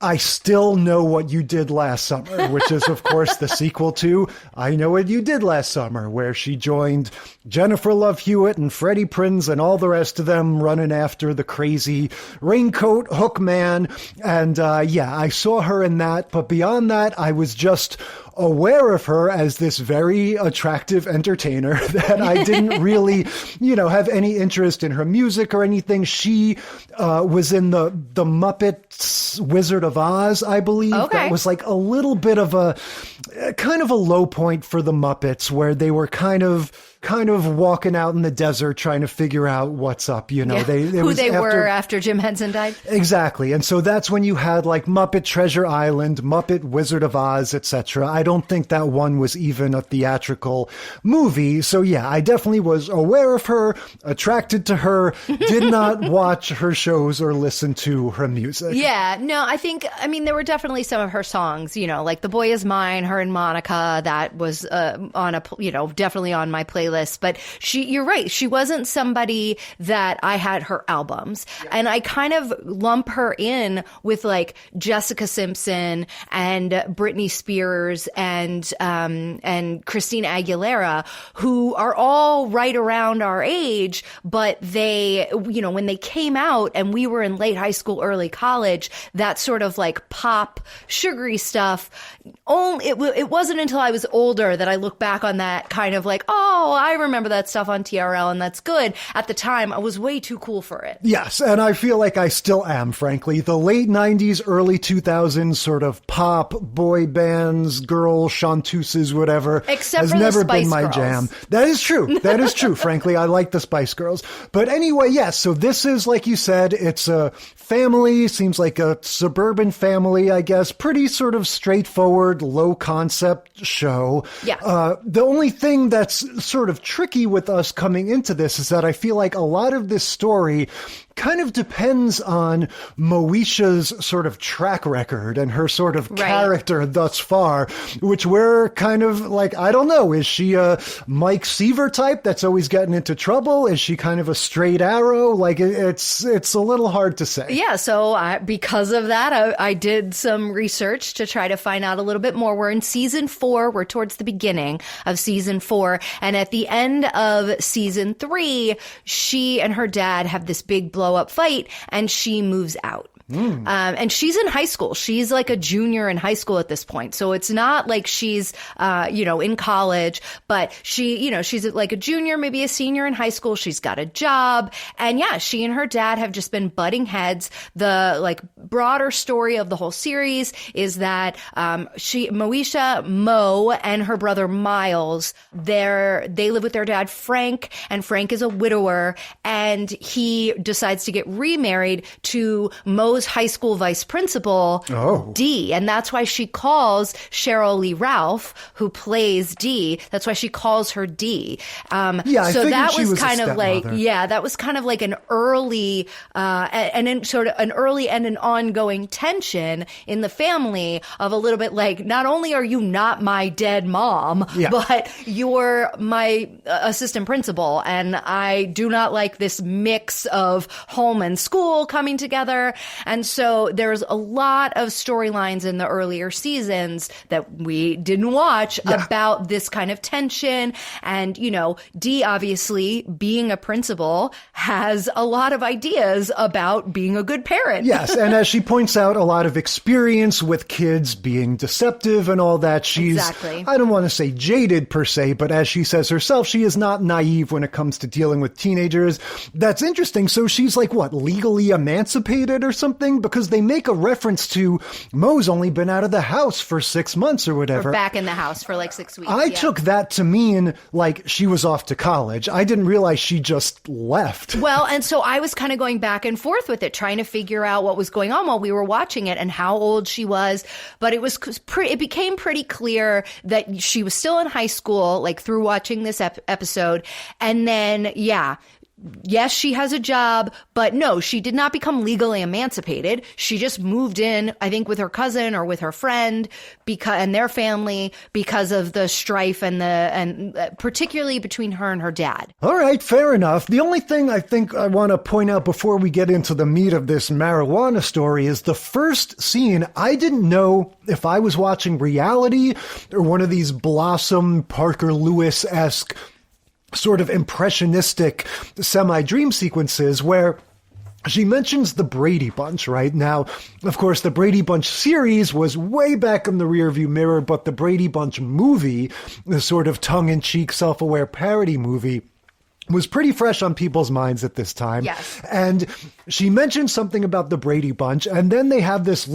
Speaker 9: I Still Know What You Did Last Summer, which is, of course, the sequel to I Know What You Did Last Summer, where she joined Jennifer Love Hewitt and Freddie Prinze and all the rest of them running after the crazy raincoat hook man. And I saw her in that. But beyond that, I was just aware of her as this very attractive entertainer that I didn't really, have any interest in her music or anything. She was in the Muppets Wizard of Oz, I believe. Okay. That was like a little bit of a kind of a low point for the Muppets, where they were kind of walking out in the desert trying to figure out what's up. You know,
Speaker 10: who they were after Jim Henson died.
Speaker 9: Exactly. And so that's when you had like Muppet Treasure Island, Muppet Wizard of Oz, etc. I don't think that one was even a theatrical movie. So yeah, I definitely was aware of her, attracted to her, did not watch her shows or listen to her music.
Speaker 10: Yeah, no, I mean, there were definitely some of her songs, you know, like The Boy Is Mine, her and Monica, that was definitely on my playlist. But you're right, she wasn't somebody that I had her albums. Yeah. And I kind of lump her in with like Jessica Simpson and Britney Spears and Christina Aguilera, who are all right around our age, but they, you know, when they came out and we were in late high school, early college, that sort of like pop, sugary stuff, it wasn't until I was older that I look back on that kind of like, oh, I remember that stuff on TRL and that's good. At the time, I was way too cool for it.
Speaker 9: Yes, and I feel like I still am, frankly. The late 90s, early 2000s sort of pop, boy bands, girl chanteuses, whatever,
Speaker 10: Except
Speaker 9: has
Speaker 10: for
Speaker 9: never
Speaker 10: the Spice
Speaker 9: been my
Speaker 10: Girls.
Speaker 9: jam. That is true. That is true. Frankly, I like the Spice Girls. But anyway, yes, so this is, like you said, it's a family, seems like a suburban family, I guess. Pretty sort of straightforward, low concept show.
Speaker 10: Yeah.
Speaker 9: The only thing that's sort of tricky with us coming into this is that I feel like a lot of this story kind of depends on Moesha's sort of track record and her sort of character thus far, which we're kind of like, I don't know, is she a Mike Seaver type that's always getting into trouble? Is she kind of a straight arrow? Like it's a little hard to say.
Speaker 10: Yeah, so because of that, I did some research to try to find out a little bit more. We're in season 4. We're towards the beginning of season 4. And at the end of season 3, she and her dad have this big blow up fight and she moves out. And she's in high school. She's like a junior in high school at this point. So it's not like she's, in college, but she's like a junior, maybe a senior in high school. She's got a job. And yeah, she and her dad have just been butting heads. The like broader story of the whole series is that, Moesha, Mo, and her brother Miles, they live with their dad, Frank, and Frank is a widower, and he decides to get remarried to Mo's high school vice principal, Dee. And that's why she calls Cheryl Lee Ralph, who plays Dee, that's why she calls her Dee.
Speaker 9: I
Speaker 10: so that
Speaker 9: was
Speaker 10: kind of like, that was kind of like an early, early and an ongoing tension in the family of a little bit like, not only are you not my dead mom, but you're my assistant principal. And I do not like this mix of home and school coming together. And so there's a lot of storylines in the earlier seasons that we didn't watch about this kind of tension. And, Dee, obviously, being a principal, has a lot of ideas about being a good parent.
Speaker 9: Yes, and as she points out, a lot of experience with kids being deceptive and all that. She's, I don't want to say jaded per se, but as she says herself, she is not naive when it comes to dealing with teenagers. That's interesting. So she's like, what, legally emancipated or something? Because they make a reference to Mo's only been out of the house for 6 months or whatever.
Speaker 10: Or back in the house for like 6 weeks.
Speaker 9: I took that to mean like she was off to college. I didn't realize she just left.
Speaker 10: Well, and so I was kind of going back and forth with it, trying to figure out what was going on while we were watching it and how old she was. But it became pretty clear that she was still in high school, like through watching this episode. And then, yes, she has a job, but no, she did not become legally emancipated. She just moved in, I think, with her cousin or with her friend and their family because of the strife and particularly between her and her dad.
Speaker 9: All right, fair enough. The only thing I think I want to point out before we get into the meat of this marijuana story is the first scene. I didn't know if I was watching reality or one of these Blossom, Parker Lewis-esque sort of impressionistic semi-dream sequences where she mentions the Brady Bunch, right? Now, of course, the Brady Bunch series was way back in the rearview mirror, but the Brady Bunch movie, the sort of tongue-in-cheek, self-aware parody movie, was pretty fresh on people's minds at this time.
Speaker 10: Yes.
Speaker 9: And she mentioned something about the Brady Bunch, and then they have this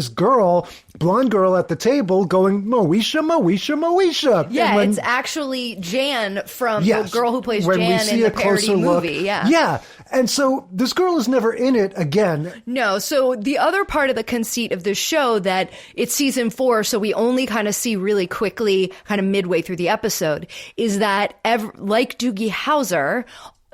Speaker 9: girl, blonde girl at the table going, Moesha, Moesha, Moesha.
Speaker 10: Yeah, it's actually Jan from the girl who plays
Speaker 9: when
Speaker 10: Jan
Speaker 9: we see
Speaker 10: in the
Speaker 9: a closer
Speaker 10: parody
Speaker 9: look,
Speaker 10: movie. Yeah.
Speaker 9: Yeah. And so this girl is never in it again.
Speaker 10: No. So the other part of the conceit of the show that it's season 4, so we only kind of see really quickly, kind of midway through the episode, is that like Doogie Howser,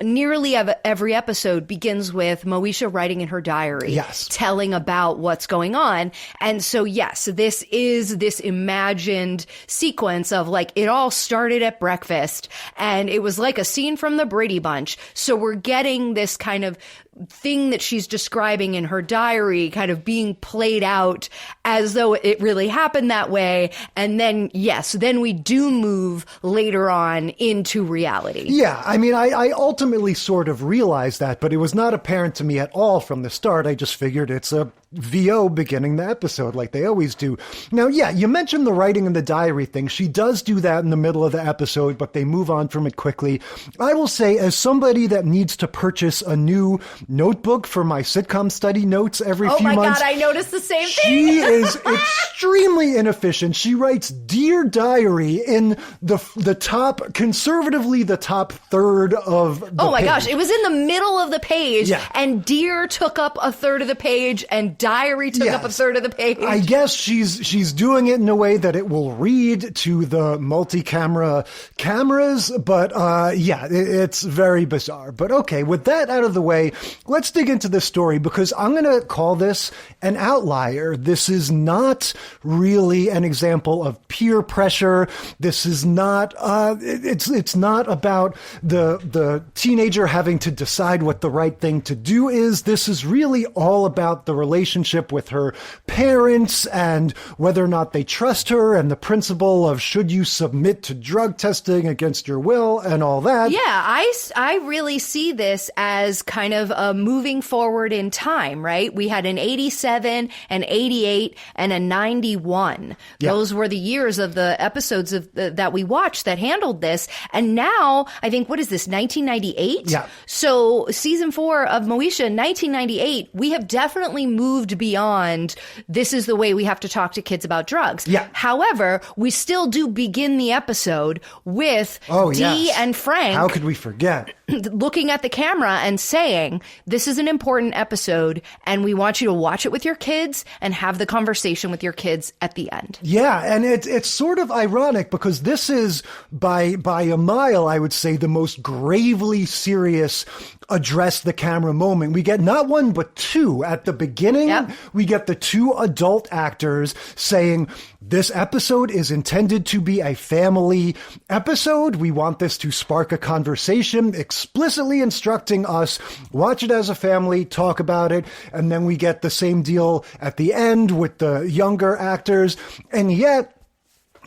Speaker 10: nearly every episode begins with Moesha writing in her diary, telling about what's going on. And so, yes, this is this imagined sequence of like, it all started at breakfast and it was like a scene from the Brady Bunch. So we're getting this kind of thing that she's describing in her diary kind of being played out as though it really happened that way. And then, yes, then we do move later on into reality.
Speaker 9: Yeah, I mean, I ultimately sort of realized that, but it was not apparent to me at all from the start. I just figured it's a VO beginning the episode like they always do. Now, yeah, you mentioned the writing in the diary thing. She does do that in the middle of the episode, but they move on from it quickly. I will say, as somebody that needs to purchase a new notebook for my sitcom study notes every few months.
Speaker 10: Oh my God, I noticed the same thing.
Speaker 9: She is extremely inefficient. She writes Dear Diary in the top, conservatively, the top third of the page.
Speaker 10: Gosh, it was in the middle of the page, and Dear took up a third of the page, and Diary took up a third of the page.
Speaker 9: I guess she's doing it in a way that it will read to the multi-camera cameras, but it's very bizarre. But okay, with that out of the way, let's dig into this story, because I'm going to call this an outlier. This is not really an example of peer pressure. This is not, it's not about the teenager having to decide what the right thing to do is. This is really all about the relationship with her parents and whether or not they trust her, and the principle of should you submit to drug testing against your will and all that.
Speaker 10: Yeah, I really see this as kind of a moving forward in time, right? We had an 87, an 88, and a 91. Yeah. Those were the years of the episodes of that we watched that handled this. And now, I think, what is this, 1998?
Speaker 9: Yeah.
Speaker 10: So season 4 of Moesha, 1998, we have definitely moved beyond this is the way we have to talk to kids about drugs.
Speaker 9: Yeah.
Speaker 10: However, we still do begin the episode with Dee and Frank.
Speaker 9: How could we forget?
Speaker 10: Looking at the camera and saying, this is an important episode and we want you to watch it with your kids and have the conversation with your kids at the end.
Speaker 9: Yeah, and it's sort of ironic because this is by a mile, I would say, the most gravely serious address the camera moment. We get not one, but two. At the beginning, we get the two adult actors saying, this episode is intended to be a family episode. We want this to spark a conversation, explicitly instructing us, watch it as a family, talk about it. And then we get the same deal at the end with the younger actors. And yet,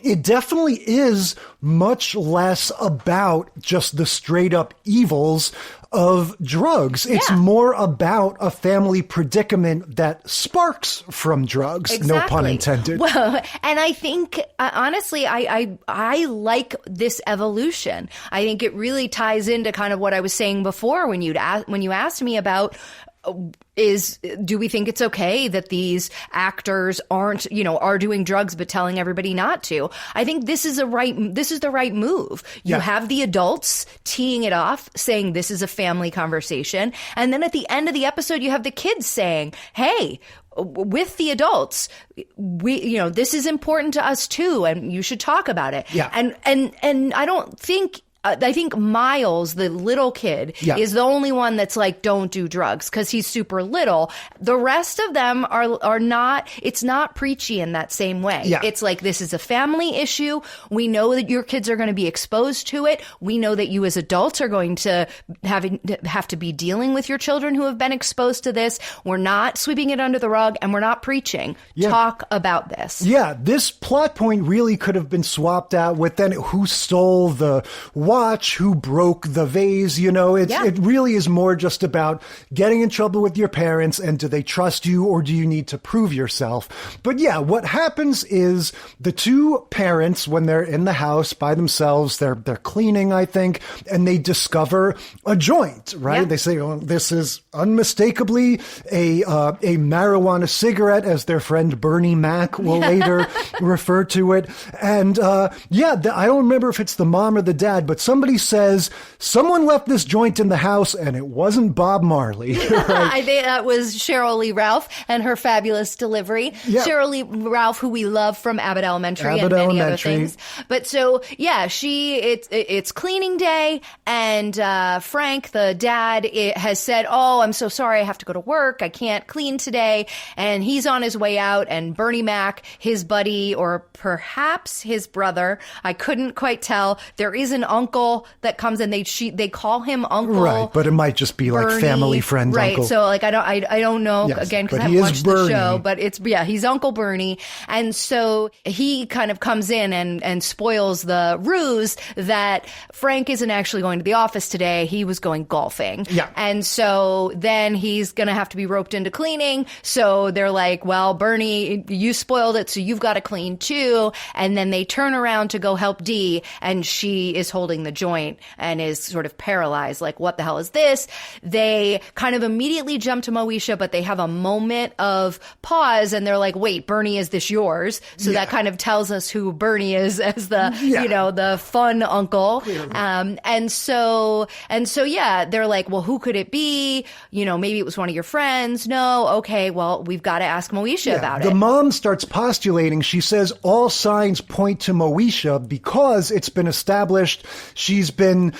Speaker 9: it definitely is much less about just the straight up evils of drugs. It's more about a family predicament that sparks from drugs.
Speaker 10: Exactly.
Speaker 9: No pun intended.
Speaker 10: Well, and I think, honestly, I like this evolution. I think it really ties into kind of what I was saying before when you asked me about do we think it's okay that these actors are doing drugs but telling everybody not to? I think this is the right move. You have the adults teeing it off, saying this is a family conversation. And then at the end of the episode, you have the kids saying, hey, with the adults, this is important to us too, and you should talk about it. Yeah. And I don't think, I think Miles, the little kid, is the only one that's like, don't do drugs because he's super little. The rest of them are not, it's not preachy in that same way. Yeah. It's like, this is a family issue. We know that your kids are going to be exposed to it. We know that you as adults are going to have to be dealing with your children who have been exposed to this. We're not sweeping it under the rug and we're not preaching. Yeah. Talk about this.
Speaker 9: Yeah, this plot point really could have been swapped out with then who stole the watch who broke the vase. You know, it really is more just about getting in trouble with your parents, and do they trust you, or do you need to prove yourself? But yeah, what happens is the two parents, when they're in the house by themselves, they're cleaning, I think, and they discover a joint, right?
Speaker 10: Yeah.
Speaker 9: They say, oh, this is unmistakably a marijuana cigarette, as their friend Bernie Mac will later refer to it. And I don't remember if it's the mom or the dad, but somebody says someone left this joint in the house, and it wasn't Bob Marley. Right?
Speaker 10: I think that was Cheryl Lee Ralph and her fabulous delivery.
Speaker 9: Yeah.
Speaker 10: Cheryl Lee Ralph, who we love from Abbott Elementary and many other things. But so, yeah, it's cleaning day, and Frank, the dad, has said, oh, I'm so sorry, I have to go to work, I can't clean today, and he's on his way out, and Bernie Mac, his buddy, or perhaps his brother, I couldn't quite tell, there is an uncle that comes in, they call him Uncle.
Speaker 9: Right, but it might just be like
Speaker 10: Bernie,
Speaker 9: family friend
Speaker 10: right,
Speaker 9: uncle.
Speaker 10: so like I don't know,
Speaker 9: Yes,
Speaker 10: again, because
Speaker 9: but
Speaker 10: I
Speaker 9: he
Speaker 10: haven't
Speaker 9: is
Speaker 10: watched the
Speaker 9: Bernie.
Speaker 10: show, but he's Uncle Bernie, and so he kind of comes in and spoils the ruse that Frank isn't actually going to the office today, he was going golfing.
Speaker 9: Yeah.
Speaker 10: And so then he's going to have to be roped into cleaning, so they're like, well, Bernie, you spoiled it, so you've got to clean too, and then they turn around to go help Dee, and she is holding the joint and is sort of paralyzed, like, what the hell is this? They kind of immediately jump to Moesha, but they have a moment of pause, and they're like, wait, Bernie, is this yours? So that kind of tells us who Bernie is as the, the fun uncle. And so, they're like, well, who could it be? Maybe it was one of your friends. No. Okay. Well, we've got to ask Moesha about it.
Speaker 9: The mom starts postulating. She says all signs point to Moesha because it's been established. She's been,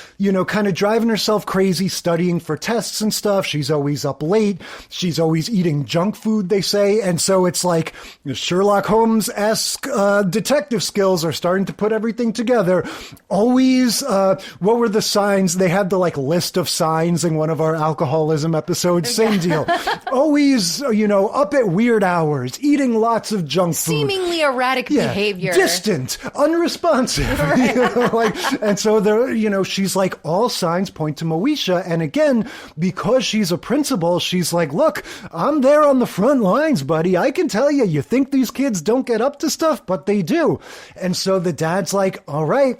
Speaker 9: kind of driving herself crazy, studying for tests and stuff. She's always up late. She's always eating junk food, they say. And so it's like Sherlock Holmes-esque detective skills are starting to put everything together. Always, what were the signs? They had the list of signs in one of our alcoholism episodes. Same deal. Always, up at weird hours, eating lots of junk food.
Speaker 10: Seemingly erratic behavior.
Speaker 9: Distant, unresponsive.
Speaker 10: Right.
Speaker 9: And so there, she's like, all signs point to Moesha. And again, because she's a principal, she's like, look, I'm there on the front lines, buddy. I can tell you think these kids don't get up to stuff, but they do. And so the dad's like, all right,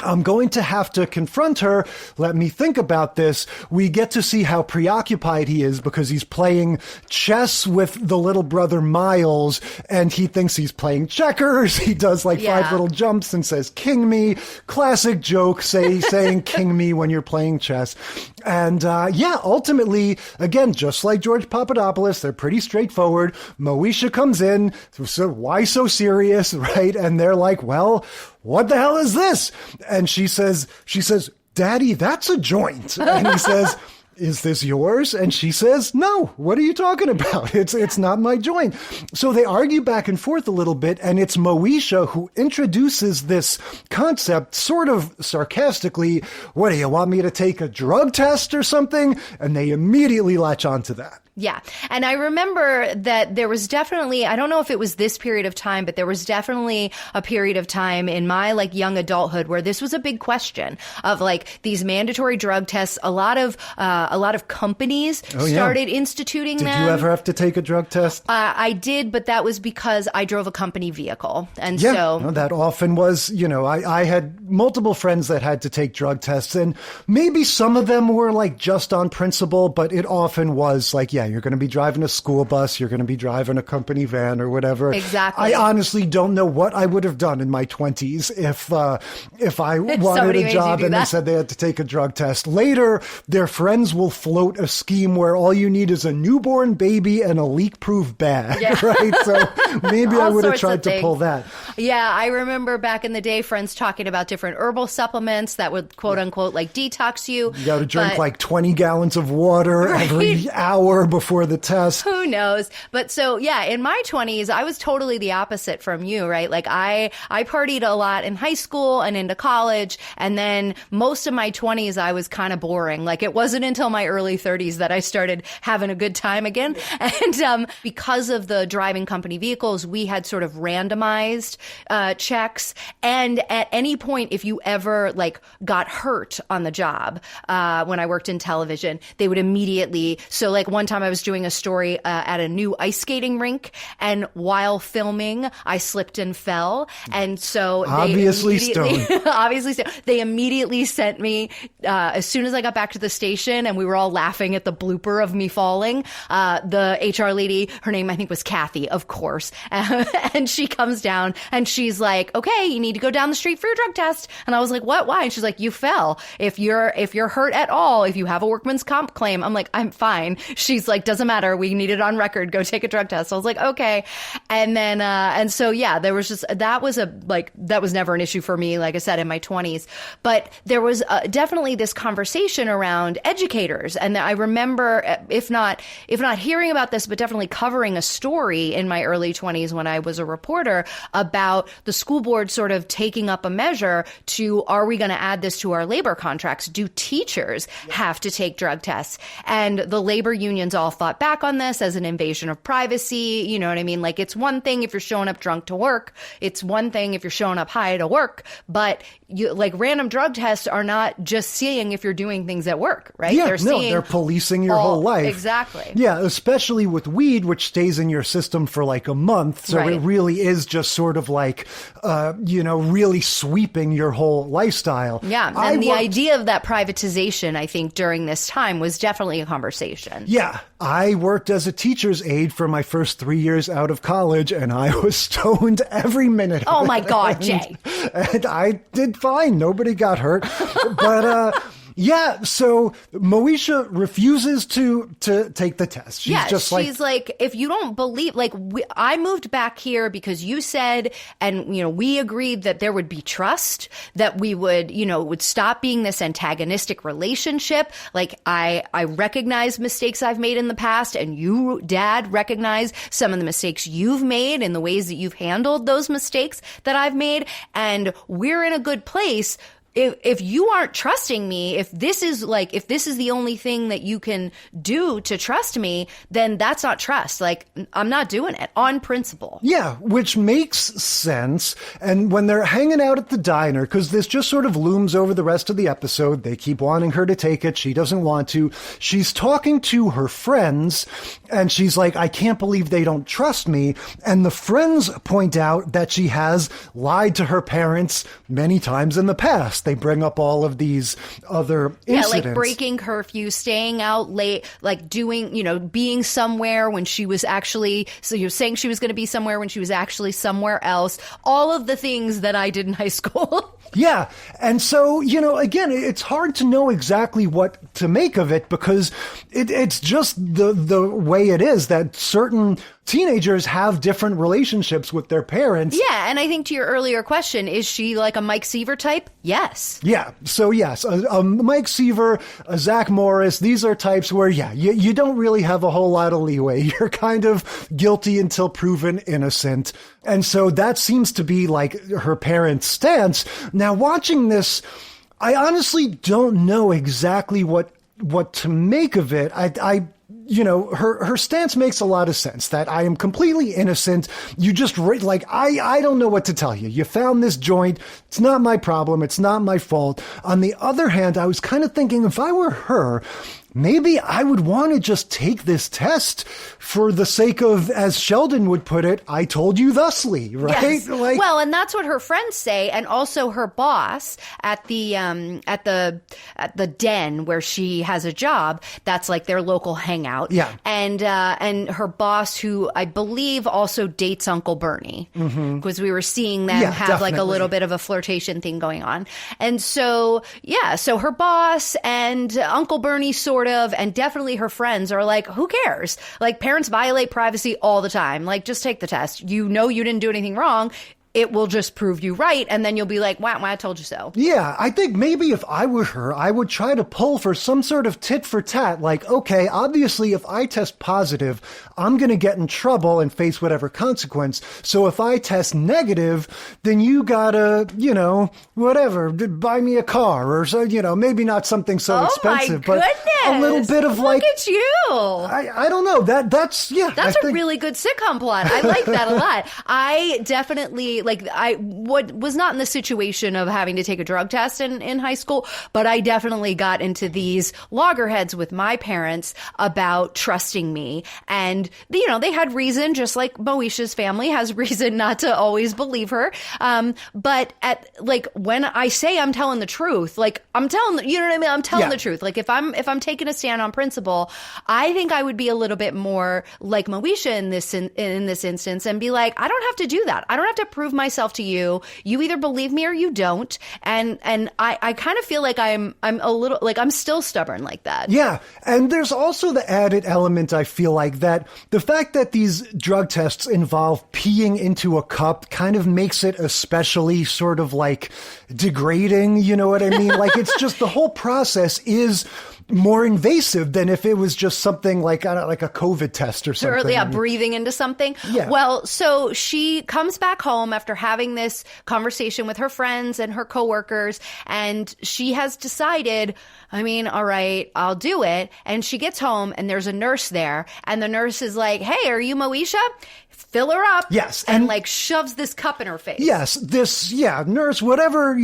Speaker 9: I'm going to have to confront her. Let me think about this. We get to see how preoccupied he is because he's playing chess with the little brother Miles, and he thinks he's playing checkers. He does 5 little jumps and says, king me. Classic joke, saying king me when you're playing chess. And ultimately, again, just like George Papadopoulos, they're pretty straightforward. Moesha comes in. So why so serious, right? And they're like, well, what the hell is this? And she says, Daddy, that's a joint. And he says, is this yours? And she says, no, what are you talking about? It's not my joint. So they argue back and forth a little bit, and it's Moesha who introduces this concept sort of sarcastically. What, do you want me to take a drug test or something? And they immediately latch onto that.
Speaker 10: Yeah. And I remember that there was definitely, I don't know if it was this period of time, but there was definitely a period of time in my young adulthood where this was a big question of these mandatory drug tests. A lot of companies started instituting them.
Speaker 9: Did you ever have to take a drug test?
Speaker 10: I did, but that was because I drove a company vehicle. And
Speaker 9: so that often was, I had multiple friends that had to take drug tests, and maybe some of them were just on principle, but it often was you're going to be driving a school bus, you're going to be driving a company van or whatever.
Speaker 10: Exactly.
Speaker 9: I honestly don't know what I would have done in my 20s if I wanted a job and they said they had to take a drug test. Later, their friends will float a scheme where all you need is a newborn baby and a leak-proof bag, right? So maybe I would have tried to pull that.
Speaker 10: Yeah, I remember back in the day, friends talking about different herbal supplements that would quote-unquote detox you.
Speaker 9: You got to drink 20 gallons of water every hour before the test.
Speaker 10: Who knows? But so, yeah, in my 20s, I was totally the opposite from you, right? Like I partied a lot in high school and into college. And then most of my 20s, I was kind of boring. Like it wasn't until my early 30s that I started having a good time again. And because of the driving company vehicles, we had sort of randomized checks. And at any point, if you ever like got hurt on the job, when I worked in television, they would immediately. So like one time I was doing a story at a new ice skating rink, and while filming, I slipped and fell. And so
Speaker 9: obviously stoned.
Speaker 10: They immediately sent me, as soon as I got back to the station and we were all laughing at the blooper of me falling, the HR lady, her name I think was Kathy, of course. And she comes down and she's like, okay, you need to go down the street for your drug test. And I was like, what? Why? And she's like, you fell. If you're hurt at all, if you have a workman's comp claim, I'm like, I'm fine. She's like, doesn't matter. We need it on record. Go take a drug test. I was like, okay. And then, and so, yeah, there was just, that was never an issue for me, like I said, in my 20s. But there was definitely this conversation around educators. And I remember, if not hearing about this, but definitely covering a story in my early 20s when I was a reporter about the school board sort of taking up a measure to, are we going to add this to our labor contracts? Do teachers have to take drug tests? And the labor unions all fought back on this as an invasion of privacy. You know what I mean? Like, it's one thing if you're showing up drunk to work. It's one thing if you're showing up high to work. But like random drug tests are not just seeing if you're doing things at work, right?
Speaker 9: Yeah, they're policing your whole life.
Speaker 10: Exactly.
Speaker 9: Yeah, especially with weed, which stays in your system for like a month. So
Speaker 10: Right.
Speaker 9: it really is just sort of like, really sweeping your whole lifestyle.
Speaker 10: Yeah. And the idea of that privatization, I think, during this time was definitely a conversation.
Speaker 9: Yeah. I worked as a teacher's aide for my first 3 years out of college, and I was stoned every minute.
Speaker 10: Oh, my God, Jay.
Speaker 9: And I did fine. Nobody got hurt. But, yeah, so Moesha refuses to take the test. She's
Speaker 10: like, if you don't believe, like, I moved back here because you said, and, we agreed that there would be trust, that we would, would stop being this antagonistic relationship. Like, I recognize mistakes I've made in the past, and you, Dad, recognize some of the mistakes you've made and the ways that you've handled those mistakes that I've made. And we're in a good place. If you aren't trusting me, if this is the only thing that you can do to trust me, then that's not trust. Like, I'm not doing it on principle.
Speaker 9: Yeah, which makes sense. And when they're hanging out at the diner, because this just sort of looms over the rest of the episode, they keep wanting her to take it. She doesn't want to. She's talking to her friends, and she's like, I can't believe they don't trust me. And the friends point out that she has lied to her parents many times in the past. They bring up all of these other incidents.
Speaker 10: Yeah, like breaking curfew, staying out late, like doing, being somewhere when she was actually, so you're saying she was going to be somewhere when she was actually somewhere else. All of the things that I did in high school.
Speaker 9: Yeah. And so, again, it's hard to know exactly what to make of it because it's just the way it is that certain teenagers have different relationships with their parents.
Speaker 10: Yeah. And I think to your earlier question, is she like a Mike Seaver type? Yes.
Speaker 9: Yeah. So yes, a Mike Seaver, a Zack Morris, these are types where, you don't really have a whole lot of leeway. You're kind of guilty until proven innocent. And so that seems to be like her parents' stance. Now, watching this, I honestly don't know exactly what to make of it. Her stance makes a lot of sense that I am completely innocent. You just I don't know what to tell you. You found this joint. It's not my problem. It's not my fault. On the other hand, I was kind of thinking if I were her, maybe I would want to just take this test for the sake of, as Sheldon would put it, I told you thusly, right?
Speaker 10: Yes. Well, and that's what her friends say, and also her boss at the den where she has a job. That's like their local hangout.
Speaker 9: Yeah.
Speaker 10: And her boss, who I believe also dates Uncle Bernie, because we were seeing them have
Speaker 9: definitely.
Speaker 10: like a little bit of a flirtation thing going on. And so, so her boss and Uncle Bernie sort of, and definitely her friends are like, who cares? Like, parents violate privacy all the time. Like, just take the test. You didn't do anything wrong. it will just prove you right. And then you'll be like, wow, I told you so.
Speaker 9: Yeah, I think maybe if I were her, I would try to pull for some sort of tit for tat. Like, okay, obviously if I test positive, I'm going to get in trouble and face whatever consequence. So if I test negative, then you gotta, whatever, buy me a car or so, maybe not something so expensive, but a little bit of
Speaker 10: Look at you.
Speaker 9: I don't know. That's
Speaker 10: a really good sitcom plot. I like that a lot. I definitely was not in the situation of having to take a drug test in high school, but I definitely got into these loggerheads with my parents about trusting me. And, they had reason, just like Moesha's family has reason not to always believe her. But when I say I'm telling the truth, I'm telling, you know what I mean? I'm telling the truth. Like if I'm taking a stand on principle, I think I would be a little bit more like Moesha in this instance and be like, I don't have to do that. I don't have to prove myself to you. You either believe me or you don't. And I kind of feel like I'm a little, like I'm still stubborn like that.
Speaker 9: Yeah. And there's also the added element, I feel like, that the fact that these drug tests involve peeing into a cup kind of makes it especially sort of like degrading, you know what I mean? Like it's just the whole process is more invasive than if it was just something like a COVID test or something.
Speaker 10: Yeah, breathing into something.
Speaker 9: Yeah.
Speaker 10: Well, so she comes back home after having this conversation with her friends and her coworkers, and she has decided, all right, I'll do it. And she gets home and there's a nurse there, and the nurse is like, hey, are you Moesha? Fill her up.
Speaker 9: Yes.
Speaker 10: And shoves this cup in her face.
Speaker 9: Yes. Nurse, whatever,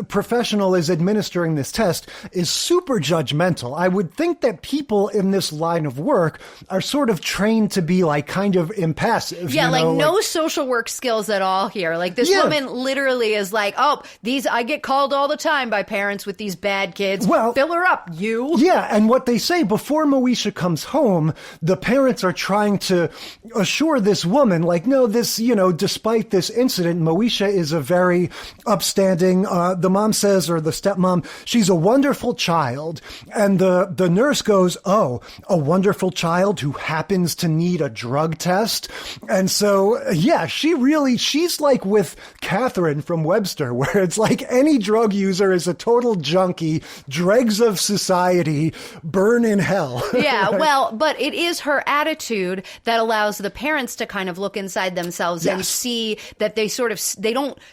Speaker 9: professional is administering this test is super judgmental. I would think that people in this line of work are sort of trained to be kind of impassive.
Speaker 10: Yeah. No social work skills at all here. This woman literally is like, I get called all the time by parents with these bad kids.
Speaker 9: Well,
Speaker 10: fill her up, you.
Speaker 9: Yeah. And what they say before Moesha comes home, the parents are trying to assure this woman, no, this, despite this incident, Moesha is a very upstanding, the mom says, or the stepmom, she's a wonderful child. And the nurse goes, oh, a wonderful child who happens to need a drug test. And so, yeah, she's like with Catherine from Webster, where it's like any drug user is a total junkie, dregs of society, burn in hell.
Speaker 10: Yeah, well, but it is her attitude that allows the parents to kind of look inside themselves and see that they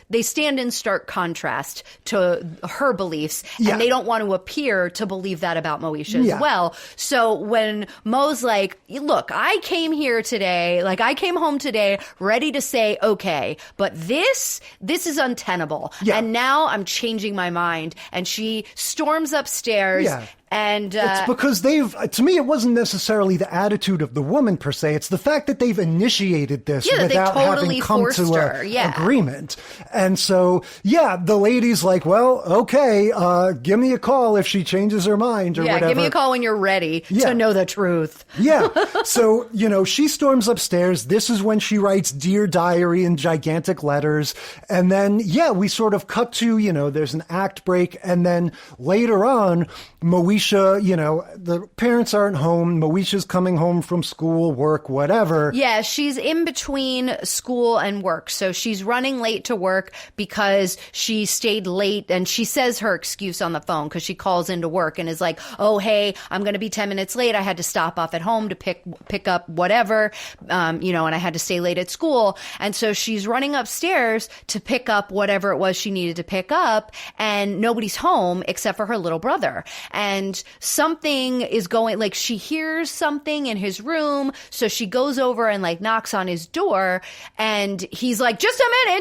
Speaker 10: they stand in stark contrast to her beliefs, and they don't want to appear to believe that about Moesha as well. So when Mo's like, look, I came home today ready to say, okay, but this is untenable. Yeah. And now I'm changing my mind. And she storms upstairs. Yeah. And
Speaker 9: it's because to me, it wasn't necessarily the attitude of the woman per se. It's the fact that they've initiated this without having come to an agreement. And so, the lady's like, well, okay, give me a call if she changes her mind or whatever.
Speaker 10: Give me a call when you're ready to know the truth.
Speaker 9: Yeah. So, she storms upstairs. This is when she writes Dear Diary in gigantic letters. And then, we sort of cut to, there's an act break. And then later on, Moesha, the parents aren't home. Moesha's coming home from school, work, whatever.
Speaker 10: Yeah, she's in between school and work. So she's running late to work because she stayed late, and she says her excuse on the phone because she calls into work and is like, oh, hey, I'm going to be 10 minutes late. I had to stop off at home to pick up whatever, and I had to stay late at school. And so she's running upstairs to pick up whatever it was she needed to pick up, and nobody's home except for her little brother. And something is going, she hears something in his room. So she goes over and knocks on his door, and he's like, just a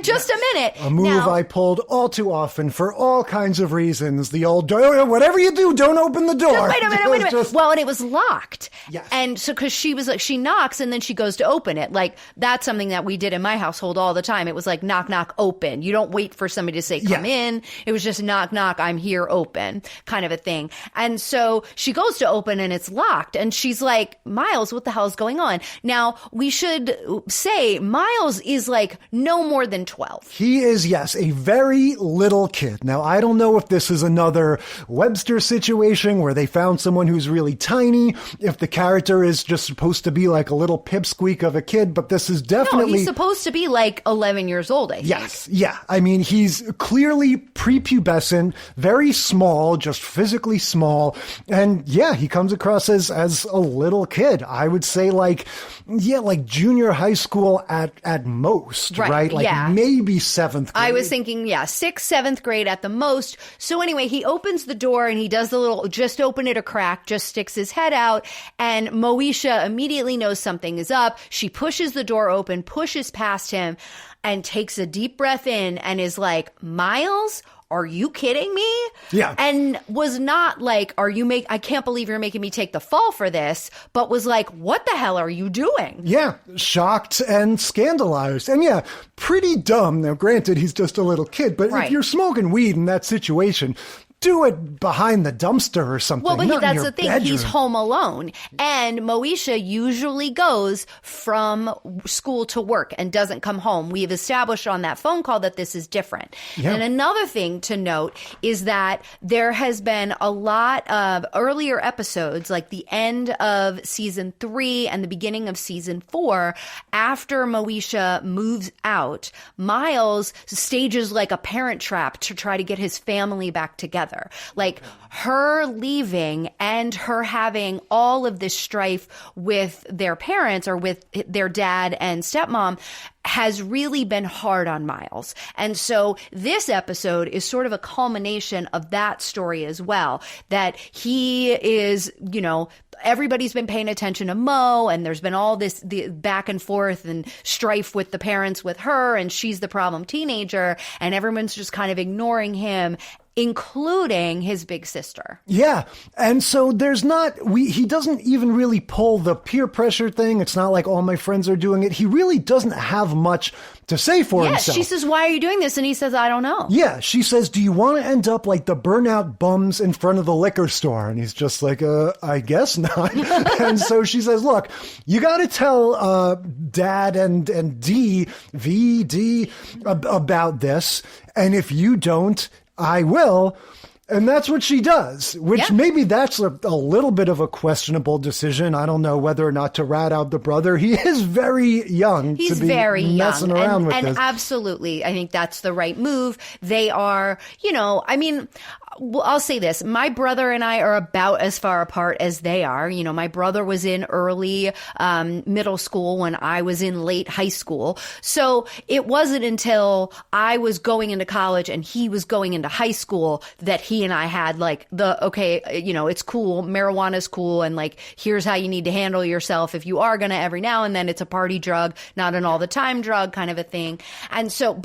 Speaker 10: minute.
Speaker 9: A move I pulled all too often for all kinds of reasons. The old, whatever you do, don't open the door.
Speaker 10: Just wait a minute. Well, and it was locked.
Speaker 9: Yes.
Speaker 10: And so, cause she was she knocks and then she goes to open it. That's something that we did in my household all the time. It was knock, knock, open. You don't wait for somebody to say, come in. It was just knock, knock, I'm here, open kind of a thing. And And so she goes to open and it's locked. And she's like, Miles, what the hell is going on? Now, we should say Miles is like no more than 12.
Speaker 9: He is, yes, a very little kid. Now, I don't know if this is another Webster situation where they found someone who's really tiny, if the character is just supposed to be like a little pipsqueak of a kid, but this is definitely...
Speaker 10: No, he's supposed to be like 11 years old, I think.
Speaker 9: Yes, yeah. I mean, he's clearly prepubescent, very small, just physically small, and yeah, he comes across as a little kid. I would say like junior high school at most, right? Like maybe 7th grade.
Speaker 10: I was thinking, 6th, 7th grade at the most. So anyway, he opens the door and he does the little, just open it a crack, just sticks his head out, and Moesha immediately knows something is up. She pushes the door open, pushes past him, and takes a deep breath in and is like, Miles, are you kidding me?
Speaker 9: Yeah.
Speaker 10: And was not like, I can't believe you're making me take the fall for this, but was like, what the hell are you doing?
Speaker 9: Yeah, shocked and scandalized. And yeah, pretty dumb. Now, granted, he's just a little kid, but if you're smoking weed in that situation, do it behind the dumpster or something.
Speaker 10: Well, but that's the thing.
Speaker 9: Bedroom.
Speaker 10: He's home alone. And Moesha usually goes from school to work and doesn't come home. We've established on that phone call that this is different. Yeah. And another thing to note is that there has been a lot of earlier episodes, like the end of season 3 and the beginning of season 4, after Moesha moves out, Miles stages like a parent trap to try to get his family back together. Like her leaving and her having all of this strife with their parents or with their dad and stepmom has really been hard on Miles. And so this episode is sort of a culmination of that story as well, that he is, everybody's been paying attention to Mo, and there's been all this the back and forth and strife with the parents with her, and she's the problem teenager, and everyone's just kind of ignoring him, including his big sister.
Speaker 9: Yeah. And so he doesn't even really pull the peer pressure thing. It's not like all my friends are doing it. He really doesn't have much to say for himself.
Speaker 10: She says, why are you doing this? And he says, I don't know.
Speaker 9: Yeah. She says, do you want to end up like the burnout bums in front of the liquor store? And he's just like, I guess not. And so she says, look, you got to tell Dad and VD about this. And if you don't, I will. And that's what she does, which maybe that's a little bit of a questionable decision. I don't know whether or not to rat out the brother. He is very young to be messing around with this.
Speaker 10: And absolutely, I think that's the right move. They are, I'll say this. My brother and I are about as far apart as they are. My brother was in early middle school when I was in late high school. So it wasn't until I was going into college and he was going into high school that he and I had like it's cool. Marijuana's cool. And like, here's how you need to handle yourself. If you are going to every now and then, it's a party drug, not an all the time drug kind of a thing. And so,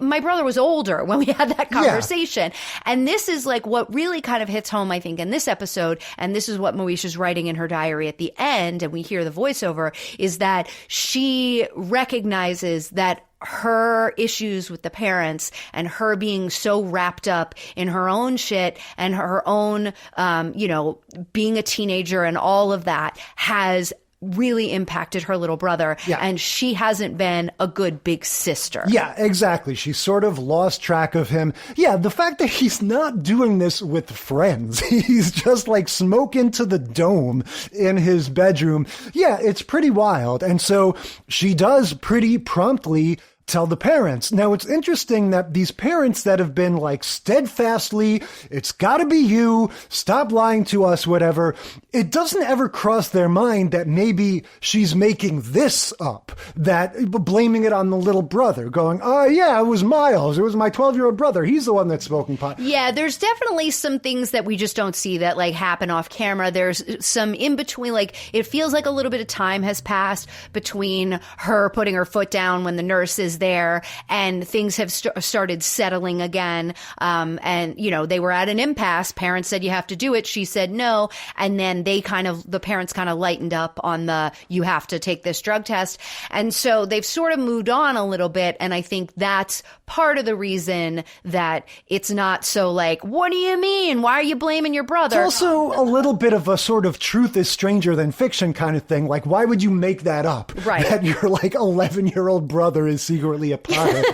Speaker 10: my brother was older when we had that conversation. Yeah. And this is like what really kind of hits home, I think, in this episode, and this is what Moesha's writing in her diary at the end, and we hear the voiceover, is that she recognizes that her issues with the parents and her being so wrapped up in her own shit and her own, being a teenager and all of that has really impacted her little brother. Yeah. And she hasn't been a good big sister.
Speaker 9: Yeah, exactly. She sort of lost track of him. Yeah, the fact that he's not doing this with friends, he's just like smoking to the dome in his bedroom. Yeah, it's pretty wild. And so she does pretty promptly tell the parents. Now, it's interesting that these parents that have been like steadfastly, it's gotta be you, stop lying to us, whatever, it doesn't ever cross their mind that maybe she's making this up, that blaming it on the little brother, going, oh yeah, it was Miles, it was my 12-year-old brother, he's the one that's smoking pot.
Speaker 10: Yeah, there's definitely some things that we just don't see that like happen off camera. There's some in between, like it feels like a little bit of time has passed between her putting her foot down when the nurse is there, and things have started settling again. And, they were at an impasse. Parents said, you have to do it. She said no. And then the parents kind of lightened up on you have to take this drug test. And so they've sort of moved on a little bit. And I think that's part of the reason that it's not so like, what do you mean? Why are you blaming your brother?
Speaker 9: It's also a little bit of a sort of truth is stranger than fiction kind of thing. Like, why would you make that up?
Speaker 10: Right.
Speaker 9: That your 11-year-old brother is secretly a pothead.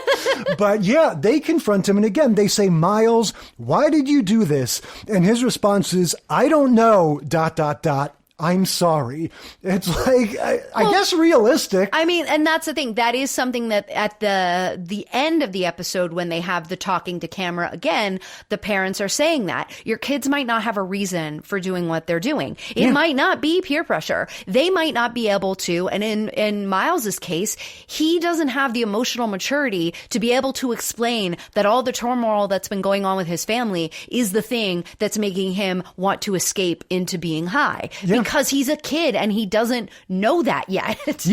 Speaker 9: But yeah, they confront him. And again, they say, Miles, why did you do this? And his response is, I don't know, ... I'm sorry. It's like, I guess realistic.
Speaker 10: I mean, and that's the thing. That is something that at the end of the episode, when they have the talking to camera again, the parents are saying that your kids might not have a reason for doing what they're doing. It might not be peer pressure. They might not be able to. And in Miles's case, he doesn't have the emotional maturity to be able to explain that all the turmoil that's been going on with his family is the thing that's making him want to escape into being high.
Speaker 9: Yeah.
Speaker 10: Because he's a kid and he doesn't know that yet.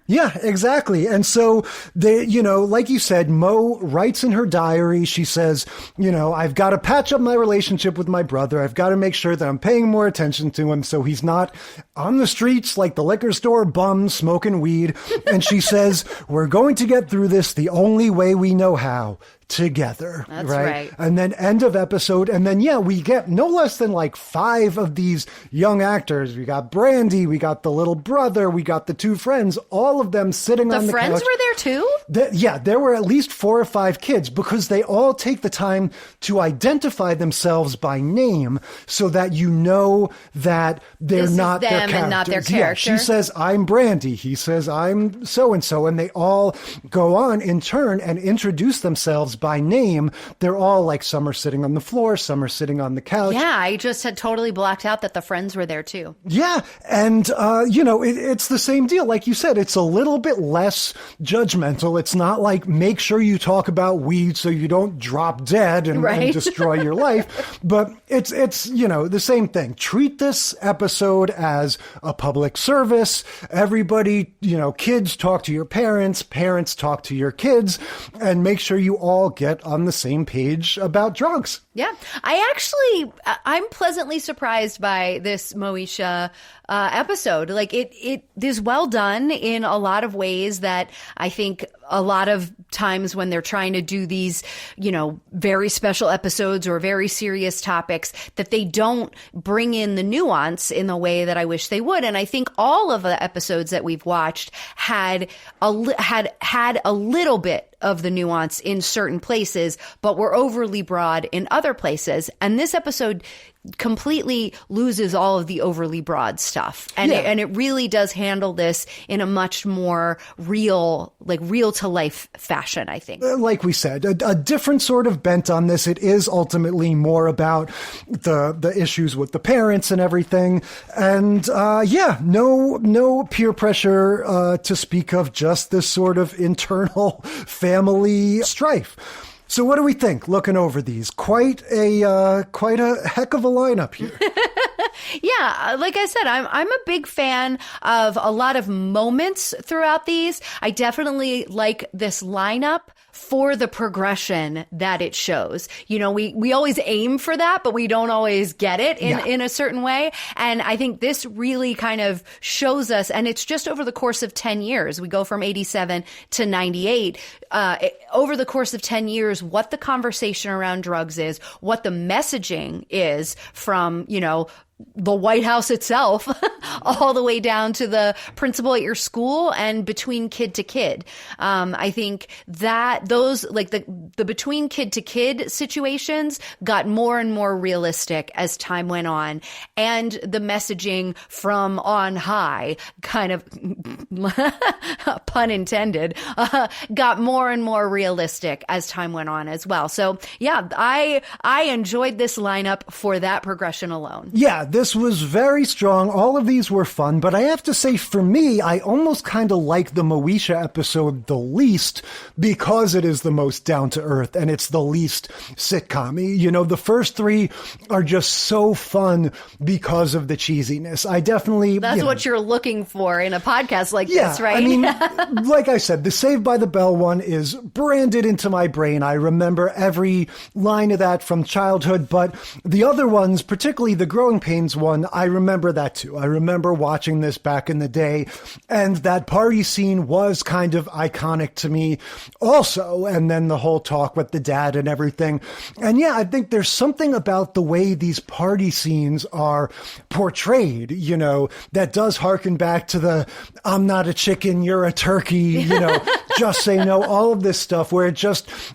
Speaker 9: Yeah, exactly. And so like you said, Mo writes in her diary, she says, I've got to patch up my relationship with my brother. I've got to make sure that I'm paying more attention to him so he's not on the streets like the liquor store bum smoking weed. And she says, we're going to get through this the only way we know how. Together.
Speaker 10: That's right.
Speaker 9: And then end of episode. And then, we get no less than 5 of these young actors. We got Brandy, we got the little brother, we got the 2 friends, all of them sitting on the couch.
Speaker 10: The friends were there too?
Speaker 9: There were at least 4 or 5 kids because they all take the time to identify themselves by name so that that they're not their characters.
Speaker 10: And not their character.
Speaker 9: Yeah, she says, I'm Brandy. He says, I'm so-and-so. And they all go on in turn and introduce themselves by name. They're all some are sitting on the floor, some are sitting on the couch.
Speaker 10: Yeah, I just had totally blocked out that the friends were there too.
Speaker 9: Yeah. And, it's the same deal. Like you said, it's a little bit less judgmental. It's not like make sure you talk about weed so you don't drop dead and destroy your life. But it's the same thing. Treat this episode as a public service. Everybody, kids talk to your parents, parents talk to your kids, and make sure you all get on the same page about drugs.
Speaker 10: Yeah. I'm pleasantly surprised by this Moesha episode. It is well done in a lot of ways that I think a lot of times when they're trying to do these, very special episodes or very serious topics, that they don't bring in the nuance in the way that I wish they would. And I think all of the episodes that we've watched had a little bit of the nuance in certain places, but were overly broad in other places. And this episode completely loses all of the overly broad stuff. And it really does handle this in a much more real to life fashion, I think.
Speaker 9: Like we said, a different sort of bent on this. It is ultimately more about the issues with the parents and everything. And no peer pressure to speak of, just this sort of internal family strife. So what do we think looking over these? Quite a heck of a lineup here.
Speaker 10: Yeah, like I said, I'm a big fan of a lot of moments throughout these. I definitely like this lineup for the progression that it shows. We always aim for that, but we don't always get it in a certain way. And I think this really kind of shows us, and it's just over the course of 10 years. We go from 87 to 98. Over the course of 10 years, what the conversation around drugs is, what the messaging is from, the White House itself, all the way down to the principal at your school and between kid to kid. I think that those, the between kid to kid situations got more and more realistic as time went on. And the messaging from on high, kind of, pun intended, got more and more realistic as time went on as well. So yeah, I enjoyed this lineup for that progression alone.
Speaker 9: Yeah, this was very strong. All of these were fun, but I have to say, for me, I almost kind of like the Moesha episode the least because it is the most down-to-earth and it's the least sitcom-y. You know, the first three are just so fun because of the cheesiness. I definitely...
Speaker 10: That's what you're looking for in a podcast like this, right?
Speaker 9: I mean, like I said, the Saved by the Bell one is branded into my brain. I remember every line of that from childhood, but the other ones, particularly the Growing Pains one, I remember that too. I remember watching this back in the day, and that party scene was kind of iconic to me also, and then the whole talk with the dad and everything. And yeah, I think there's something about the way these party scenes are portrayed, you know, that does harken back to the I'm not a chicken, you're a turkey, you know, just say no, all of this stuff where it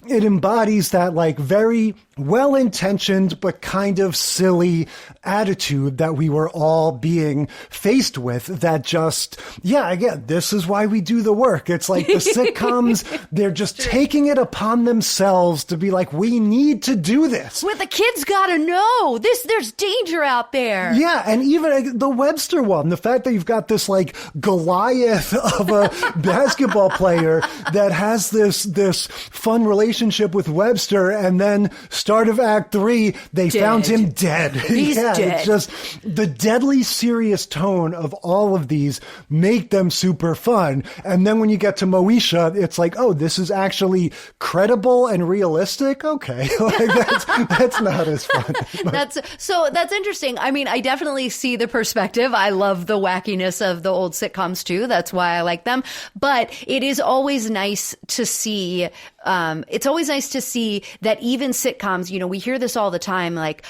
Speaker 9: embodies that like very well-intentioned but kind of silly attitude that we were all being faced with that just, again, this is why we do the work. It's like the sitcoms, they're just taking it upon themselves to be like, we need to do this.
Speaker 10: With the kids gotta know there's danger out there.
Speaker 9: Yeah, and even the Webster one, the fact that you've got this like Goliath of a basketball player that has this fun relationship with Webster, and then start of Act 3, they found him dead.
Speaker 10: He's dead.
Speaker 9: It's just the deadly serious tone of all of these make them super fun. And then when you get to Moesha, it's like, oh, this is actually credible and realistic. Okay, like that's not as fun.
Speaker 10: That's interesting. I mean, I definitely see the perspective. I love the wackiness of the old sitcoms too. That's why I like them. But it is always nice to see. It's always nice to see that even sitcoms, you know, we hear this all the time, like,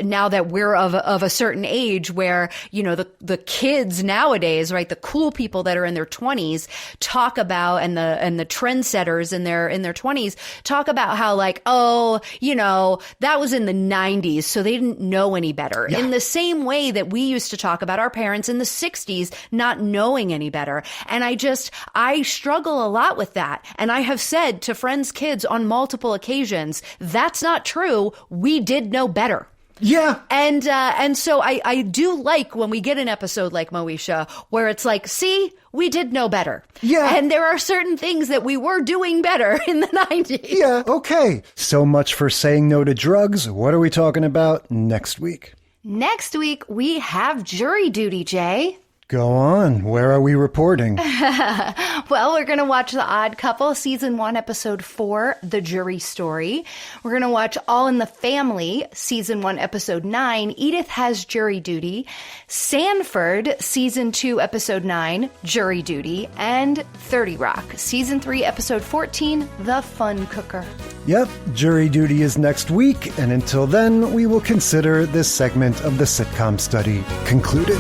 Speaker 10: now that we're of a certain age where, you know, the kids nowadays, right, the cool people that are in their 20s talk about, and the trendsetters in their 20s talk about how like, oh, you know, that was in the 90s, so they didn't know any better. Yeah. In the same way that we used to talk about our parents in the 60s not knowing any better. And I struggle a lot with that. And I have said to friends' kids on multiple occasions, that's not true. We did know better.
Speaker 9: Yeah.
Speaker 10: And so I do like when we get an episode like Moesha where it's like, see, we did know better.
Speaker 9: Yeah.
Speaker 10: And there are certain things that we were doing better in the 90s.
Speaker 9: Yeah. Okay. So much for saying no to drugs. What are we talking about next week?
Speaker 10: Next week, we have jury duty, Jay.
Speaker 9: Go on. Where are we reporting?
Speaker 10: Well, we're going to watch The Odd Couple, Season 1, Episode 4, The Jury Story. We're going to watch All in the Family, Season 1, Episode 9, Edith Has Jury Duty. Sanford, Season 2, Episode 9, Jury Duty. And 30 Rock, Season 3, Episode 14, The Fun Cooker.
Speaker 9: Yep, jury duty is next week, and until then, we will consider this segment of the sitcom study concluded.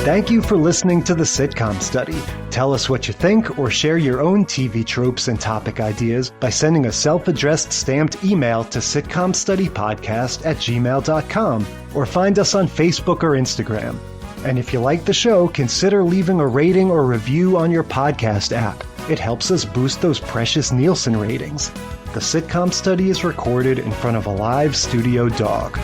Speaker 9: Thank you for listening to the Sitcom Study. Tell us what you think or share your own TV tropes and topic ideas by sending a self-addressed stamped email to sitcomstudypodcast@gmail.com or find us on Facebook or Instagram. And if you like the show, consider leaving a rating or review on your podcast app. It helps us boost those precious Nielsen ratings. The Sitcom Study is recorded in front of a live studio dog.